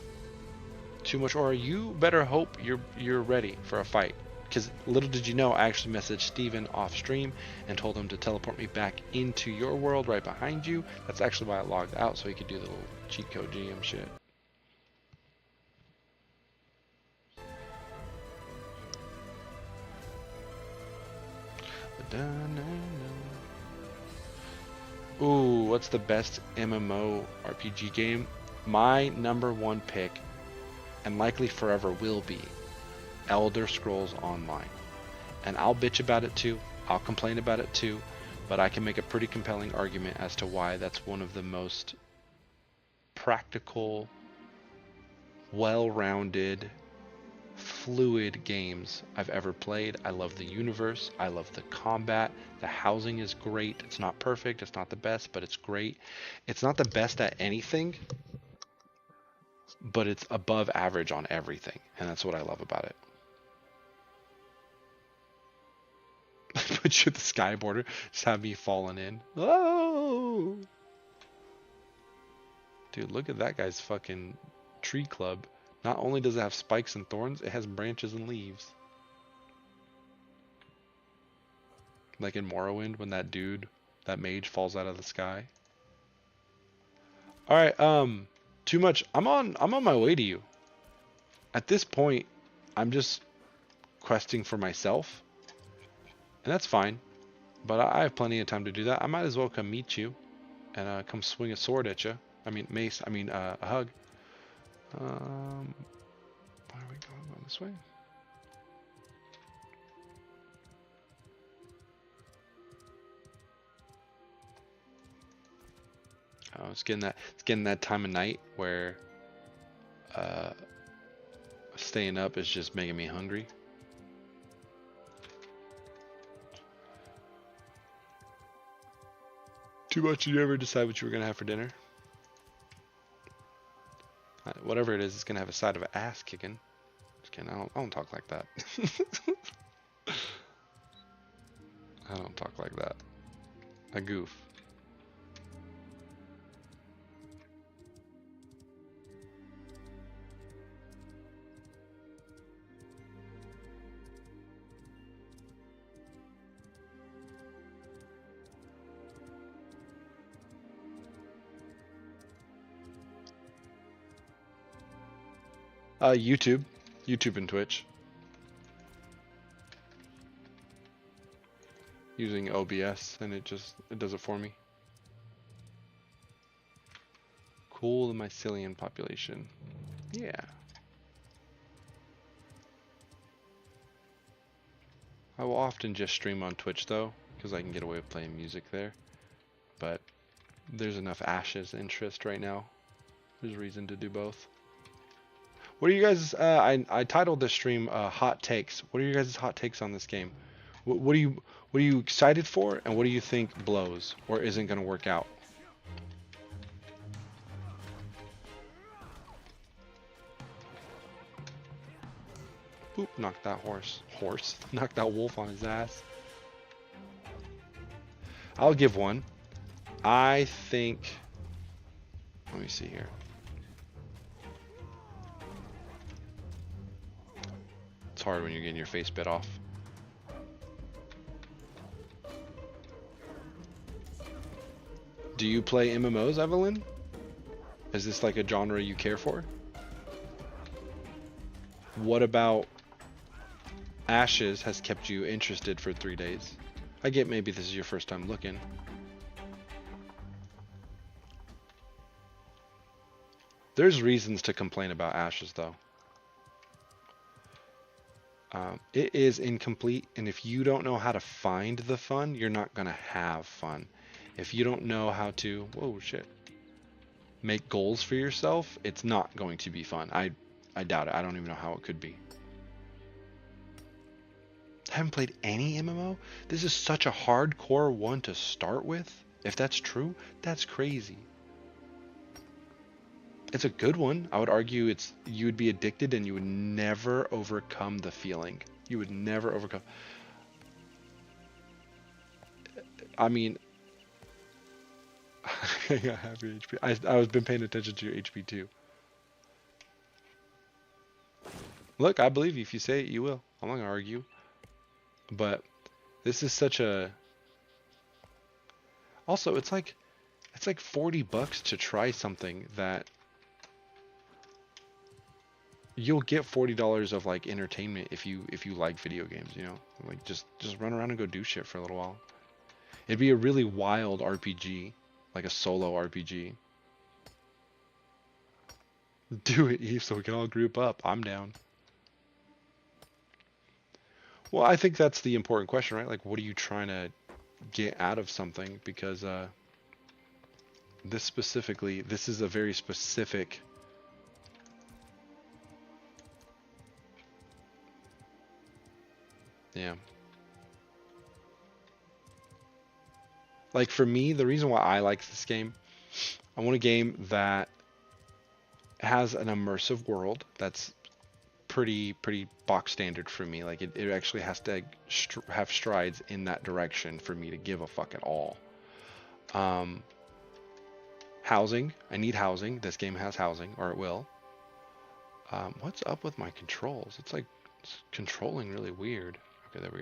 Too much aura. You better hope you're ready for a fight, because little did you know, I actually messaged Steven off stream and told him to teleport me back into your world right behind you. That's actually why I logged out, so he could do the little cheat code GM shit. Ooh, what's the best MMO RPG game? My number one pick, and likely forever will be, Elder Scrolls Online. And I'll bitch about it too, I'll complain about it too, but I can make a pretty compelling argument as to why that's one of the most practical, well-rounded fluid games I've ever played. I love the universe. I love the combat. The housing is great. It's not perfect. It's not the best, but it's great. It's not the best at anything, but it's above average on everything. And that's what I love about it. Put you at the sky border. Just have me falling in. Oh! Dude, look at that guy's fucking tree club. Not only does it have spikes and thorns, it has branches and leaves. Like in Morrowind when that dude, that mage falls out of the sky. Alright, too much. I'm on my way to you. At this point, I'm just questing for myself. And that's fine. But I have plenty of time to do that. I might as well come meet you and come swing a sword at you. I mean mace, a hug. Why are we going this way? Oh, it's getting that time of night where staying up is just making me hungry. Too much. Did you ever decide what you were gonna have for dinner? Whatever it is, it's gonna have a side of ass kicking. Just kidding. I don't talk like that. I don't talk like that. I goof. YouTube and Twitch. Using OBS, and it does it for me. Cool, the mycelium population. Yeah. I will often just stream on Twitch though, because I can get away with playing music there. But there's enough Ashes interest right now. There's reason to do both. What are you guys? I titled this stream "Hot Takes." What are you guys' hot takes on this game? What are you excited for, and what do you think blows or isn't going to work out? Boop! Knocked that horse. Knocked that wolf on his ass. I'll give one. I think. Let me see here. It's hard when you're getting your face bit off. Do you play MMOs, Evelyn? Is this like a genre you care for? What about Ashes has kept you interested for 3 days? I get maybe this is your first time looking. There's reasons to complain about Ashes though. It is incomplete, and if you don't know how to find the fun, you're not gonna have fun. If you don't know how to, whoa shit, make goals for yourself, it's not going to be fun. I doubt it. I don't even know how it could be. I haven't played any MMO? This is such a hardcore one to start with. If that's true, that's crazy. It's a good one. I would argue you would be addicted and you would never overcome the feeling. You would never overcome. I mean, I got happy HP. I was been paying attention to your HP too. Look, I believe you. If you say it, you will. I'm not gonna argue. But this is such a. Also, it's like $40 to try something that. You'll get $40 of like entertainment if you like video games, you know, like just run around and go do shit for a little while. It'd be a really wild RPG, like a solo RPG. Do it, Eve, so we can all group up. I'm down. Well, I think that's the important question, right? Like, what are you trying to get out of something? Because this is a very specific Yeah. Like for me, the reason why I like this game, I want a game that has an immersive world that's pretty box standard for me. Like it actually has to have strides in that direction for me to give a fuck at all. Um, Housing. I need housing. This game has housing, or it will. What's up with my controls? It's controlling really weird. Okay, there we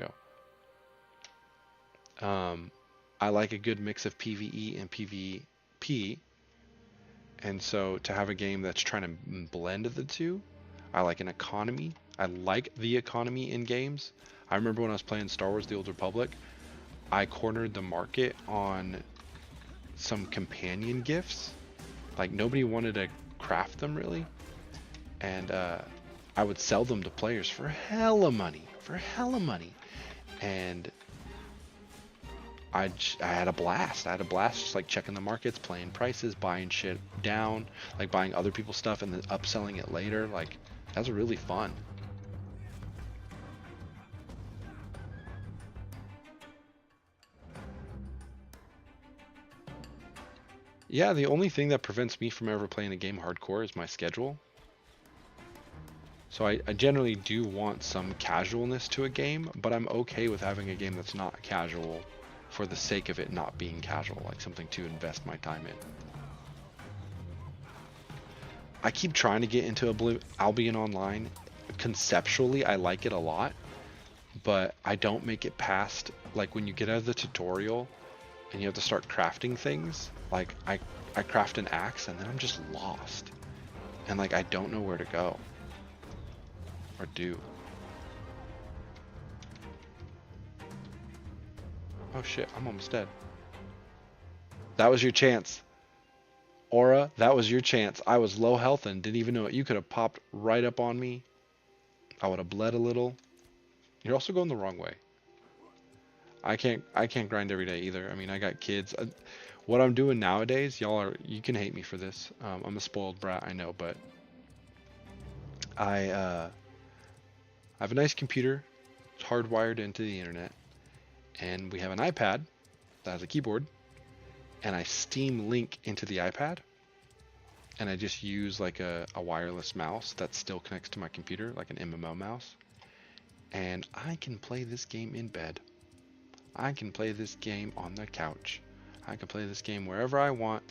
go. I like a good mix of PvE and PvP, and so to have a game that's trying to blend the two, I like an economy. I like the economy in games. I remember when I was playing Star Wars: The Old Republic, I cornered the market on some companion gifts. Like nobody wanted to craft them really, and I would sell them to players for hella money, and I had a blast. I had a blast just like checking the markets, playing prices, buying shit down, like buying other people's stuff and then upselling it later. Like that was really fun. Yeah, the only thing that prevents me from ever playing a game hardcore is my schedule. So I generally do want some casualness to a game, but I'm okay with having a game that's not casual for the sake of it not being casual, like something to invest my time in. I keep trying to get into Albion Online. Conceptually, I like it a lot, but I don't make it past, like when you get out of the tutorial and you have to start crafting things, like I craft an axe and then I'm just lost. And like I don't know where to go. Or do. Oh shit, I'm almost dead. That was your chance. Aura, that was your chance. I was low health and didn't even know it. You could have popped right up on me. I would have bled a little. You're also going the wrong way. I can't grind every day either. I mean, I got kids. What I'm doing nowadays, you can hate me for this. I'm a spoiled brat, I know, but I have a nice computer. It's hardwired into the internet, and we have an iPad that has a keyboard, and I Steam Link into the iPad, and I just use like a wireless mouse that still connects to my computer, like an MMO mouse, and I can play this game in bed. I can play this game on the couch. I can play this game wherever I want,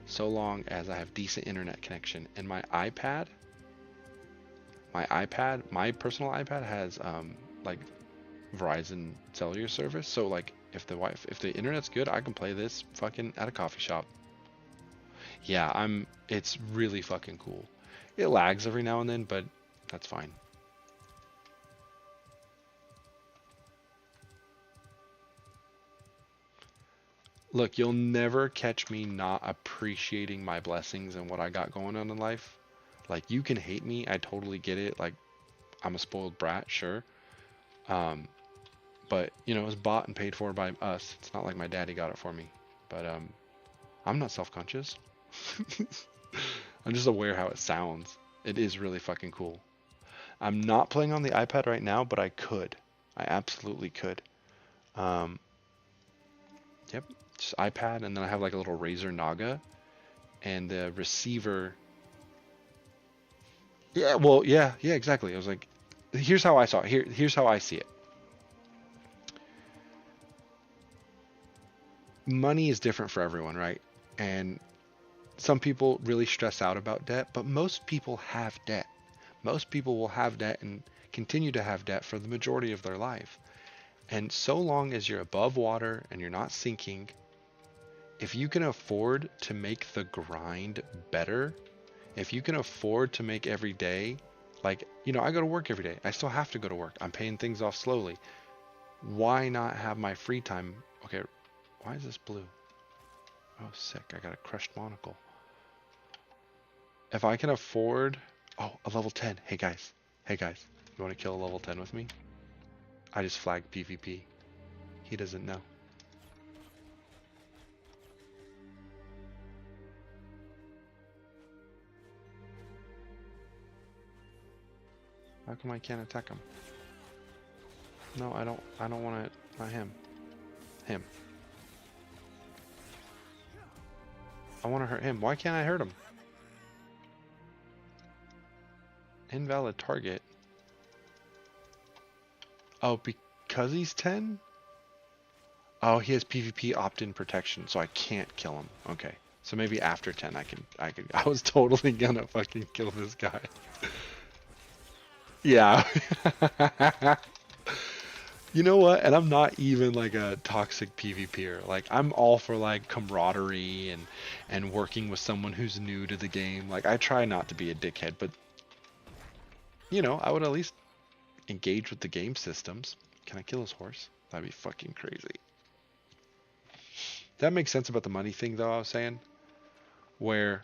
so long as I have decent internet connection. And my personal iPad has like Verizon cellular service, so like if the internet's good, I can play this fucking at a coffee shop. Yeah, it's really fucking cool. It lags every now and then, but that's fine. Look, you'll never catch me not appreciating my blessings and what I got going on in life. Like, you can hate me, I totally get it. Like, I'm a spoiled brat, sure. Um, but, you know, it was bought and paid for by us. It's not like my daddy got it for me. But, I'm not self-conscious. I'm just aware how it sounds. It is really fucking cool. I'm not playing on the iPad right now, but I could. I absolutely could. Um, yep, just iPad, and then I have like a little Razer Naga, and the receiver. Yeah, well, yeah, exactly. I was like, here's how I saw it. Here's how I see it. Money is different for everyone, right? And some people really stress out about debt, but most people have debt. Most people will have debt and continue to have debt for the majority of their life. And so long as you're above water and you're not sinking, if you can afford to make the grind better, if you can afford to make every day, like, you know, I go to work every day. I still have to go to work. I'm paying things off slowly. Why not have my free time? Okay, why is this blue? Oh, sick. I got a crushed monocle. If I can afford... Oh, a level 10. Hey, guys. Hey, guys. You want to kill a level 10 with me? I just flagged PvP. He doesn't know. How come I can't attack him? No, I don't want it. Not him. Him. I want to hurt him. Why can't I hurt him? Invalid target. Oh, because he's 10? Oh, he has PvP opt-in protection, so I can't kill him. Okay. So maybe after 10 I was totally gonna fucking kill this guy. Yeah. You know what? And I'm not even like a toxic PvPer. Like I'm all for like camaraderie and working with someone who's new to the game. Like I try not to be a dickhead, but you know, I would at least engage with the game systems. Can I kill his horse? That'd be fucking crazy. That makes sense about the money thing though, I was saying. Where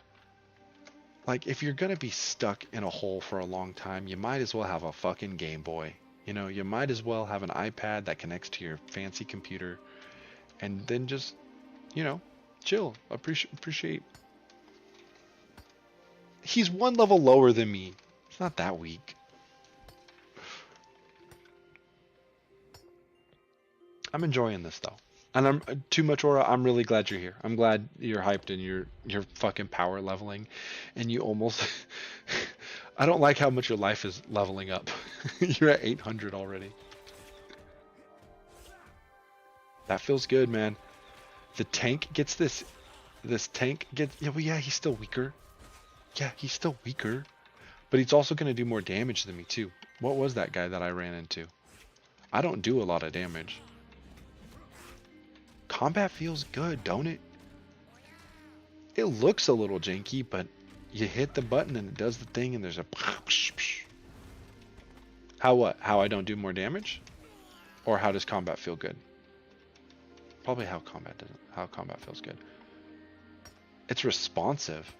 like if you're gonna be stuck in a hole for a long time, you might as well have a fucking Game Boy. You know, you might as well have an iPad that connects to your fancy computer and then just, you know, chill, appreciate. He's one level lower than me. It's not that weak. I'm enjoying this though. And I'm too much aura. I'm really glad you're here. I'm glad you're hyped and you're fucking power leveling and you almost I don't like how much your life is leveling up. You're at 800 already. That feels good, man. The tank gets this tank gets yeah, well, yeah, he's still weaker. Yeah, he's still weaker. But he's also going to do more damage than me too. What was that guy that I ran into? I don't do a lot of damage. Combat feels good, don't it? It looks a little janky, but you hit the button and it does the thing and there's a how what? How I don't do more damage? Or how does combat feel good? Probably how combat feels good. It's responsive.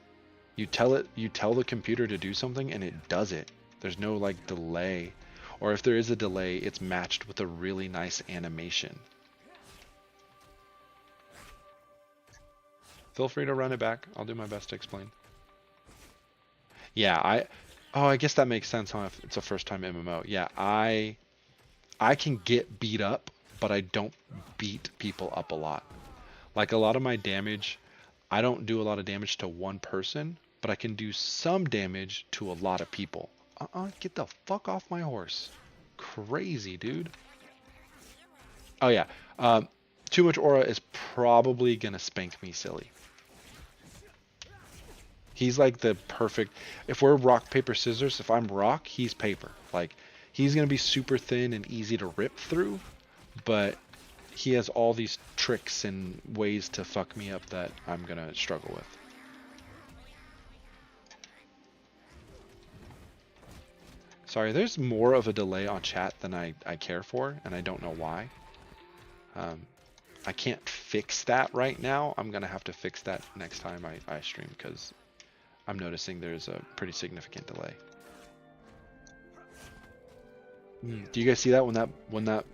You tell the computer to do something and it does it. There's no like delay. Or if there is a delay, it's matched with a really nice animation. Feel free to run it back. I'll do my best to explain. Yeah, I guess that makes sense, huh? If it's a first time MMO. Yeah, I can get beat up, but I don't beat people up a lot. Like a lot of my damage, I don't do a lot of damage to one person, but I can do some damage to a lot of people. Get the fuck off my horse. Crazy, dude. Oh yeah. Too much aura is probably gonna spank me silly. He's like the perfect, if we're rock, paper, scissors, if I'm rock, he's paper. Like he's gonna be super thin and easy to rip through, but he has all these tricks and ways to fuck me up that I'm gonna struggle with. Sorry, there's more of a delay on chat than I care for, and I don't know why. I can't fix that right now. I'm gonna have to fix that next time I stream because I'm noticing there's a pretty significant delay. Do you guys see that when that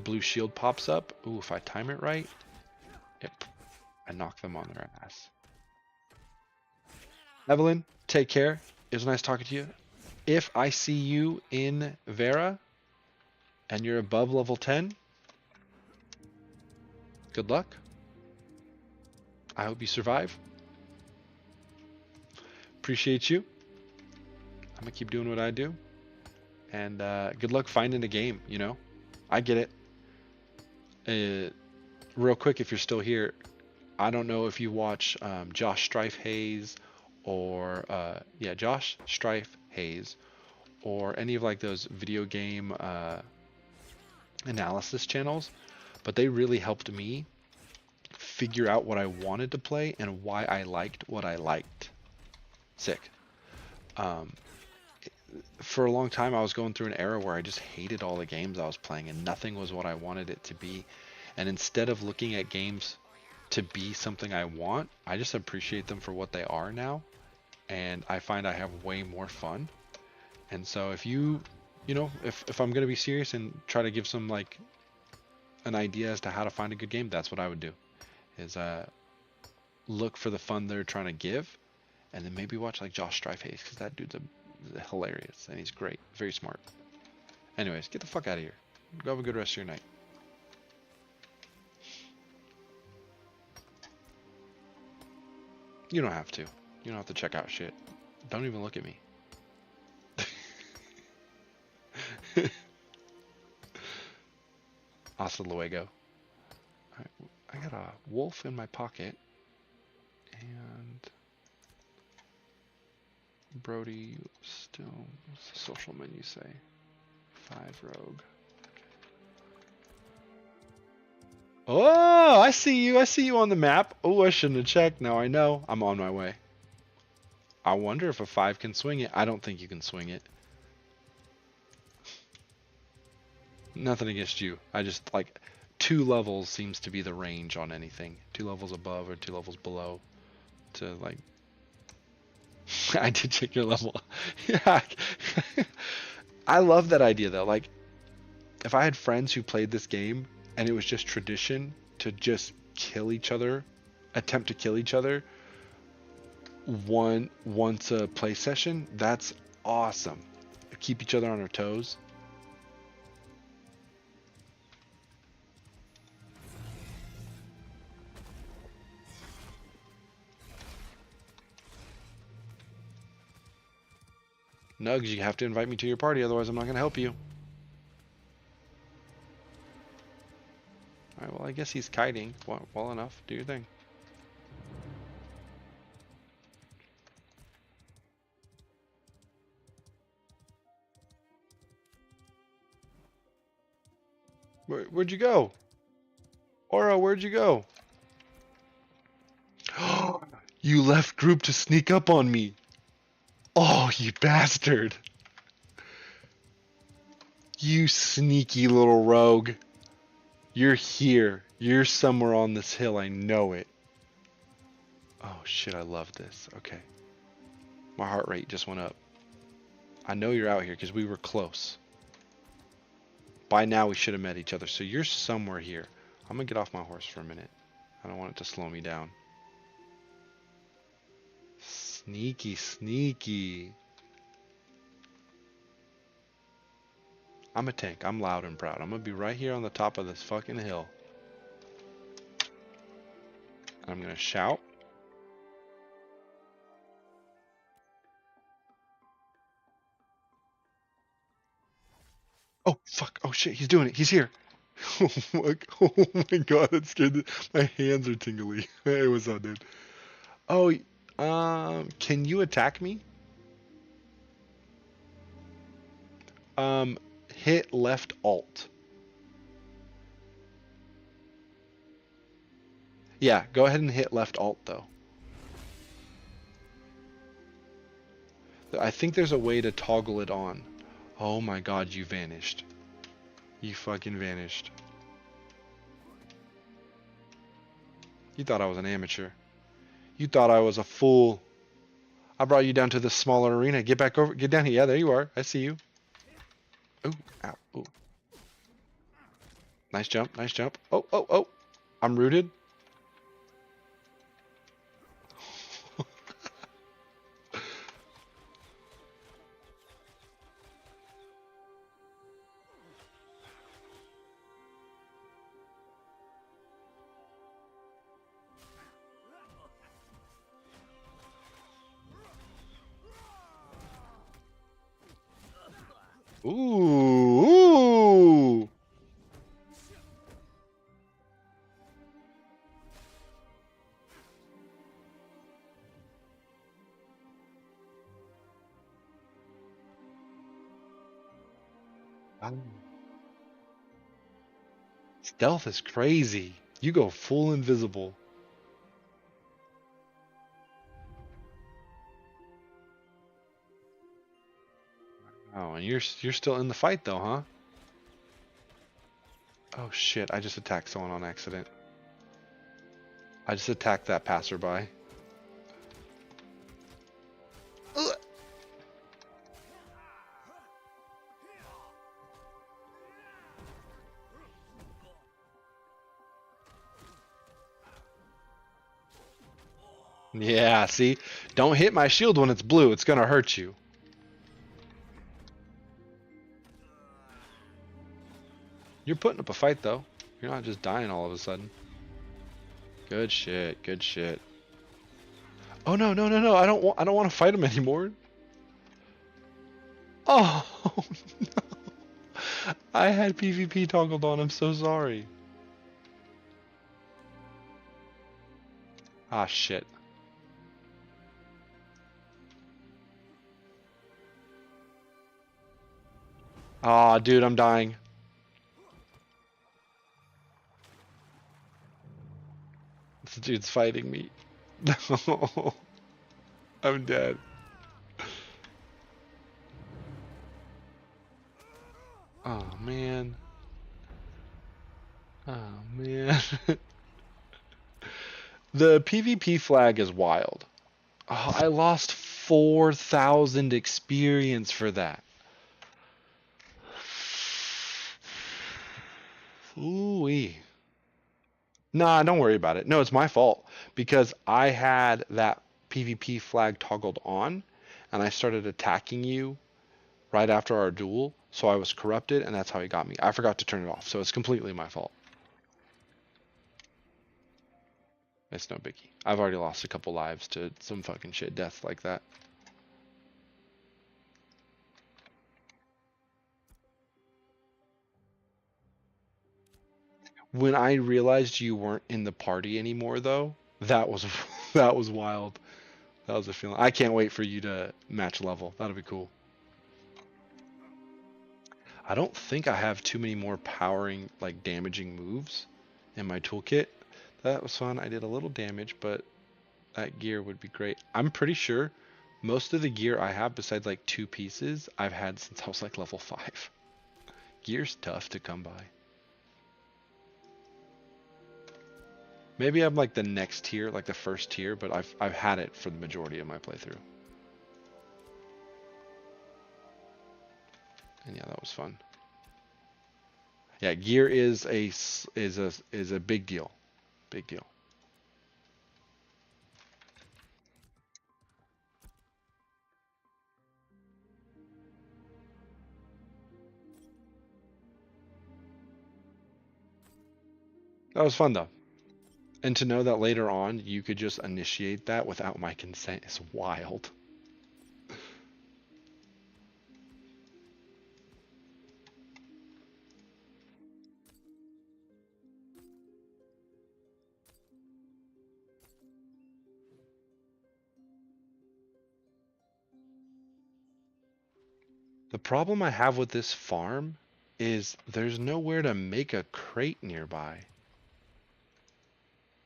blue shield pops up? Ooh, if I time it right, I knock them on their ass. Evelyn, take care. It was nice talking to you. If I see you in Vera and you're above level 10, good luck. I hope you survive. Appreciate you. I'm gonna keep doing what I do. And good luck finding a game, you know? I get it. Real quick, if you're still here, I don't know if you watch Josh Strife Hayes or Josh Strife Hayes or any of like those video game analysis channels, but they really helped me figure out what I wanted to play and why I liked what I liked. Sick. For a long time I was going through an era where I just hated all the games I was playing and nothing was what I wanted it to be. And instead of looking at games to be something I want, I just appreciate them for what they are now. And I find I have way more fun. And so if you know, if I'm going to be serious and try to give some like an idea as to how to find a good game, that's what I would do. Is look for the fun they're trying to give and then maybe watch like Josh Strife Hayes because that dude's hilarious and he's great, very smart. Anyways, get the fuck out of here. Go have a good rest of your night. You don't have to. You don't have to check out shit. Don't even look at me. Hasta luego. Alright, I got a wolf in my pocket. And Brody still, what's the social menu say? 5 rogue. Oh, I see you. I see you on the map. Oh, I shouldn't have checked. Now I know. I'm on my way. I wonder if a 5 can swing it. I don't think you can swing it. Nothing against you. I just like 2 levels seems to be the range on anything. 2 levels above or 2 levels below to like. I did check your level. Yeah. I love that idea though. Like if I had friends who played this game and it was just tradition to just kill each other, attempt to kill each other once a play session, that's awesome. Keep each other on our toes. Nugs, you have to invite me to your party, otherwise I'm not going to help you. Alright, well I guess he's kiting well enough. Do your thing. Where'd you go? Oro, where'd you go? You left group to sneak up on me. Oh, you bastard. You sneaky little rogue. You're here. You're somewhere on this hill. I know it. Oh, shit. I love this. Okay. My heart rate just went up. I know you're out here because we were close. By now, we should have met each other. So you're somewhere here. I'm going to get off my horse for a minute. I don't want it to slow me down. Sneaky, sneaky. I'm a tank. I'm loud and proud. I'm going to be right here on the top of this fucking hill. I'm going to shout. Oh, fuck. Oh, shit. He's doing it. He's here. Oh my god. That scared me. My hands are tingly. Hey, what's up, dude? Oh, can you attack me? Hit left alt. Yeah, go ahead and hit left alt though. I think there's a way to toggle it on. Oh my god, you vanished. You fucking vanished. You thought I was an amateur. You thought I was a fool. I brought you down to this smaller arena. Get back over. Get down here. Yeah, there you are. I see you. Ooh, ow, ooh. Nice jump, nice jump. Oh, oh, oh. I'm rooted. Ooh, ooh. Stealth is crazy. You go full invisible. Oh, and you're still in the fight though, huh? Oh shit, I just attacked someone on accident. I just attacked that passerby. Ugh. Yeah, see? Don't hit my shield when it's blue. It's gonna hurt you. You're putting up a fight though. You're not just dying all of a sudden. Good shit. Good shit. Oh no, no, no, no. I don't want to fight him anymore. Oh no. I had PvP toggled on. I'm so sorry. Ah shit. Ah, dude, I'm dying. This dude's fighting me. No. I'm dead. Oh man. Oh man. The PvP flag is wild. Oh, I lost 4,000 experience for that. Ooh-wee. Nah, don't worry about it. No, it's my fault because I had that PvP flag toggled on and I started attacking you right after our duel, so I was corrupted and that's how he got me. I forgot to turn it off, so it's completely my fault. It's no biggie. I've already lost a couple lives to some fucking shit deaths like that. When I realized you weren't in the party anymore though, that was that was wild. That was a feeling. I can't wait for you to match level. That'll be cool. I don't think I have too many more powering, like damaging moves in my toolkit. That was fun. I did a little damage, but that gear would be great. I'm pretty sure most of the gear I have, besides like 2 pieces, I've had since I was like level 5. Gear's tough to come by. Maybe I'm like the next tier, like the first tier, but I've had it for the majority of my playthrough. And yeah, that was fun. Yeah, gear is a big deal. Big deal. That was fun though. And to know that later on you could just initiate that without my consent is wild. The problem I have with this farm is there's nowhere to make a crate nearby.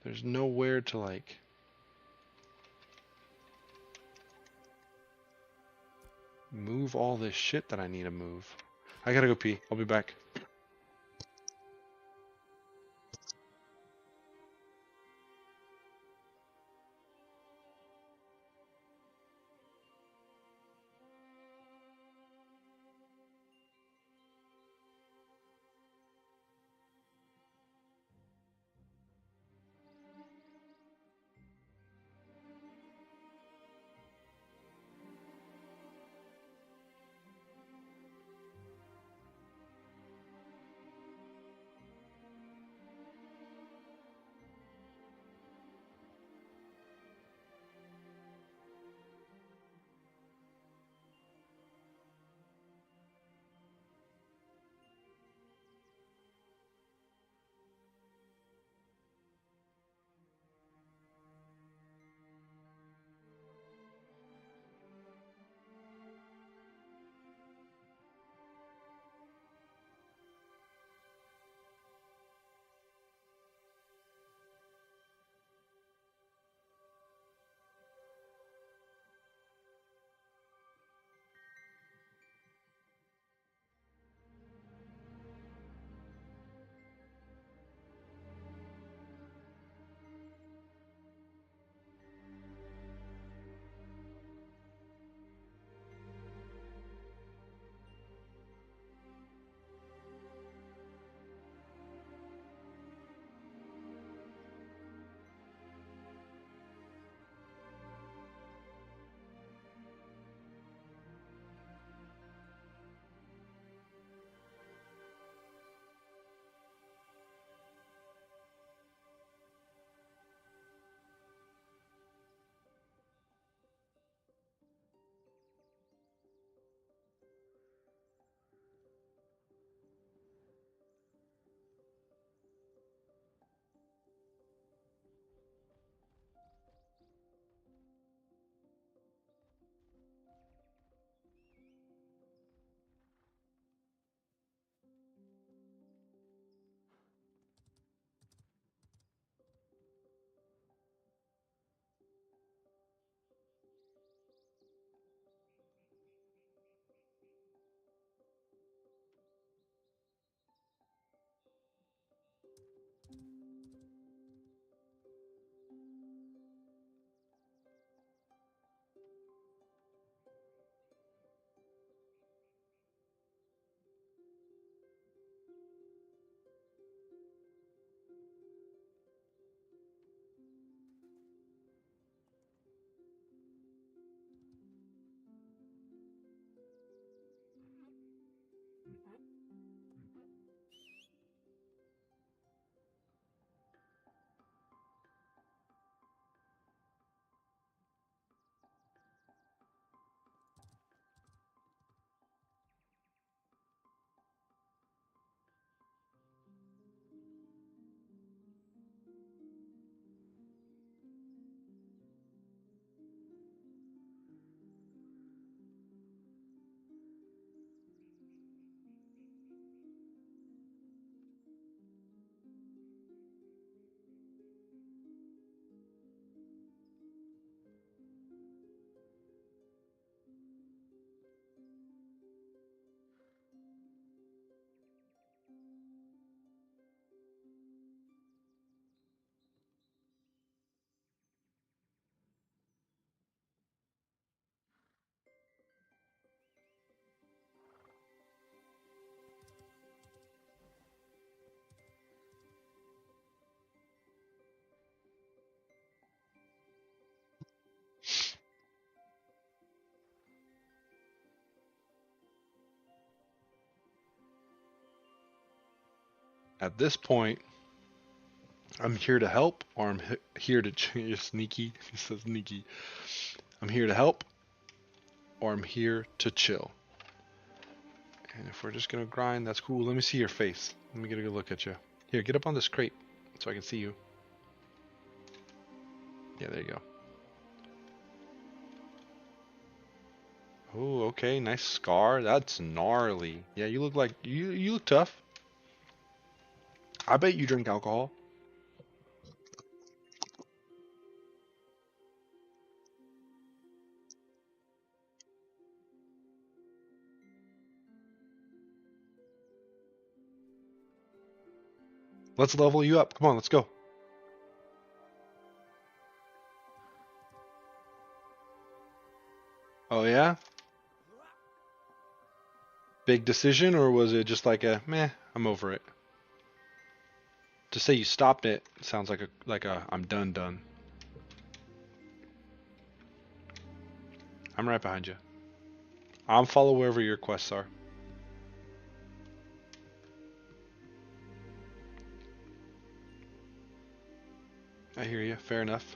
There's nowhere to like move all this shit that I need to move. I gotta go pee. I'll be back. At this point, I'm here to help, or I'm here to you're sneaky. He says sneaky. I'm here to help, or I'm here to chill. And if we're just gonna grind, that's cool. Let me see your face. Let me get a good look at you. Here, get up on this crate so I can see you. Yeah, there you go. Oh, okay, nice scar. That's gnarly. Yeah, you look like you look tough. I bet you drink alcohol. Let's level you up. Come on, let's go. Oh yeah? Big decision, or was it just like a meh, I'm over it? To say you stopped it sounds like a I'm done. I'm right behind you. I'll follow wherever your quests are. I hear you. Fair enough.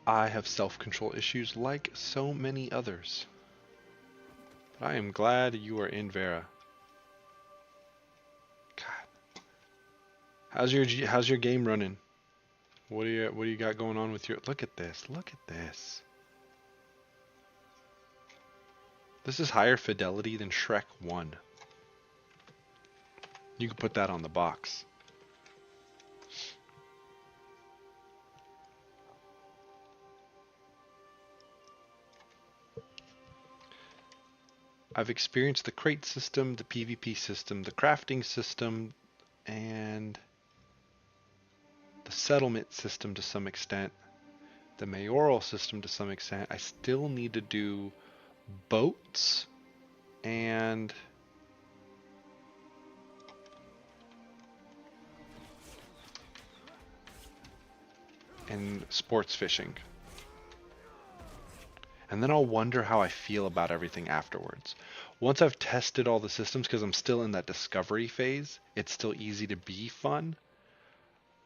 I have self-control issues like so many others. But I am glad you are in Vera. God. How's your game running? What do you got going on with your Look at this. Look at this. This is higher fidelity than Shrek 1. You can put that on the box. I've experienced the crate system, the PvP system, the crafting system, and the settlement system to some extent, the mayoral system to some extent. I still need to do boats and sports fishing. And then I'll wonder how I feel about everything afterwards. Once I've tested all the systems, because I'm still in that discovery phase, it's still easy to be fun.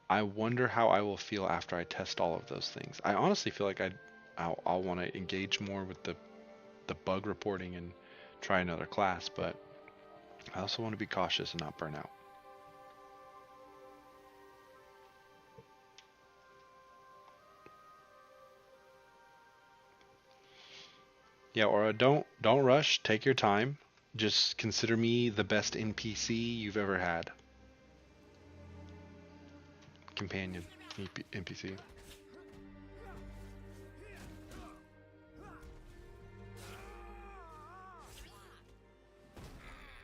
I wonder how I will feel after I test all of those things. I honestly feel like I'll want to engage more with the bug reporting and try another class, but I also want to be cautious and not burn out. Yeah, or don't rush. Take your time. Just consider me the best NPC you've ever had. Companion NPC.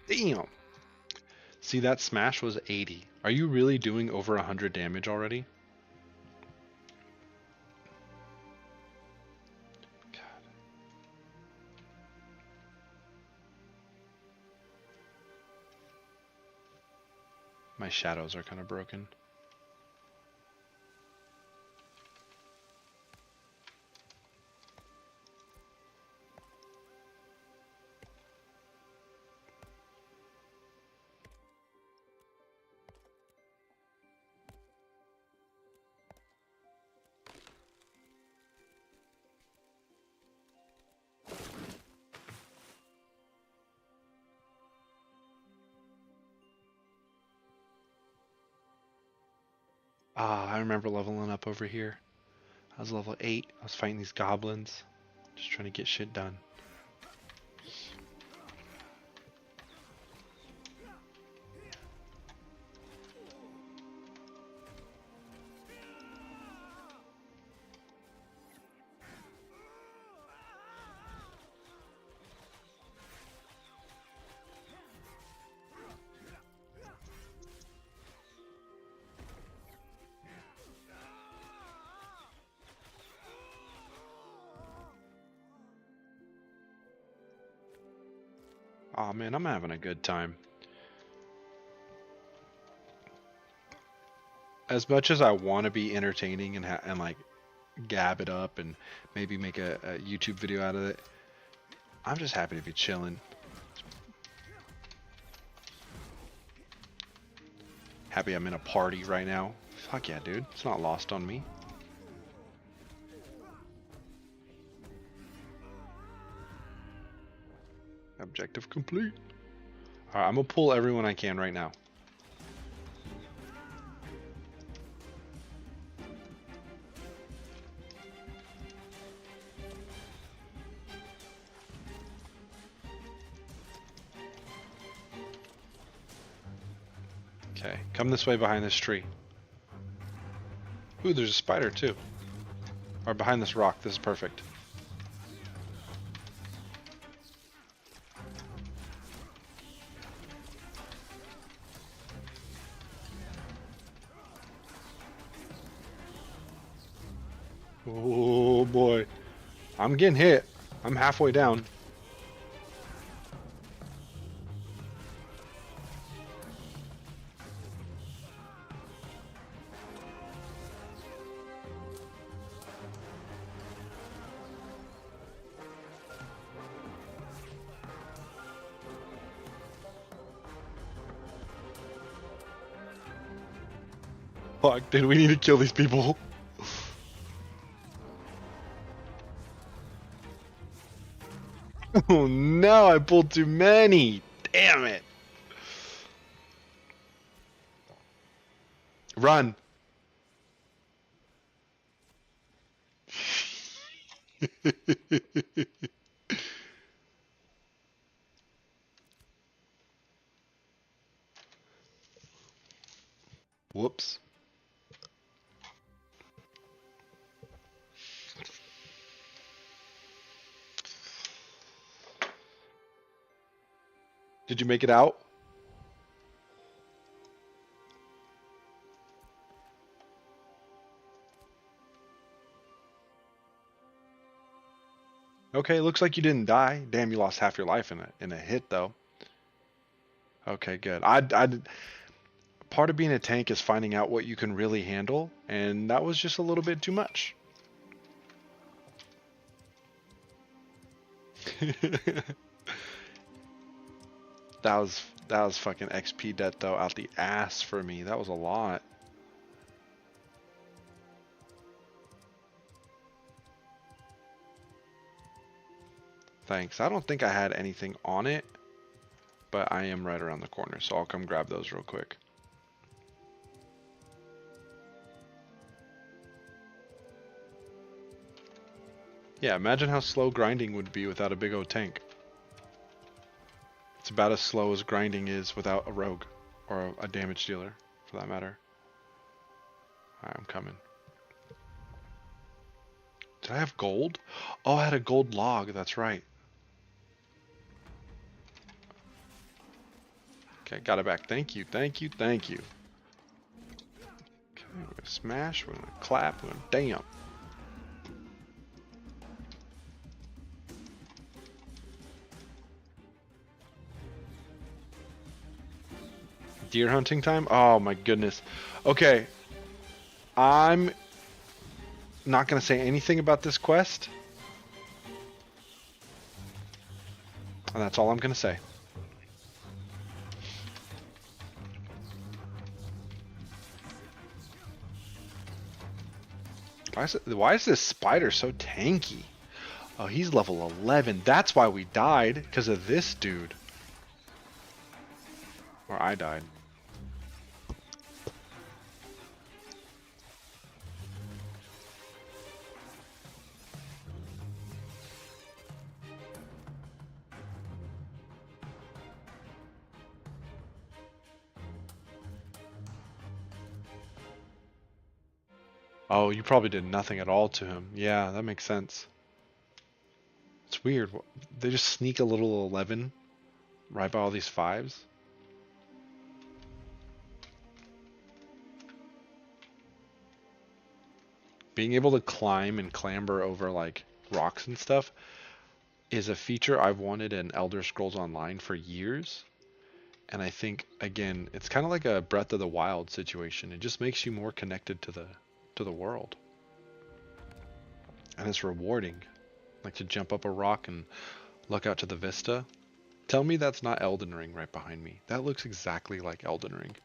Damn. See, that smash was 80. Are you really doing over 100 damage already? God. My shadows are kind of broken. Ah, I remember leveling up over here. I was level 8. I was fighting these goblins. Just trying to get shit done. Aw, man, I'm having a good time. As much as I want to be entertaining and like gab it up and maybe make a YouTube video out of it. I'm just happy to be chilling. Happy I'm in a party right now. Fuck yeah, dude. It's not lost on me. Objective complete. Alright, I'm gonna pull everyone I can right now. Okay, come this way behind this tree. Ooh, there's a spider too. Or behind this rock. This is perfect. Oh boy. I'm getting hit. I'm halfway down. Fuck, dude, we need to kill these people. Oh no, I pulled too many. Damn it. Run. Whoops. Did you make it out? Okay, looks like you didn't die. Damn, you lost half your life in a hit though. Okay, good. Part of being a tank is finding out what you can really handle, and that was just a little bit too much. that was fucking XP debt though out the ass for me. That was a lot. Thanks. I don't think I had anything on it, but I am right around the corner, so I'll come grab those real quick. Yeah, imagine how slow grinding would be without a big old tank. It's about as slow as grinding is without a rogue, or a damage dealer, for that matter. Alright, I'm coming. Did I have gold? Oh, I had a gold log, that's right. Okay, got it back. Thank you, thank you, thank you. Okay, we're gonna smash, we're gonna clap, we're gonna damn. Deer hunting time? Oh my goodness. Okay. I'm not gonna say anything about this quest. And that's all I'm gonna say. Why is this spider so tanky? Oh, he's level 11. That's why we died, because of this dude. Or I died. Oh, you probably did nothing at all to him. Yeah, that makes sense. It's weird. They just sneak a little 11 right by all these 5s. Being able to climb and clamber over like rocks and stuff is a feature I've wanted in Elder Scrolls Online for years. And I think again, it's kind of like a Breath of the Wild situation. It just makes you more connected to the world. and it's rewarding. Like to jump up a rock and look out to the vista. Tell me that's not Elden Ring right behind me. That looks exactly like Elden Ring.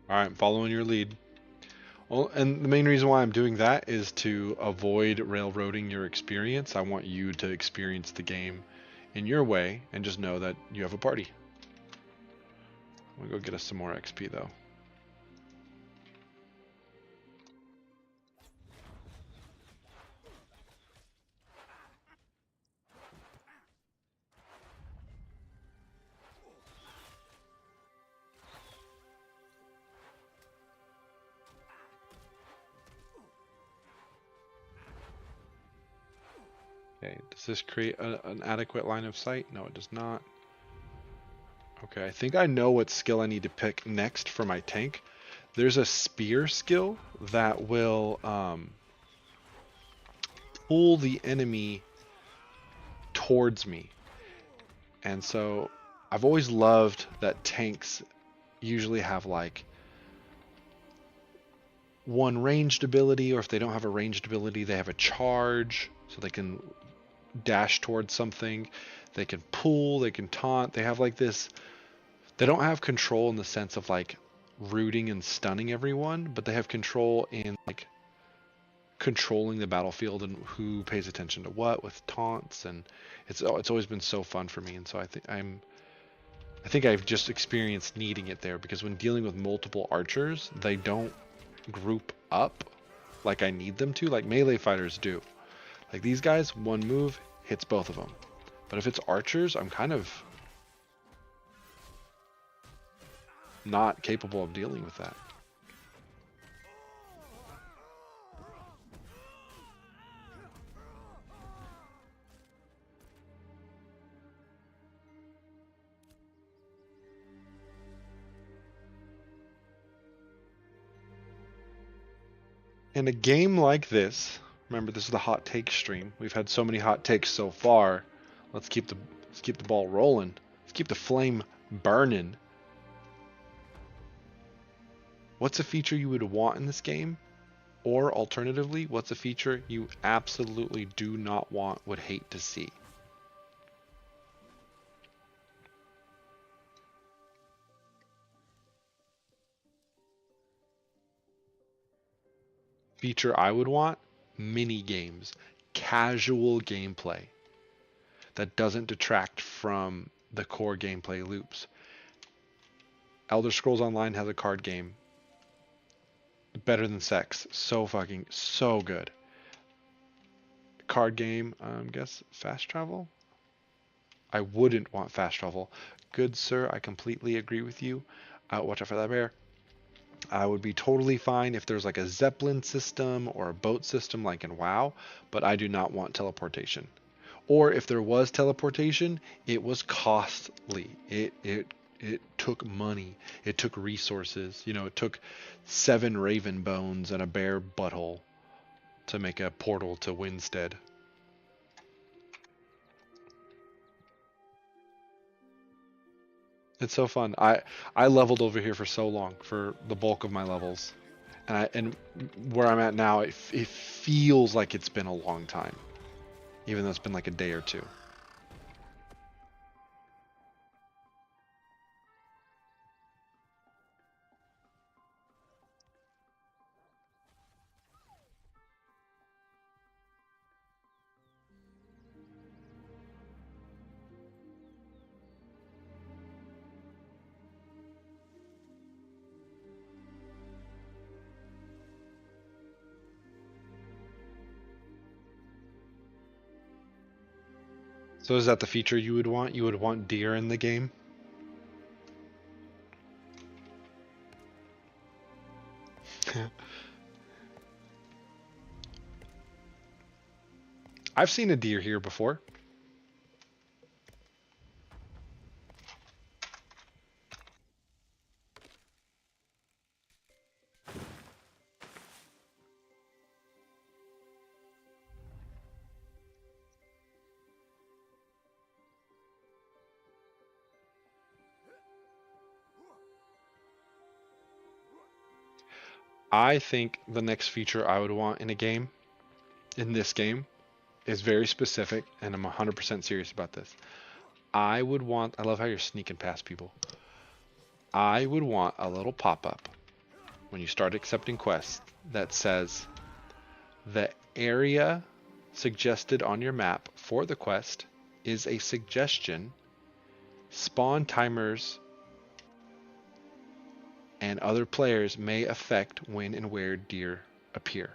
Alright, I'm following your lead. Well, and the main reason why I'm doing that is to avoid railroading your experience. I want you to experience the game in your way and just know that you have a party. I'm gonna go get us some more XP though. Okay, does this create an adequate line of sight? No, it does not. Okay, I think I know what skill I need to pick next for my tank. There's a spear skill that will pull the enemy towards me. And so I've always loved that tanks usually have like one ranged ability, or if they don't have a ranged ability, they have a charge, so they can dash towards something. They can pull, they can taunt. They have like this. They don't have control in the sense of like rooting and stunning everyone, but they have control in like controlling the battlefield and who pays attention to what with taunts, and it's always been so fun for me. And so I think I've just experienced needing it there, because when dealing with multiple archers, they don't group up like I need them to, like melee fighters do. Like these guys, one move hits both of them. But if it's archers, I'm kind of not capable of dealing with that. In a game like this, remember this is the hot take stream. We've had so many hot takes so far. Let's keep the ball rolling. Let's keep the flame burning. What's a feature you would want in this game? Or alternatively, what's a feature you absolutely do not want, would hate to see? Feature I would want? Mini games. Casual gameplay that doesn't detract from the core gameplay loops. Elder Scrolls Online has a card game. Better than sex. So good. Card game, guess fast travel? I wouldn't want fast travel. Good sir, I completely agree with you. Watch out for that bear. I would be totally fine if there's like a Zeppelin system or a boat system like in WoW, but I do not want teleportation. Or if there was teleportation, it was costly. It took money. It took resources. You know, it took 7 raven bones and a bear butthole to make a portal to Winstead. It's so fun. I leveled over here for so long, for the bulk of my levels, and where I'm at now, it feels like it's been a long time, even though it's been like a day or two. So is that the feature you would want? You would want deer in the game? I've seen a deer here before. I think the next feature I would want in this game, is very specific, and I'm 100% serious about this. I would want, I love how you're sneaking past people. I would want a little pop-up when you start accepting quests that says the area suggested on your map for the quest is a suggestion. Spawn timers and other players may affect when and where deer appear.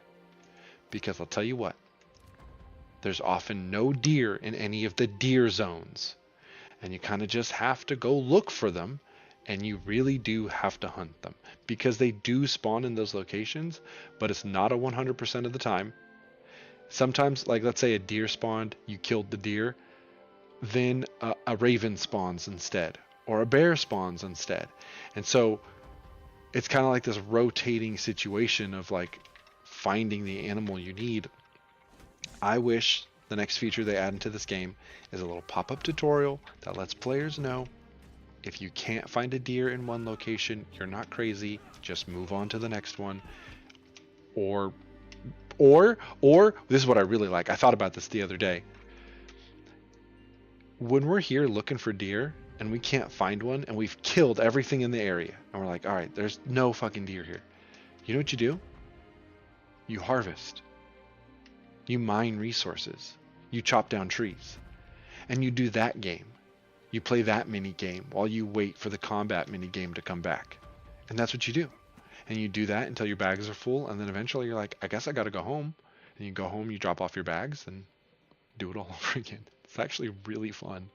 Because I'll tell you what, there's often no deer in any of the deer zones. And you kind of just have to go look for them, and you really do have to hunt them. Because they do spawn in those locations, but it's not a 100% of the time. Sometimes, like let's say a deer spawned, you killed the deer, then a raven spawns instead, or a bear spawns instead. And so it's kind of like this rotating situation of like finding the animal you need. I wish the next feature they add into this game is a little pop-up tutorial that lets players know if you can't find a deer in one location, you're not crazy, just move on to the next one. Or this is what I really like. I thought about this the other day. When we're here looking for deer and we can't find one and we've killed everything in the area and we're like, all right, there's no fucking deer here. You know what you do? You harvest. You mine resources. You chop down trees. And you do that game. You play that mini game while you wait for the combat mini game to come back. And that's what you do. And you do that until your bags are full, and then eventually you're like, I guess I gotta go home. And you go home, you drop off your bags, and do it all over again. It's actually really fun.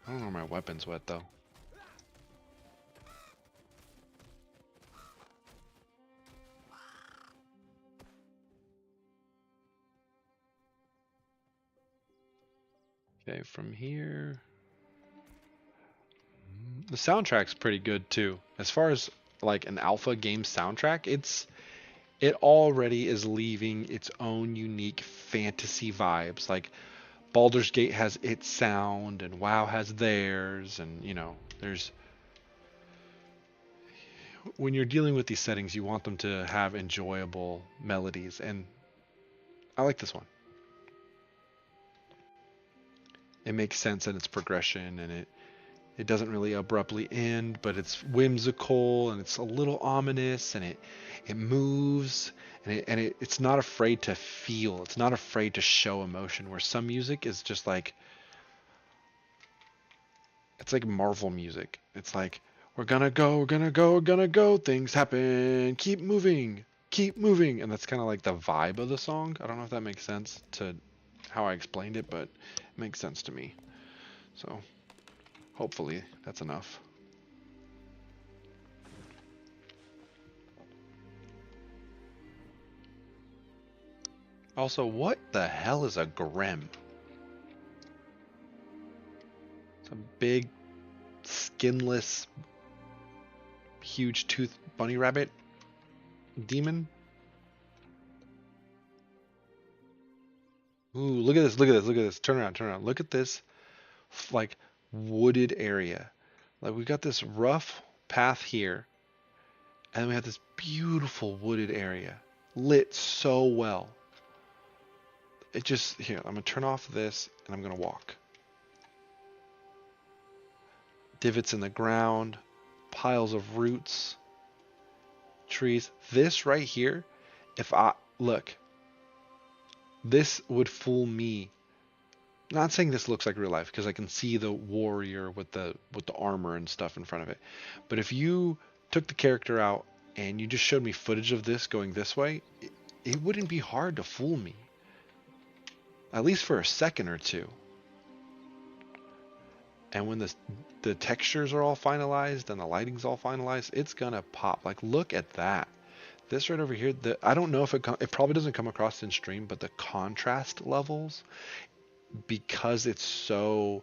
I don't know where my weapon's wet though. Okay, from here. The soundtrack's pretty good too. As far as like an alpha game soundtrack, it already is leaving its own unique fantasy vibes. Like Baldur's Gate has its sound and WoW has theirs, and you know, there's when you're dealing with these settings, you want them to have enjoyable melodies, and I like this one. It makes sense in its progression, and it doesn't really abruptly end, but it's whimsical and it's a little ominous, and it moves, and it's not afraid to feel. It's not afraid to show emotion. Where some music is just like, it's like Marvel music. It's like, we're gonna go, we're gonna go, we're gonna go. Things happen. Keep moving, keep moving, and that's kind of like the vibe of the song. I don't know if that makes sense to how I explained it, but it makes sense to me. So hopefully that's enough. Also, what the hell is a grem? It's a big, skinless, huge tooth bunny rabbit demon. Ooh, look at this, look at this, look at this. Turn around, turn around. Look at this, like, wooded area. Like, we got this rough path here, and we have this beautiful wooded area, lit so well. It just, here, I'm gonna turn off this, and I'm gonna walk. Divots in the ground, piles of roots, trees. This right here, if I, look, this would fool me. Not saying this looks like real life, because I can see the warrior with the armor and stuff in front of it. But if you took the character out and you just showed me footage of this going this way, it wouldn't be hard to fool me. At least for a second or two. And when the textures are all finalized and the lighting's all finalized, it's gonna pop. Like, look at that. This right over here, I don't know if it probably doesn't come across in stream, but the contrast levels, because it's so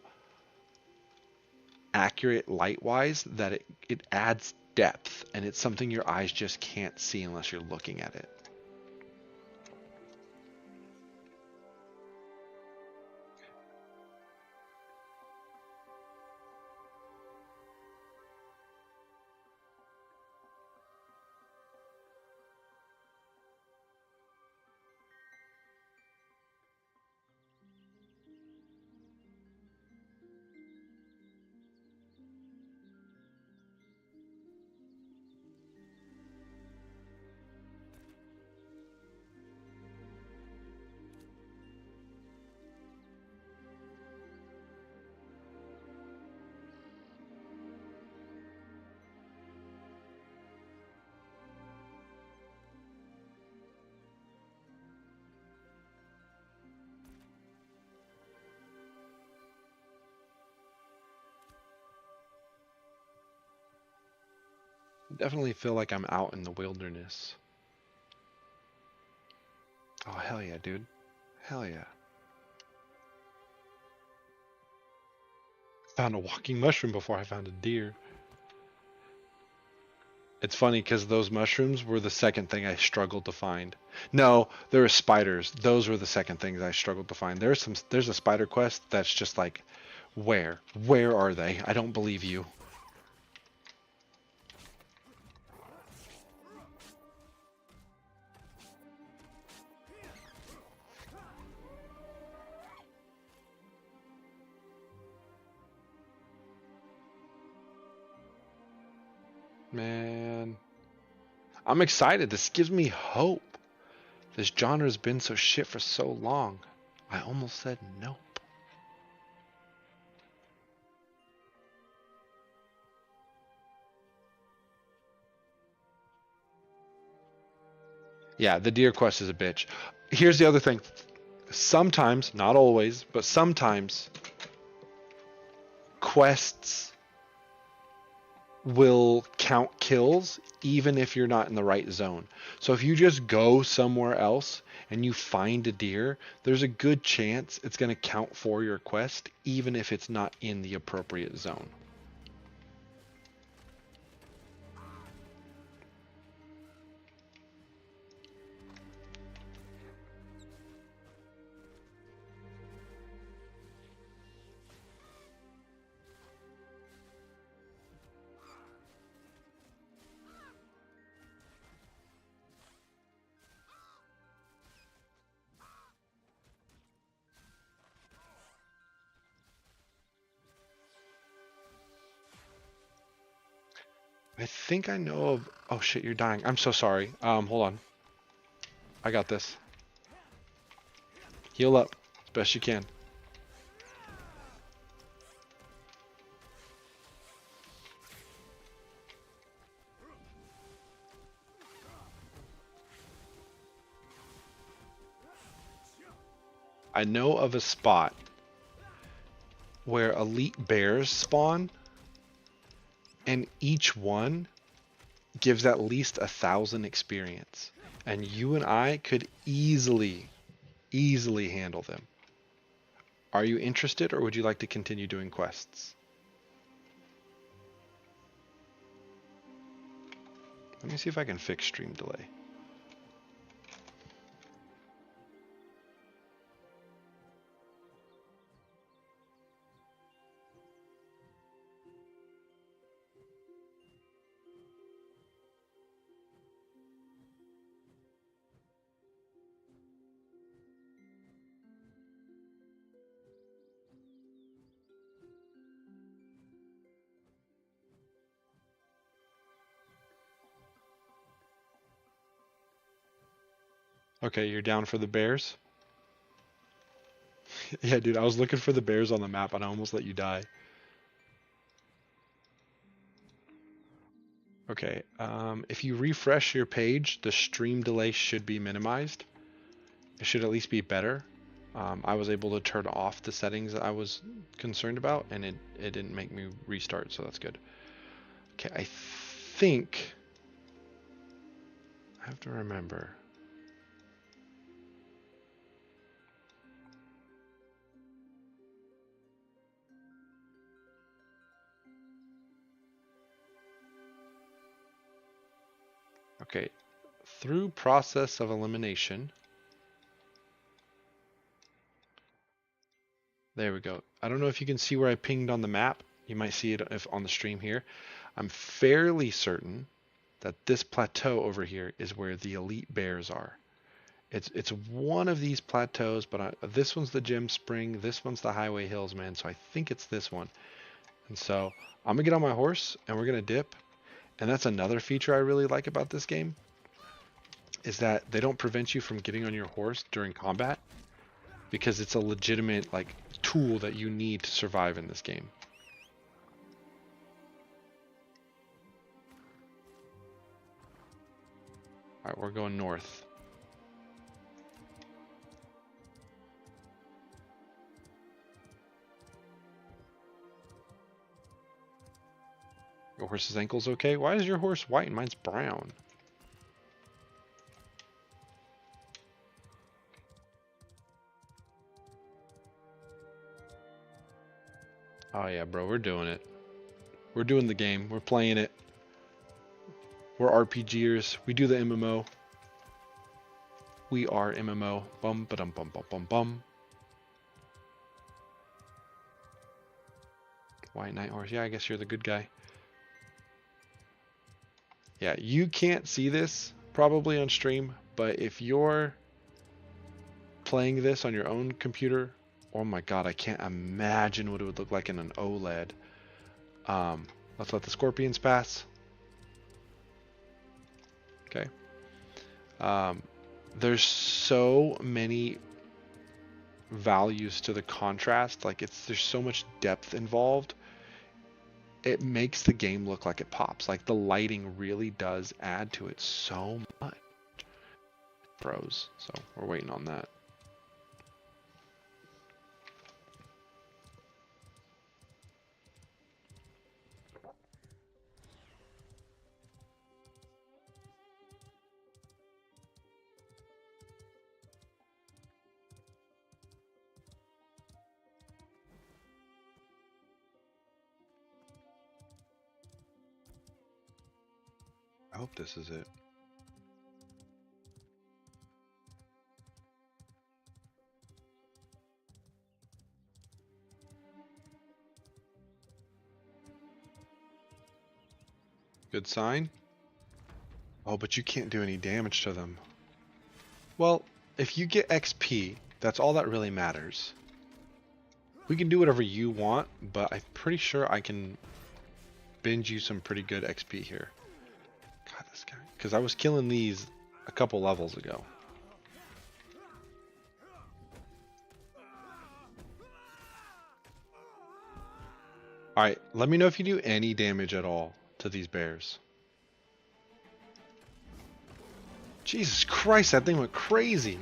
accurate light-wise, that it adds depth, and it's something your eyes just can't see unless you're looking at it. Definitely feel like I'm out in the wilderness. Oh, hell yeah, dude. Hell yeah. Found a walking mushroom before I found a deer. It's funny because those mushrooms were the second thing I struggled to find. No, there were spiders. Those were the second things I struggled to find. There's a spider quest that's just like, where? Where are they? I don't believe you. Man, I'm excited. This gives me hope. This genre's been so shit for so long. I almost said nope. Yeah, the deer quest is a bitch. Here's the other thing. Sometimes, not always, but sometimes quests will count kills even if you're not in the right zone. So if you just go somewhere else and you find a deer, there's a good chance it's going to count for your quest even if it's not in the appropriate zone. I think I know of... Oh shit, you're dying. I'm so sorry. Hold on. I got this. Heal up as best you can. I know of a spot where elite bears spawn, and each one gives at least 1,000 experience. And you and I could easily handle them. Are you interested, or would you like to continue doing quests? Let me see if I can fix stream delay. Okay, you're down for the bears? Yeah, dude, I was looking for the bears on the map and I almost let you die. Okay, if you refresh your page, the stream delay should be minimized. It should at least be better. I was able to turn off the settings that I was concerned about, and it didn't make me restart, so that's good. Okay, I think I have to remember. Okay, through process of elimination. There we go. I don't know if you can see where I pinged on the map. You might see it if on the stream here. I'm fairly certain that this plateau over here is where the elite bears are. It's one of these plateaus, but this one's the Gem Spring. This one's the Highway Hills, man. So I think it's this one. And so I'm gonna get on my horse and we're gonna dip. And that's another feature I really like about this game, is that they don't prevent you from getting on your horse during combat, because it's a legitimate like tool that you need to survive in this game. All right, we're going north. Your horse's ankle's okay? Why is your horse white and mine's brown? Oh yeah, bro, we're doing it. We're doing the game. We're playing it. We're RPGers. We do the MMO. We are MMO. Bum ba dum bum bum bum bum. White Night Horse. Yeah, I guess you're the good guy. Yeah, you can't see this probably on stream, but if you're playing this on your own computer, oh my god, I can't imagine what it would look like in an OLED. Let's let the scorpions pass. Okay. There's so many values to the contrast. Like there's so much depth involved. It makes the game look like it pops. Like the lighting really does add to it so much. Bros. So we're waiting on that. I hope this is it. Good sign. Oh, but you can't do any damage to them. Well, if you get XP, that's all that really matters. We can do whatever you want, but I'm pretty sure I can binge you some pretty good XP here. God, this guy. Because I was killing these a couple levels ago. Alright, let me know if you do any damage at all to these bears. Jesus Christ, that thing went crazy.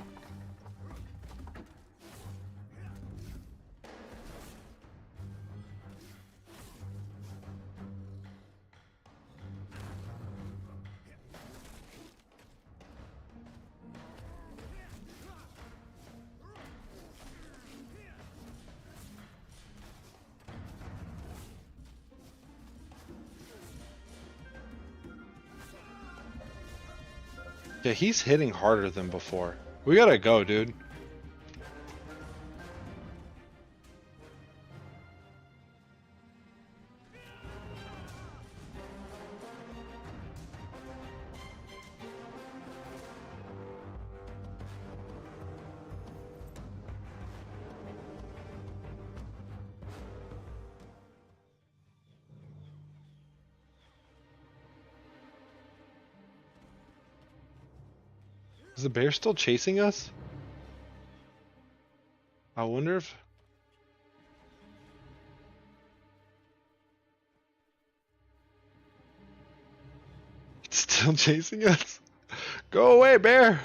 Yeah, he's hitting harder than before. We gotta go, dude. Is the bear still chasing us? I wonder if... It's still chasing us? Go away, bear!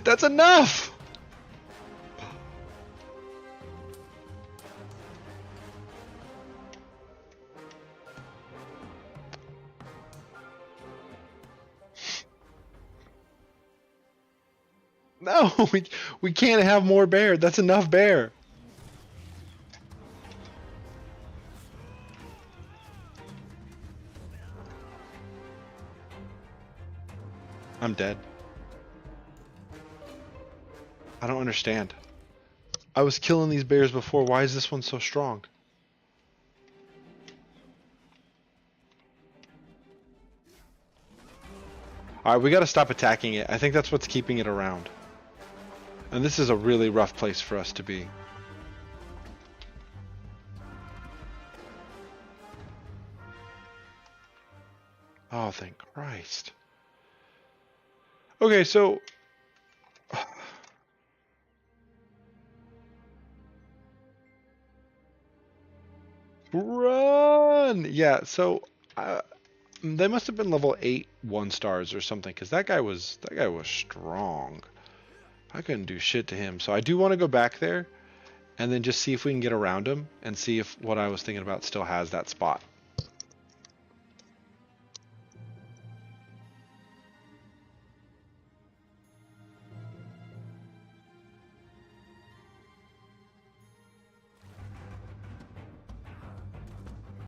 That's enough! No, we can't have more bear. That's enough bear. I'm dead. I don't understand. I was killing these bears before. Why is this one so strong? Alright, we gotta stop attacking it. I think that's what's keeping it around. And this is a really rough place for us to be. Oh, thank Christ. Okay, so... Run! Yeah, so... they must have been level 8 1-stars or something, because that guy was strong. I couldn't do shit to him. So I do want to go back there and then just see if we can get around him and see if what I was thinking about still has that spot.